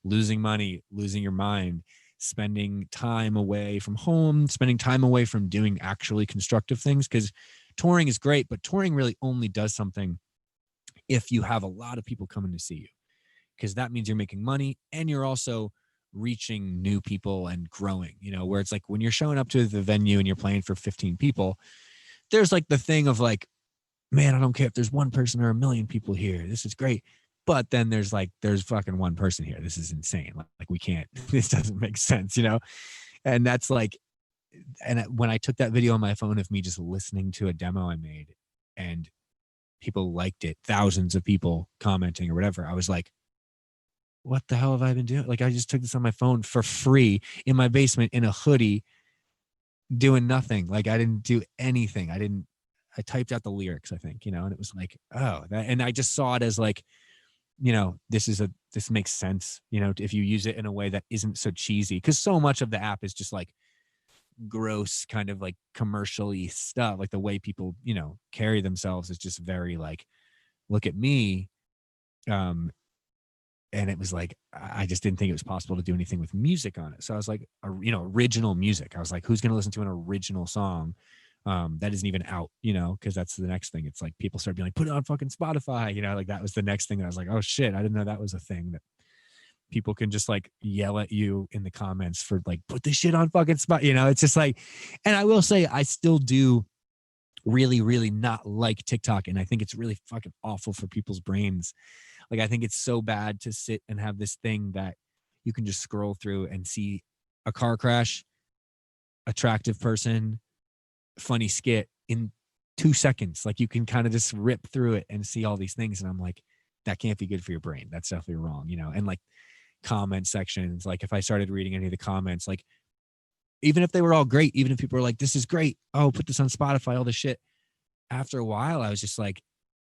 losing money, losing your mind, spending time away from home, spending time away from doing actually constructive things. Because touring is great, but touring really only does something if you have a lot of people coming to see you, because that means you're making money and you're also reaching new people and growing, where it's like when you're showing up to the venue and you're playing for 15 people, there's like the thing of like, man, I don't care if there's one person or a million people here. This is great. But then there's fucking one person here. This is insane. Like we can't, this doesn't make sense, And that's like, and when I took that video on my phone of me just listening to a demo I made and people liked it, thousands of people commenting or whatever, I was like, what the hell have I been doing? Like, I just took this on my phone for free in my basement in a hoodie, doing nothing. Like, I didn't do anything. I typed out the lyrics, I think, and it was like, oh, and I just saw it as like, this makes sense, if you use it in a way that isn't so cheesy. Cause so much of the app is just like gross, kind of like commercially stuff. Like the way people, carry themselves is just very like, look at me. And it was like, I just didn't think it was possible to do anything with music on it. So I was like, original music. I was like, who's going to listen to an original song that isn't even out, because that's the next thing. It's like people start being like, put it on fucking Spotify, like that was the next thing that I was like, oh shit, I didn't know that was a thing, that people can just like yell at you in the comments for like, put this shit on fucking Spotify. It's just like, and I will say, I still do really, really not like TikTok. And I think it's really fucking awful for people's brains. Like, I think it's so bad to sit and have this thing that you can just scroll through and see a car crash, attractive person, funny skit in 2 seconds. Like, you can kind of just rip through it and see all these things. And I'm like, that can't be good for your brain. That's definitely wrong, And like comment sections, like if I started reading any of the comments, like even if they were all great, even if people were like, this is great, oh, put this on Spotify, all this shit. After a while, I was just like,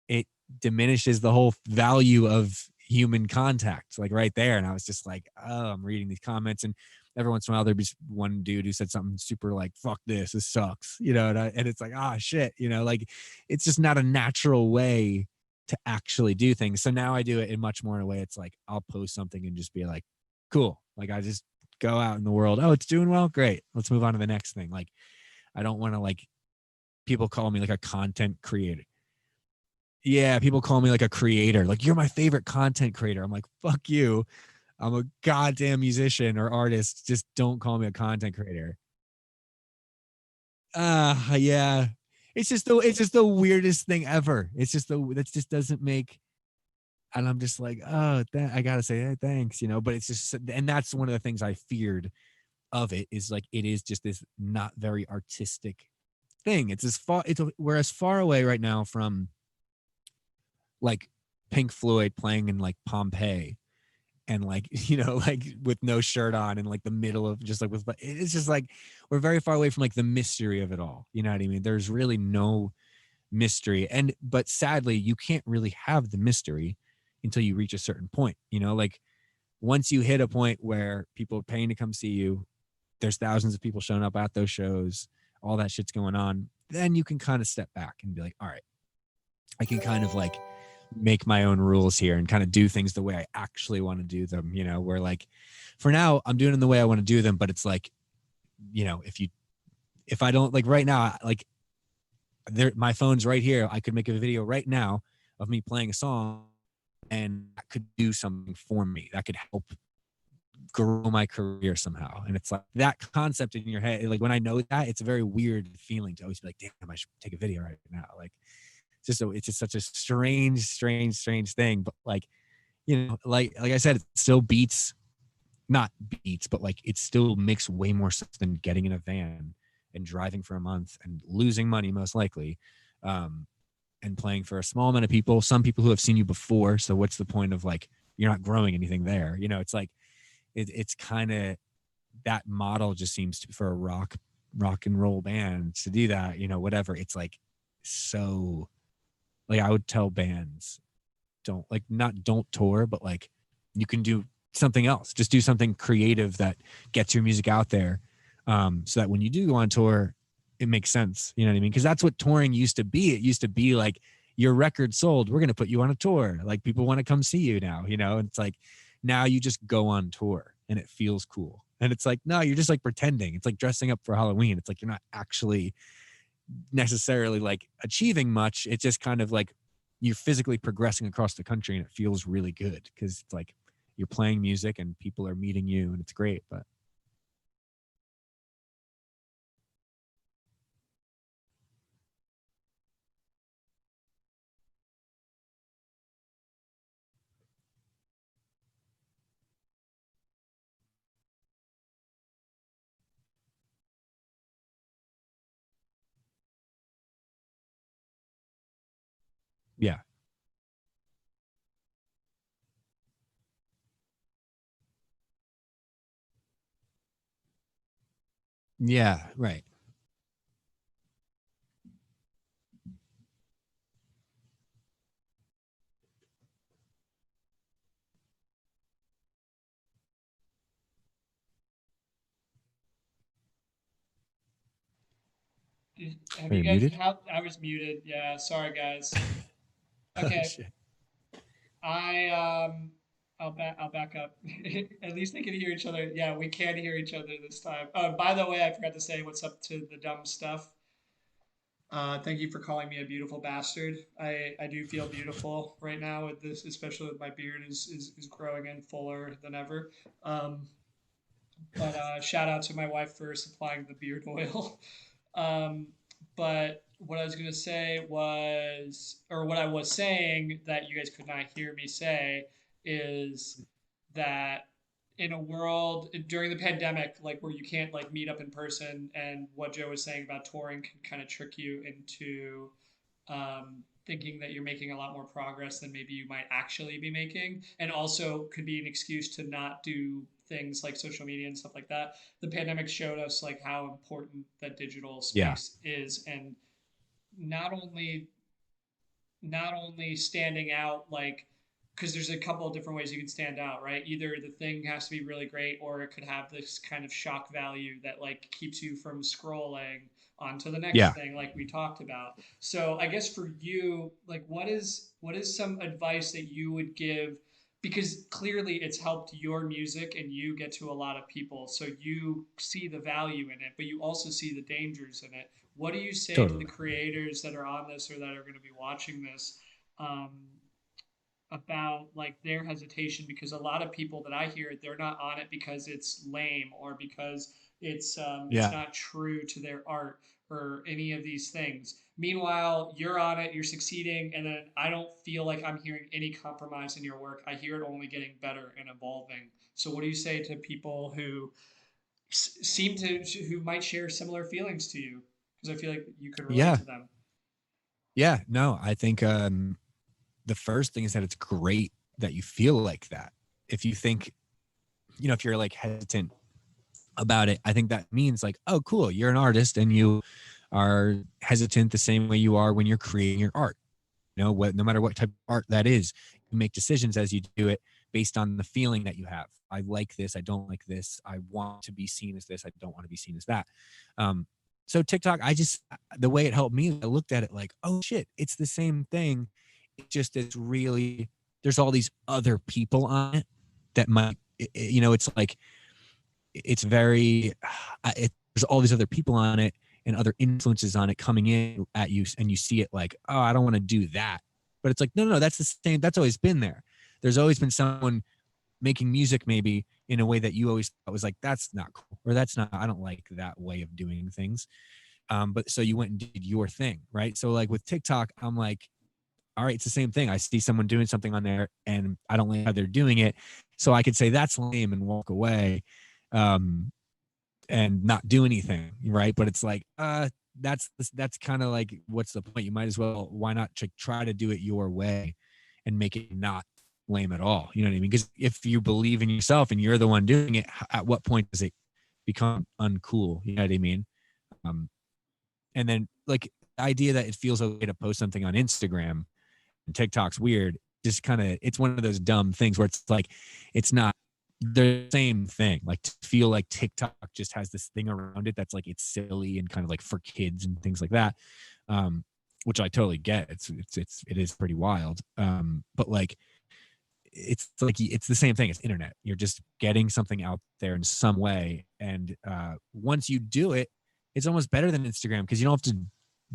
it diminishes the whole value of human contact, like right there. And I was just like, oh, I'm reading these comments, and every once in a while there'd be one dude who said something super like, fuck this sucks, and it's like, ah, shit, like it's just not a natural way to actually do things. So now I do it in much more in a way. It's like, I'll post something and just be like, cool. Like, I just go out in the world. Oh, it's doing well. Great. Let's move on to the next thing. Like, I don't want to, like, people call me like a content creator. Yeah, people call me like a creator. Like, you're my favorite content creator. I'm like, fuck you. I'm a goddamn musician or artist. Just don't call me a content creator. Yeah. It's just the weirdest thing ever. It's just the that just doesn't make, and I'm just like, oh, I gotta say, hey, thanks, but it's just, and that's one of the things I feared of it, is like it is just this not very artistic thing. We're as far away right now from like Pink Floyd playing in like Pompeii, and like like with no shirt on in like the middle of just like with, it's just like we're very far away from like the mystery of it all. You know what I mean? There's really no mystery, and but sadly you can't really have the mystery until you reach a certain point. Like once you hit a point where people are paying to come see you, there's thousands of people showing up at those shows, all that shit's going on, then you can kind of step back and be like, all right, I can kind of like make my own rules here and kind of do things the way I actually want to do them, where like for now I'm doing them the way I want to do them, but it's like, if I don't, like right now, like my phone's right here, I could make a video right now of me playing a song, and that could do something for me, that could help grow my career somehow. And it's like that concept in your head, like when I know that, it's a very weird feeling to always be like, damn, I should take a video right now. Like it's just such a strange thing. But like, like I said, it still beats, not beats, but like it still makes way more sense than getting in a van and driving for a month and losing money most likely, um, and playing for a small amount of people, some people who have seen you before. So what's the point of like, you're not growing anything there? It's like it's kind of, that model just seems to, for a rock and roll band to do that, whatever. It's like, so like I would tell bands, don't tour, but like you can do something else. Just do something creative that gets your music out there, so that when you do go on tour, it makes sense. You know what I mean? Because that's what touring used to be. It used to be like, your record sold, we're going to put you on a tour. Like people want to come see you now, and it's like, now you just go on tour and it feels cool. And it's like, no, you're just like pretending. It's like dressing up for Halloween. It's like, you're not actually necessarily like achieving much. It's just kind of like you're physically progressing across the country, and it feels really good because it's like you're playing music and people are meeting you, and it's great. But yeah, yeah, right. Have Are you you guys? muted? How I was muted. Yeah, sorry guys. Oh Okay, shit. I I'll back up. At least they can hear each other. Yeah, we can hear each other this time. Oh, by the way, I forgot to say what's up to the dumb stuff. Thank you for calling me a beautiful bastard. I do feel beautiful right now with this, especially with my beard is growing in fuller than ever. Um, but shout out to my wife for supplying the beard oil. Um, but what I was going to say was, or what I was saying that you guys could not hear me say, is that in a world during the pandemic, like where you can't like meet up in person, and what Joe was saying about touring can kind of trick you into thinking that you're making a lot more progress than maybe you might actually be making, and also could be an excuse to not do things like social media and stuff like that. The pandemic showed us like how important that digital Yeah, space is, and not only standing out like, because there's a couple of different ways you can stand out, right? Either the thing has to be really great, or it could have this kind of shock value that like keeps you from scrolling on to the next yeah, thing like we talked about. So I guess for you, like what is some advice that you would give, because clearly it's helped your music and you get to a lot of people, so you see the value in it, but you also see the dangers in it. What do you say to the totally. creators that are on this or that are going to be watching this, um, about like their hesitation? Because a lot of people that I hear, they're not on it because it's lame or because It's Yeah. not true to their art or any of these things. Meanwhile, you're on it, you're succeeding, and then I don't feel like I'm hearing any compromise in your work. I hear it only getting better and evolving. So what do you say to people who seem to who might share similar feelings to you? Because I feel like you could relate Yeah. to them. Yeah. No, I think the first thing is that it's great that you feel like that. If you think, if you're like hesitant about it, I think that means like, oh, cool, you're an artist and you are hesitant the same way you are when you're creating your art. No matter what type of art that is, you make decisions as you do it based on the feeling that you have. I like this, I don't like this, I want to be seen as this, I don't want to be seen as that. um so TikTok, the way it helped me, I looked at it like, oh shit, it's the same thing. It just, it's really, there's all these other people on it that might, it's like, it's very there's all these other people on it and other influences on it coming in at you, and you see it like, oh, I don't want to do that. But it's like, no, that's the same, that's always been there. There's always been someone making music maybe in a way that you always thought was like, that's not cool, or that's not, I don't like that way of doing things. But so you went and did your thing, right? So like with TikTok, I'm like, all right, it's the same thing. I see someone doing something on there and I don't like how they're doing it, so I could say that's lame and walk away. um and not do anything, right? But it's like, that's kind of like, what's the point? You might as well, why not try to do it your way and make it not lame at all? You know what I mean? Because if you believe in yourself and you're the one doing it, at what point does it become uncool? You know what I mean? Um, and then like the idea that it feels okay to post something on Instagram and TikTok's weird, just kind of, it's one of those dumb things where it's like, it's not the same thing. Like, to feel like TikTok just has this thing around it that's like, it's silly and kind of like for kids and things like that, which I totally get. It is pretty wild. But like, it's like, it's the same thing as internet. You're just getting something out there in some way, and once you do it, it's almost better than Instagram because you don't have to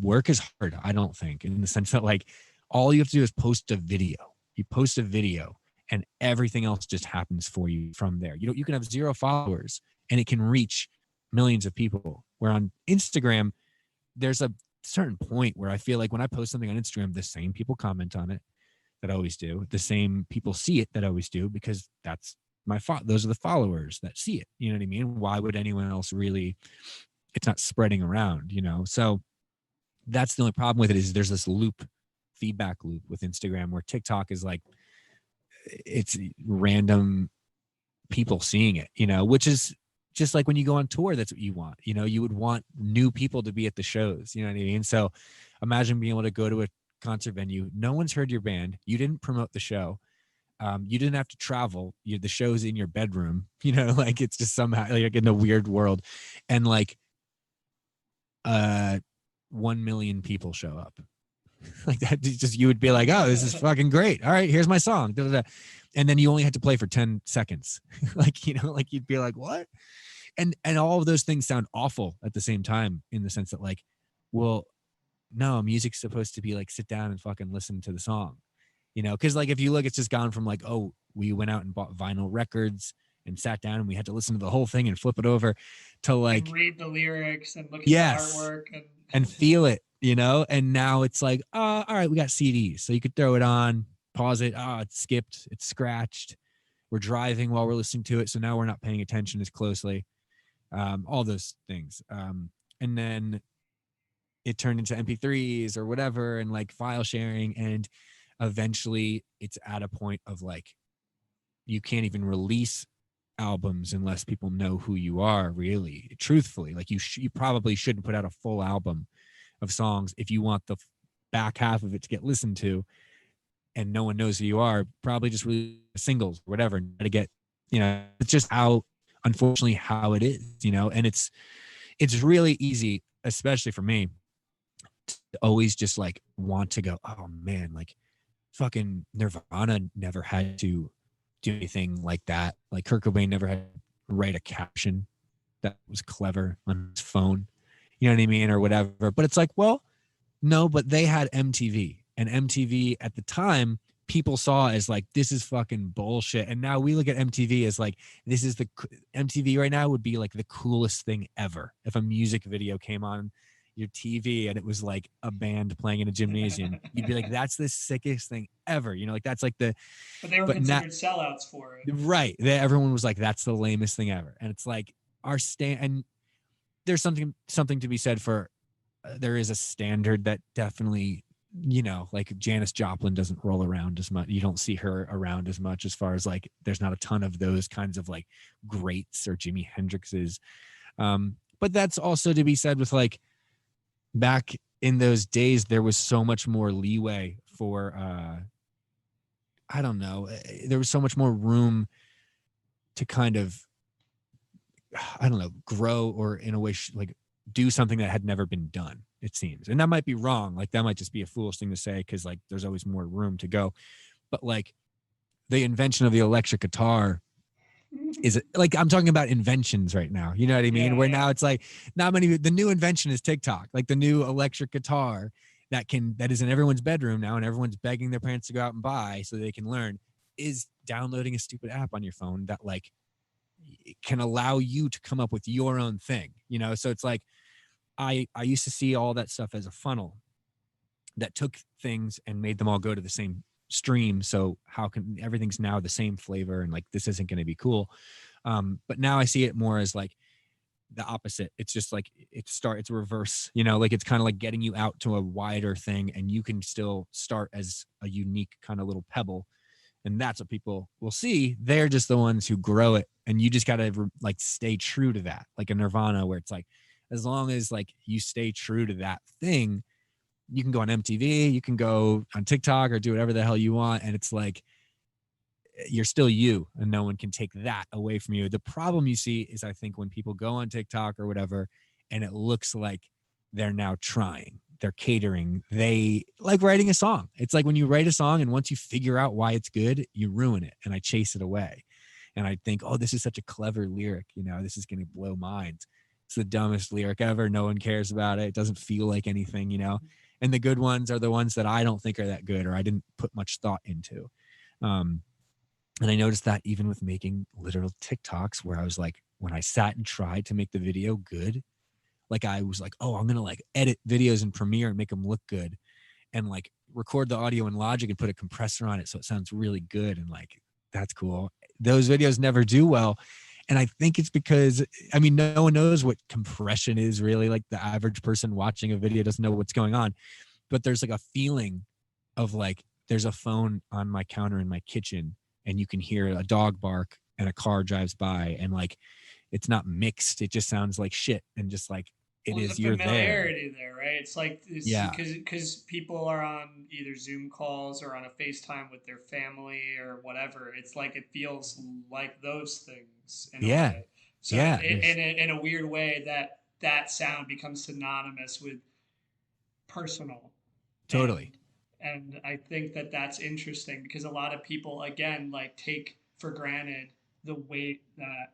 work as hard, I don't think, in the sense that like, all you have to do is post a video. You post a video and everything else just happens for you from there. You can have 0 followers and it can reach millions of people. Where on Instagram, there's a certain point where I feel like when I post something on Instagram, the same people comment on it that I always do. The same people see it that I always do, because that's those are the followers that see it. You know what I mean? Why would anyone else really? It's not spreading around, So that's the only problem with it, is there's this feedback loop with Instagram, where TikTok is like, it's random people seeing it, which is just like when you go on tour, that's what you want. You would want new people to be at the shows, you know what I mean? So imagine being able to go to a concert venue, no one's heard your band, you didn't promote the show, you didn't have to travel, the show's in your bedroom, like, it's just somehow like in a weird world, and like 1 million people show up. Like that, just, you would be like, oh, this is fucking great, all right, here's my song, da, da, da. And then you only had to play for 10 seconds. Like, like, you'd be like, what? And all of those things sound awful at the same time, in the sense that like, well, no, music's supposed to be like, sit down and fucking listen to the song, because like, if you look, it's just gone from like, oh, we went out and bought vinyl records and sat down and we had to listen to the whole thing and flip it over, to like, and read the lyrics and look at yes, the artwork and feel it, and now it's like, all right, we got CDs, so you could throw it on, pause it, it's skipped, it's scratched, we're driving while we're listening to it, so now we're not paying attention as closely, all those things, and then it turned into MP3s or whatever, and like file sharing, and eventually it's at a point of like, you can't even release albums unless people know who you are, really, truthfully. Like, you probably shouldn't put out a full album of songs if you want the back half of it to get listened to, and no one knows who you are. Probably just release singles or whatever, and try to get, it's just unfortunately how it is, and it's really easy, especially for me, to always just like want to go, oh man, like fucking Nirvana never had to do anything like that. Like, Kurt Cobain never had to write a caption that was clever on his phone, you know what I mean, or whatever. But it's like, well, no, but they had MTV, and MTV at the time people saw as like, this is fucking bullshit. And now we look at MTV as like, this is MTV right now would be like the coolest thing ever. If a music video came on your TV and it was like a band playing in a gymnasium, you'd be like, that's the sickest thing ever. You know, like that's like But they were but not considered sellouts for it. right. Everyone was like, that's the lamest thing ever. And it's like our and there's something to be said for, there is a standard that definitely, you know, like Janis Joplin doesn't roll around as much. You don't see her around as much, as far as like, there's not a ton of those kinds of like greats or Jimi Hendrixes. But that's also to be said with like, back in those days, there was so much more leeway for, I don't know, there was so much more room to kind of, I don't know, grow, or in a way like do something that had never been done, it seems. And that might be wrong. Like that might just be a foolish thing to say, because like there's always more room to go. But like the invention of the electric guitar is like, I'm talking about inventions right now. You know what I mean? Yeah, Where yeah. now it's like the new invention is TikTok, like the new electric guitar that is in everyone's bedroom now, and everyone's begging their parents to go out and buy so they can learn, is downloading a stupid app on your phone that like can allow you to come up with your own thing, you know? So it's like, I used to see all that stuff as a funnel that took things and made them all go to the same stream. So how can everything's now the same flavor, and like, this isn't going to be cool. But now I see it more as like the opposite. It's just like, it's reverse, you know, like it's kind of like getting you out to a wider thing, and you can still start as a unique kind of little pebble. And that's what people will see. They're just the ones who grow it. And you just got to like stay true to that. Like a Nirvana, where it's like, as long as like you stay true to that thing, you can go on MTV, you can go on TikTok, or do whatever the hell you want. And it's like, you're still you, and no one can take that away from you. The problem you see is, I think, when people go on TikTok or whatever, and it looks like they're now trying, they're catering, they like writing a song. It's like when you write a song, and once you figure out why it's good, you ruin it. And I chase it away. And I think, oh, this is such a clever lyric. You know, this is going to blow minds. It's the dumbest lyric ever. No one cares about it. It doesn't feel like anything, you know? And the good ones are the ones that I don't think are that good, or I didn't put much thought into. And I noticed that even with making literal TikToks, where I was like, when I sat and tried to make the video good, like I was like, oh, I'm going to like edit videos in Premiere and make them look good, and like record the audio in Logic and put a compressor on it so it sounds really good. And like, that's cool. Those videos never do well. And I think it's because, I mean, no one knows what compression is really. Like the average person watching a video doesn't know what's going on, but there's like a feeling of like, there's a phone on my counter in my kitchen, and you can hear a dog bark and a car drives by, and like, it's not mixed. It just sounds like shit. And just like, The you're there. familiarity there, right? It's like, it's Yeah. because people are on either Zoom calls or on a FaceTime with their family or whatever. It's like, it feels like those things in a Yeah. way. So Yeah. in a weird way, that sound becomes synonymous with personal. Totally. And I think that that's interesting, because a lot of people, again, like, take for granted the weight that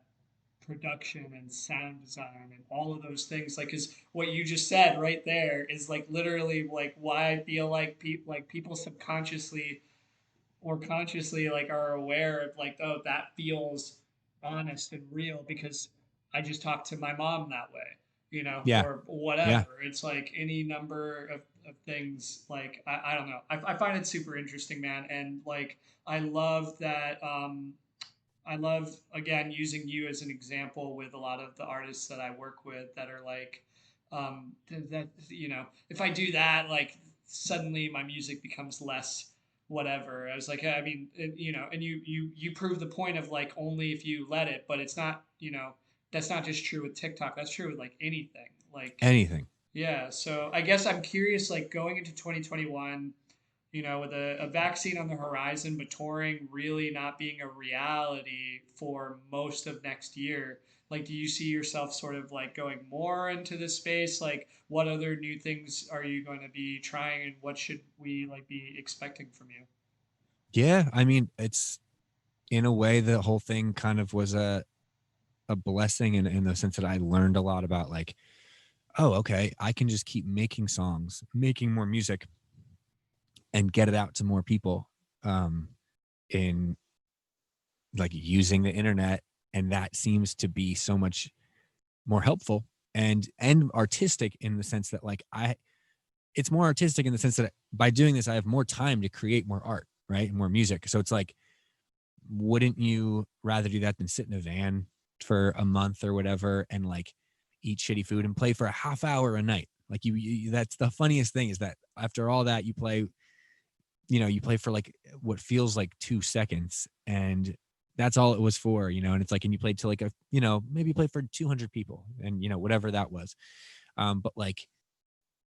production and sound design and all of those things, like, is what you just said right there, is like literally like why I feel like people subconsciously or consciously like are aware of like, oh, that feels honest and real because I just talked to my mom that way, you know, Yeah. or whatever. Yeah. It's like any number of things. Like, I don't know. I find it super interesting, man. And like, I love that. I love, again, using you as an example with a lot of the artists that I work with that are like, that, you know, if I do that, like, suddenly my music becomes less whatever. I was like, I mean, you know, and you prove the point of like, only if you let it, but it's not, you know, that's not just true with TikTok. That's true with like anything. Like, Anything. yeah. So I guess I'm curious, like, going into 2021, you know, with a vaccine on the horizon, but touring really not being a reality for most of next year. Like, do you see yourself sort of like going more into this space? Like, what other new things are you going to be trying, and what should we like be expecting from you? Yeah. I mean, it's, in a way, the whole thing kind of was a blessing in the sense that I learned a lot about like, oh, okay, I can just keep making songs, making more music, and get it out to more people. in like using the internet, and that seems to be so much more helpful and artistic in the sense that like it's more artistic in the sense that by doing this I have more time to create more art, right, and more music. So it's like, wouldn't you rather do that than sit in a van for a month or whatever and like eat shitty food and play for a half hour a night? Like you that's the funniest thing, is that after all that you play, you play for like what feels like 2 seconds, and that's all it was for, and it's like, and you played to like maybe you played for 200 people and whatever that was. But like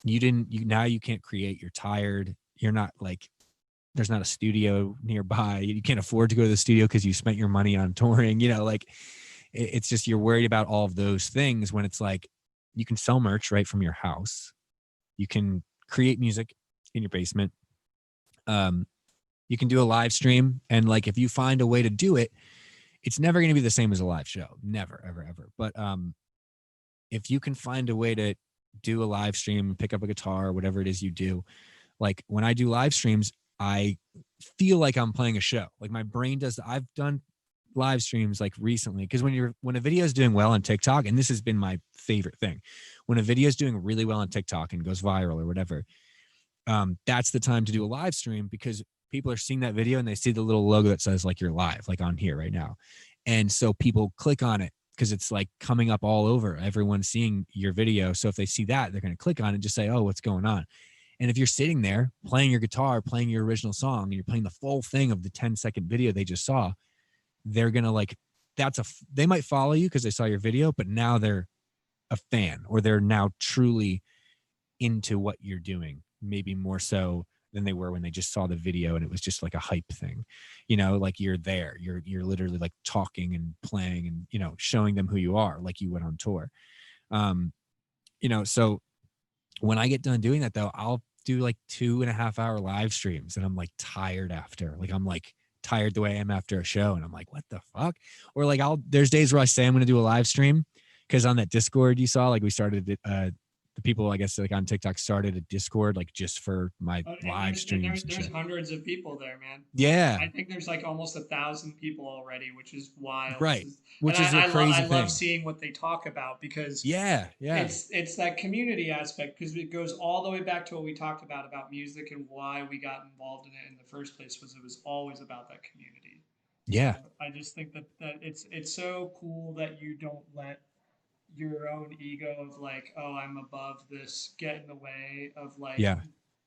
now you can't create, you're tired, you're not like, there's not a studio nearby, you can't afford to go to the studio because you spent your money on touring, like it's just, you're worried about all of those things when it's like, you can sell merch right from your house, you can create music in your basement, you can do a live stream, and like if you find a way to do it, it's never going to be the same as a live show, never ever ever. But if you can find a way to do a live stream, pick up a guitar, whatever it is you do, like when I do live streams, I feel like I'm playing a show. Like my brain does. I've done live streams like recently, because when a video is doing well on TikTok, and this has been my favorite thing, when a video is doing really well on TikTok and goes viral or whatever, that's the time to do a live stream, because people are seeing that video and they see the little logo that says like you're live, like on here right now. And so people click on it because it's like coming up all over. Everyone's seeing your video. So if they see that, they're going to click on it and just say, oh, what's going on? And if you're sitting there playing your guitar, playing your original song, and you're playing the full thing of the 10-second video they just saw, they're going to like, they might follow you because they saw your video, but now they're a fan, or they're now truly into what you're doing, maybe more so than they were when they just saw the video and it was just like a hype thing, like you're there, you're literally like talking and playing and, showing them who you are, like you went on tour. So when I get done doing that though, I'll do like 2.5-hour live streams, and I'm like tired after, like I'm like tired the way I am after a show, and I'm like, what the fuck? Or like there's days where I say I'm going to do a live stream, because on that Discord you saw, like we started the people, I guess, like on TikTok started a Discord like just for my live streams and there's shit. hundreds of people there, man. Yeah. I think there's like almost 1,000 people already, which is wild. Right. And Which is a crazy I love thing. seeing what they talk about, because Yeah. Yeah. it's that community aspect, because it goes all the way back to what we talked about music and why we got involved in it in the first place, was it was always about that community. Yeah. I just think that it's so cool that you don't let your own ego of like, oh, I'm above this, get in the way of like Yeah.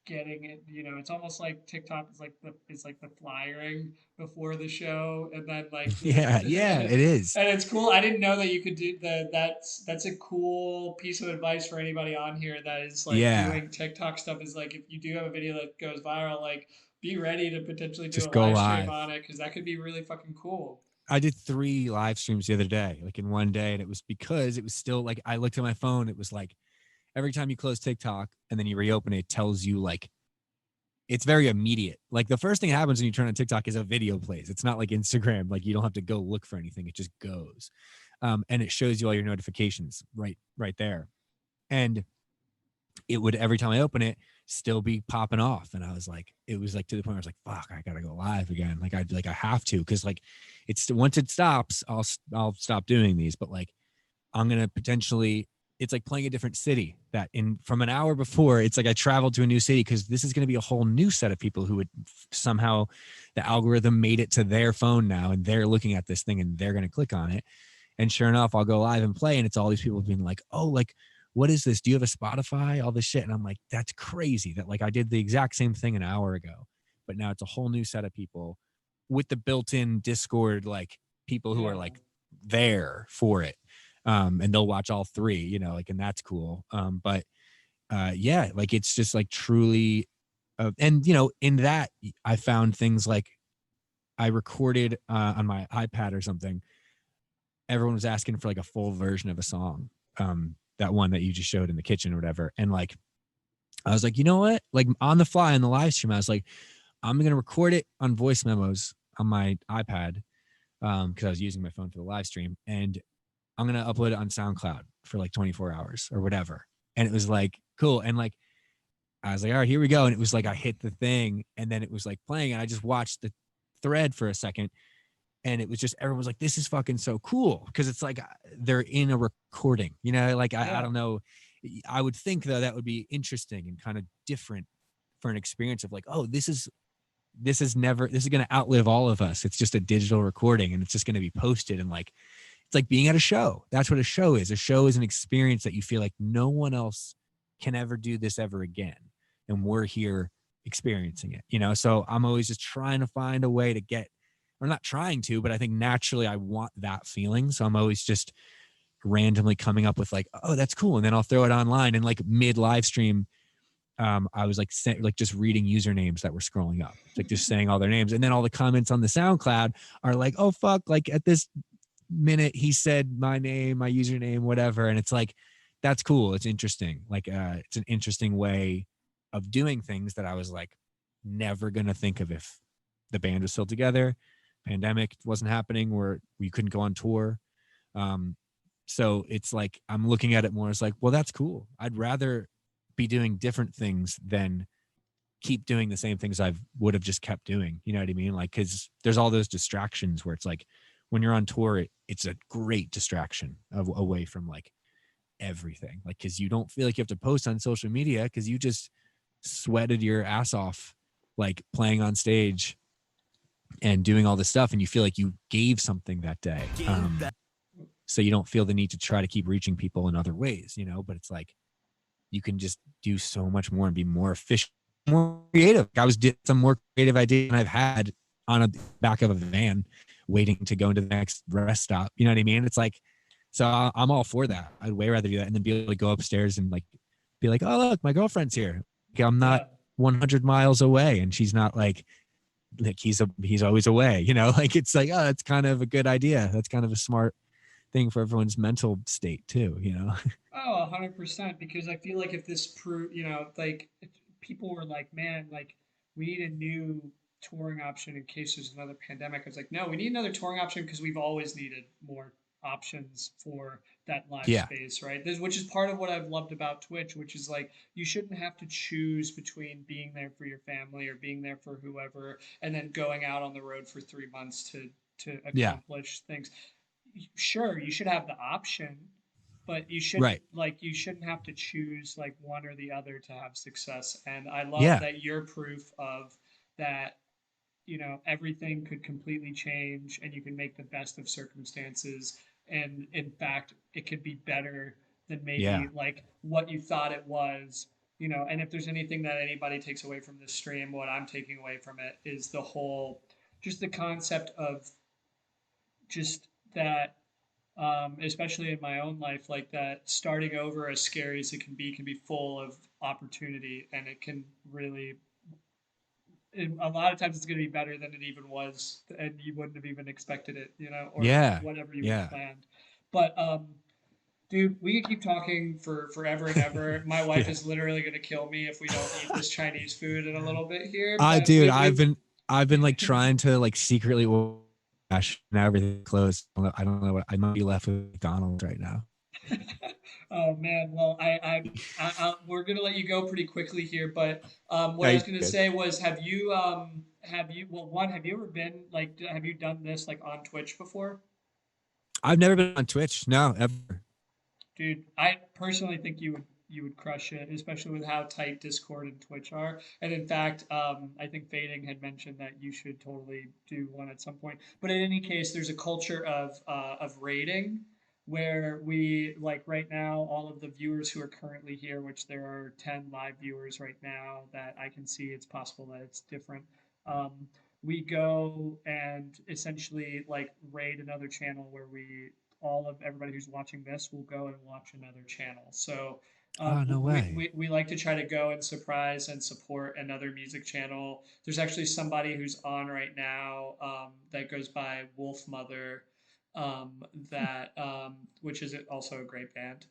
getting it. It's almost like TikTok is like the flyering before the show, and then like Yeah. Yeah. It is. and it's cool. I didn't know that you could do that's a cool piece of advice for anybody on here that is like Yeah. doing TikTok stuff, is like, if you do have a video that goes viral, like be ready to potentially do a Just go live stream live. on it, because that could be really fucking cool. I did 3 live streams the other day, like in one day. And it was because it was still like, I looked at my phone. It was like every time you close TikTok and then you reopen it, it tells you like, it's very immediate. Like the first thing that happens when you turn on TikTok is a video plays. It's not like Instagram. Like you don't have to go look for anything. It just goes. And it shows you all your notifications right there. And it would, every time I open it, still be popping off. And I was like, it was like to the point where I was like, fuck, I gotta go live again. Like I have to, because like it's, once it stops, I'll stop doing these. But like I'm gonna potentially, it's like playing a different city, that from an hour before, it's like I traveled to a new city, because this is going to be a whole new set of people who would somehow, the algorithm made it to their phone now, and they're looking at this thing and they're going to click on it. And sure enough, I'll go live and play, and it's all these people being like, oh, like, what is this? Do you have a Spotify? All this shit. And I'm like, that's crazy that like I did the exact same thing an hour ago, but now it's a whole new set of people with the built-in Discord, like people who are like there for it. And they'll watch all 3, like, and that's cool. But yeah, like it's just like truly, and in that I found things like I recorded on my iPad or something. Everyone was asking for like a full version of a song. That one that you just showed in the kitchen or whatever. And like, I was like, you know what? Like on the fly on the live stream, I was like, I'm going to record it on voice memos on my iPad. Cause I was using my phone for the live stream, and I'm going to upload it on SoundCloud for like 24 hours or whatever. And it was like, cool. And like, I was like, all right, here we go. And it was like I hit the thing and then it was like playing and I just watched the thread for a second and it was just everyone was like, this is fucking so cool. Because it's like they're in a recording, you know, like I Yeah. don't know. I would think though that would be interesting and kind of different for an experience of like, oh, this is going to outlive all of us. It's just a digital recording and it's just going to be posted and like it's like being at a show. That's what a show is. A show is an experience that you feel like no one else can ever do this ever again. And we're here experiencing it, you know? So I'm always just trying to find a way to get, or not trying to, but I think naturally I want that feeling. So I'm always just randomly coming up with like, oh, that's cool. And then I'll throw it online and like mid live stream. I was like, like just reading usernames that were scrolling up, like just saying all their names. And then all the comments on the SoundCloud are like, oh, fuck, like at this minute he said my name, my username, whatever. And it's like, that's cool. It's interesting. Like, it's an interesting way of doing things that I was like never going to think of if the band was still together, pandemic wasn't happening where we couldn't go on tour. Um, so it's like, I'm looking at it more as like, well, that's cool. I'd rather be doing different things than keep doing the same things I would have just kept doing. You know what I mean? Like, cause there's all those distractions where it's like, when you're on tour, it's a great distraction away from like everything. Like, cause you don't feel like you have to post on social media because you just sweated your ass off, like playing on stage and doing all this stuff. And you feel like you gave something that day. So you don't feel the need to try to keep reaching people in other ways, you know, but it's like, you can just do so much more and be more efficient, more creative. I was did some more creative idea than I've had on a back of a van waiting to go into the next rest stop. You know what I mean? It's like, so I'm all for that. I'd way rather do that and then be able to go upstairs and like, be like, oh, look, my girlfriend's here. Like, I'm not Yeah. 100 miles away and she's not like he's always away, you know, like it's like, oh, it's kind of a good idea. That's kind of a smart thing for everyone's mental state too, you know? Oh, 100%. Because I feel like if this like if people were like, man, like we need a new touring option in case there's another pandemic. I was like, no, we need another touring option because we've always needed more options for that live Yeah. space, right? Which is part of what I've loved about Twitch, which is like you shouldn't have to choose between being there for your family or being there for whoever, and then going out on the road for 3 months to Yeah. accomplish things. Sure, you should have the option, but Right. you shouldn't have to choose like one or the other to have success. And I love Yeah. that you're proof of that. Everything could completely change and you can make the best of circumstances, and in fact it could be better than Yeah. maybe like what you thought it was. And if there's anything that anybody takes away from this stream, what I'm taking away from it is the whole, just the concept of just that, especially in my own life, like that starting over, as scary as it can be full of opportunity, and it can really, a lot of times it's going to be better than it even was, and you wouldn't have even expected it, or Yeah. whatever you had Yeah. planned. But dude, we could keep talking for forever and ever. My wife Yeah. is literally going to kill me if we don't eat this Chinese food in a little bit here. I But dude, I've been like trying to like secretly cash now everything closed. I don't know what I might be left with McDonald's right now. Oh man, well, we're gonna let you go pretty quickly here, but what Yeah, I you was gonna good. say was, have you ever been like, have you done this like on Twitch before? I've never been on Twitch. No, ever. Dude, I personally think you would crush it, especially with how tight Discord and Twitch are. And in fact, I think Fading had mentioned that you should totally do one at some point. But in any case, there's a culture of rating where we, like, right now, all of the viewers who are currently here, which there are 10 live viewers right now that I can see. It's possible that it's different. Um, we go and essentially like raid another channel where we, all of everybody who's watching this will go and watch another channel. So Oh, no way. we like to try to go and surprise and support another music channel. There's actually somebody who's on right now, that goes by Wolf Mother, that which is also a great band.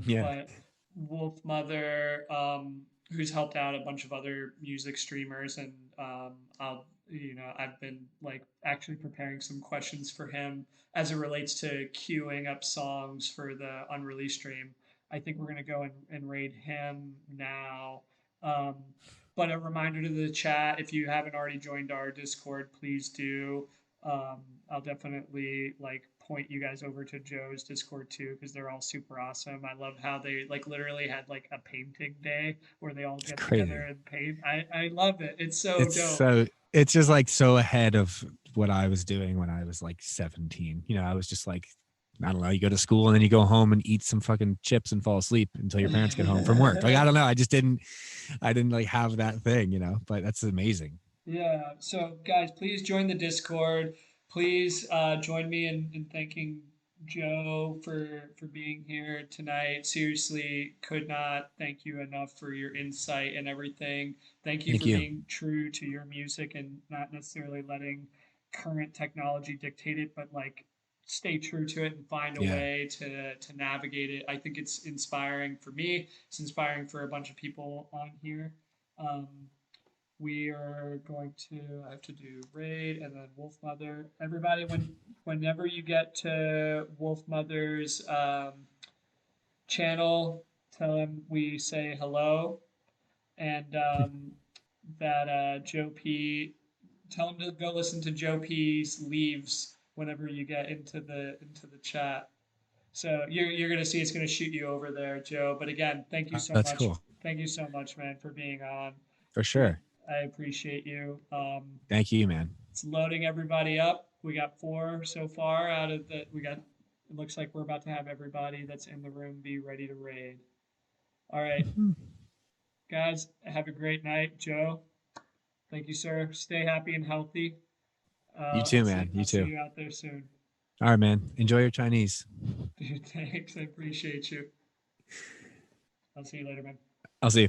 Yeah. But Wolf Mother, who's helped out a bunch of other music streamers, and I've been like actually preparing some questions for him as it relates to queuing up songs for the unreleased stream. I think we're gonna go and raid him now. But a reminder to the chat, if you haven't already joined our Discord, please do. I'll definitely like point you guys over to Joe's Discord too, because they're all super awesome. I love how they like literally had like a painting day where they all It's get together crazy. and paint. I love it. It's so It's dope. so it's just like so ahead of what I was doing when I was like 17. You know, I was just like, I don't know, you go to school and then you go home and eat some fucking chips and fall asleep until your parents get home from work. Like, I don't know. I didn't like have that thing, you know, but that's amazing. Yeah. So, guys, please join the Discord. Please join me in thanking Joe for being here tonight. Seriously, could not thank you enough for your insight and everything. Thank you Thank for you. being true to your music and not necessarily letting current technology dictate it, but like stay true to it and find a Yeah. way to navigate it. I think it's inspiring for me. It's inspiring for a bunch of people on here. Um, we are going to I have to do raid and then Wolf Mother. Everybody, whenever you get to Wolf Mother's channel, tell him we say hello and that Joe P. Tell him to go listen to Joe P's leaves whenever you get into the chat. So you're gonna see it's gonna shoot you over there, Joe. But again, thank you so That's much. cool. Thank you so much, man, for being on. For Yeah, sure. I appreciate you. Thank you, man. It's loading everybody up. We got 4 so far out of the. We got. It looks like we're about to have everybody that's in the room be ready to raid. All right, guys, have a great night, Joe. Thank you, sir. Stay happy and healthy. You too, man. I'll You see too. you out there soon. All right, man. Enjoy your Chinese. Dude, thanks. I appreciate you. I'll see you later, man. I'll see you.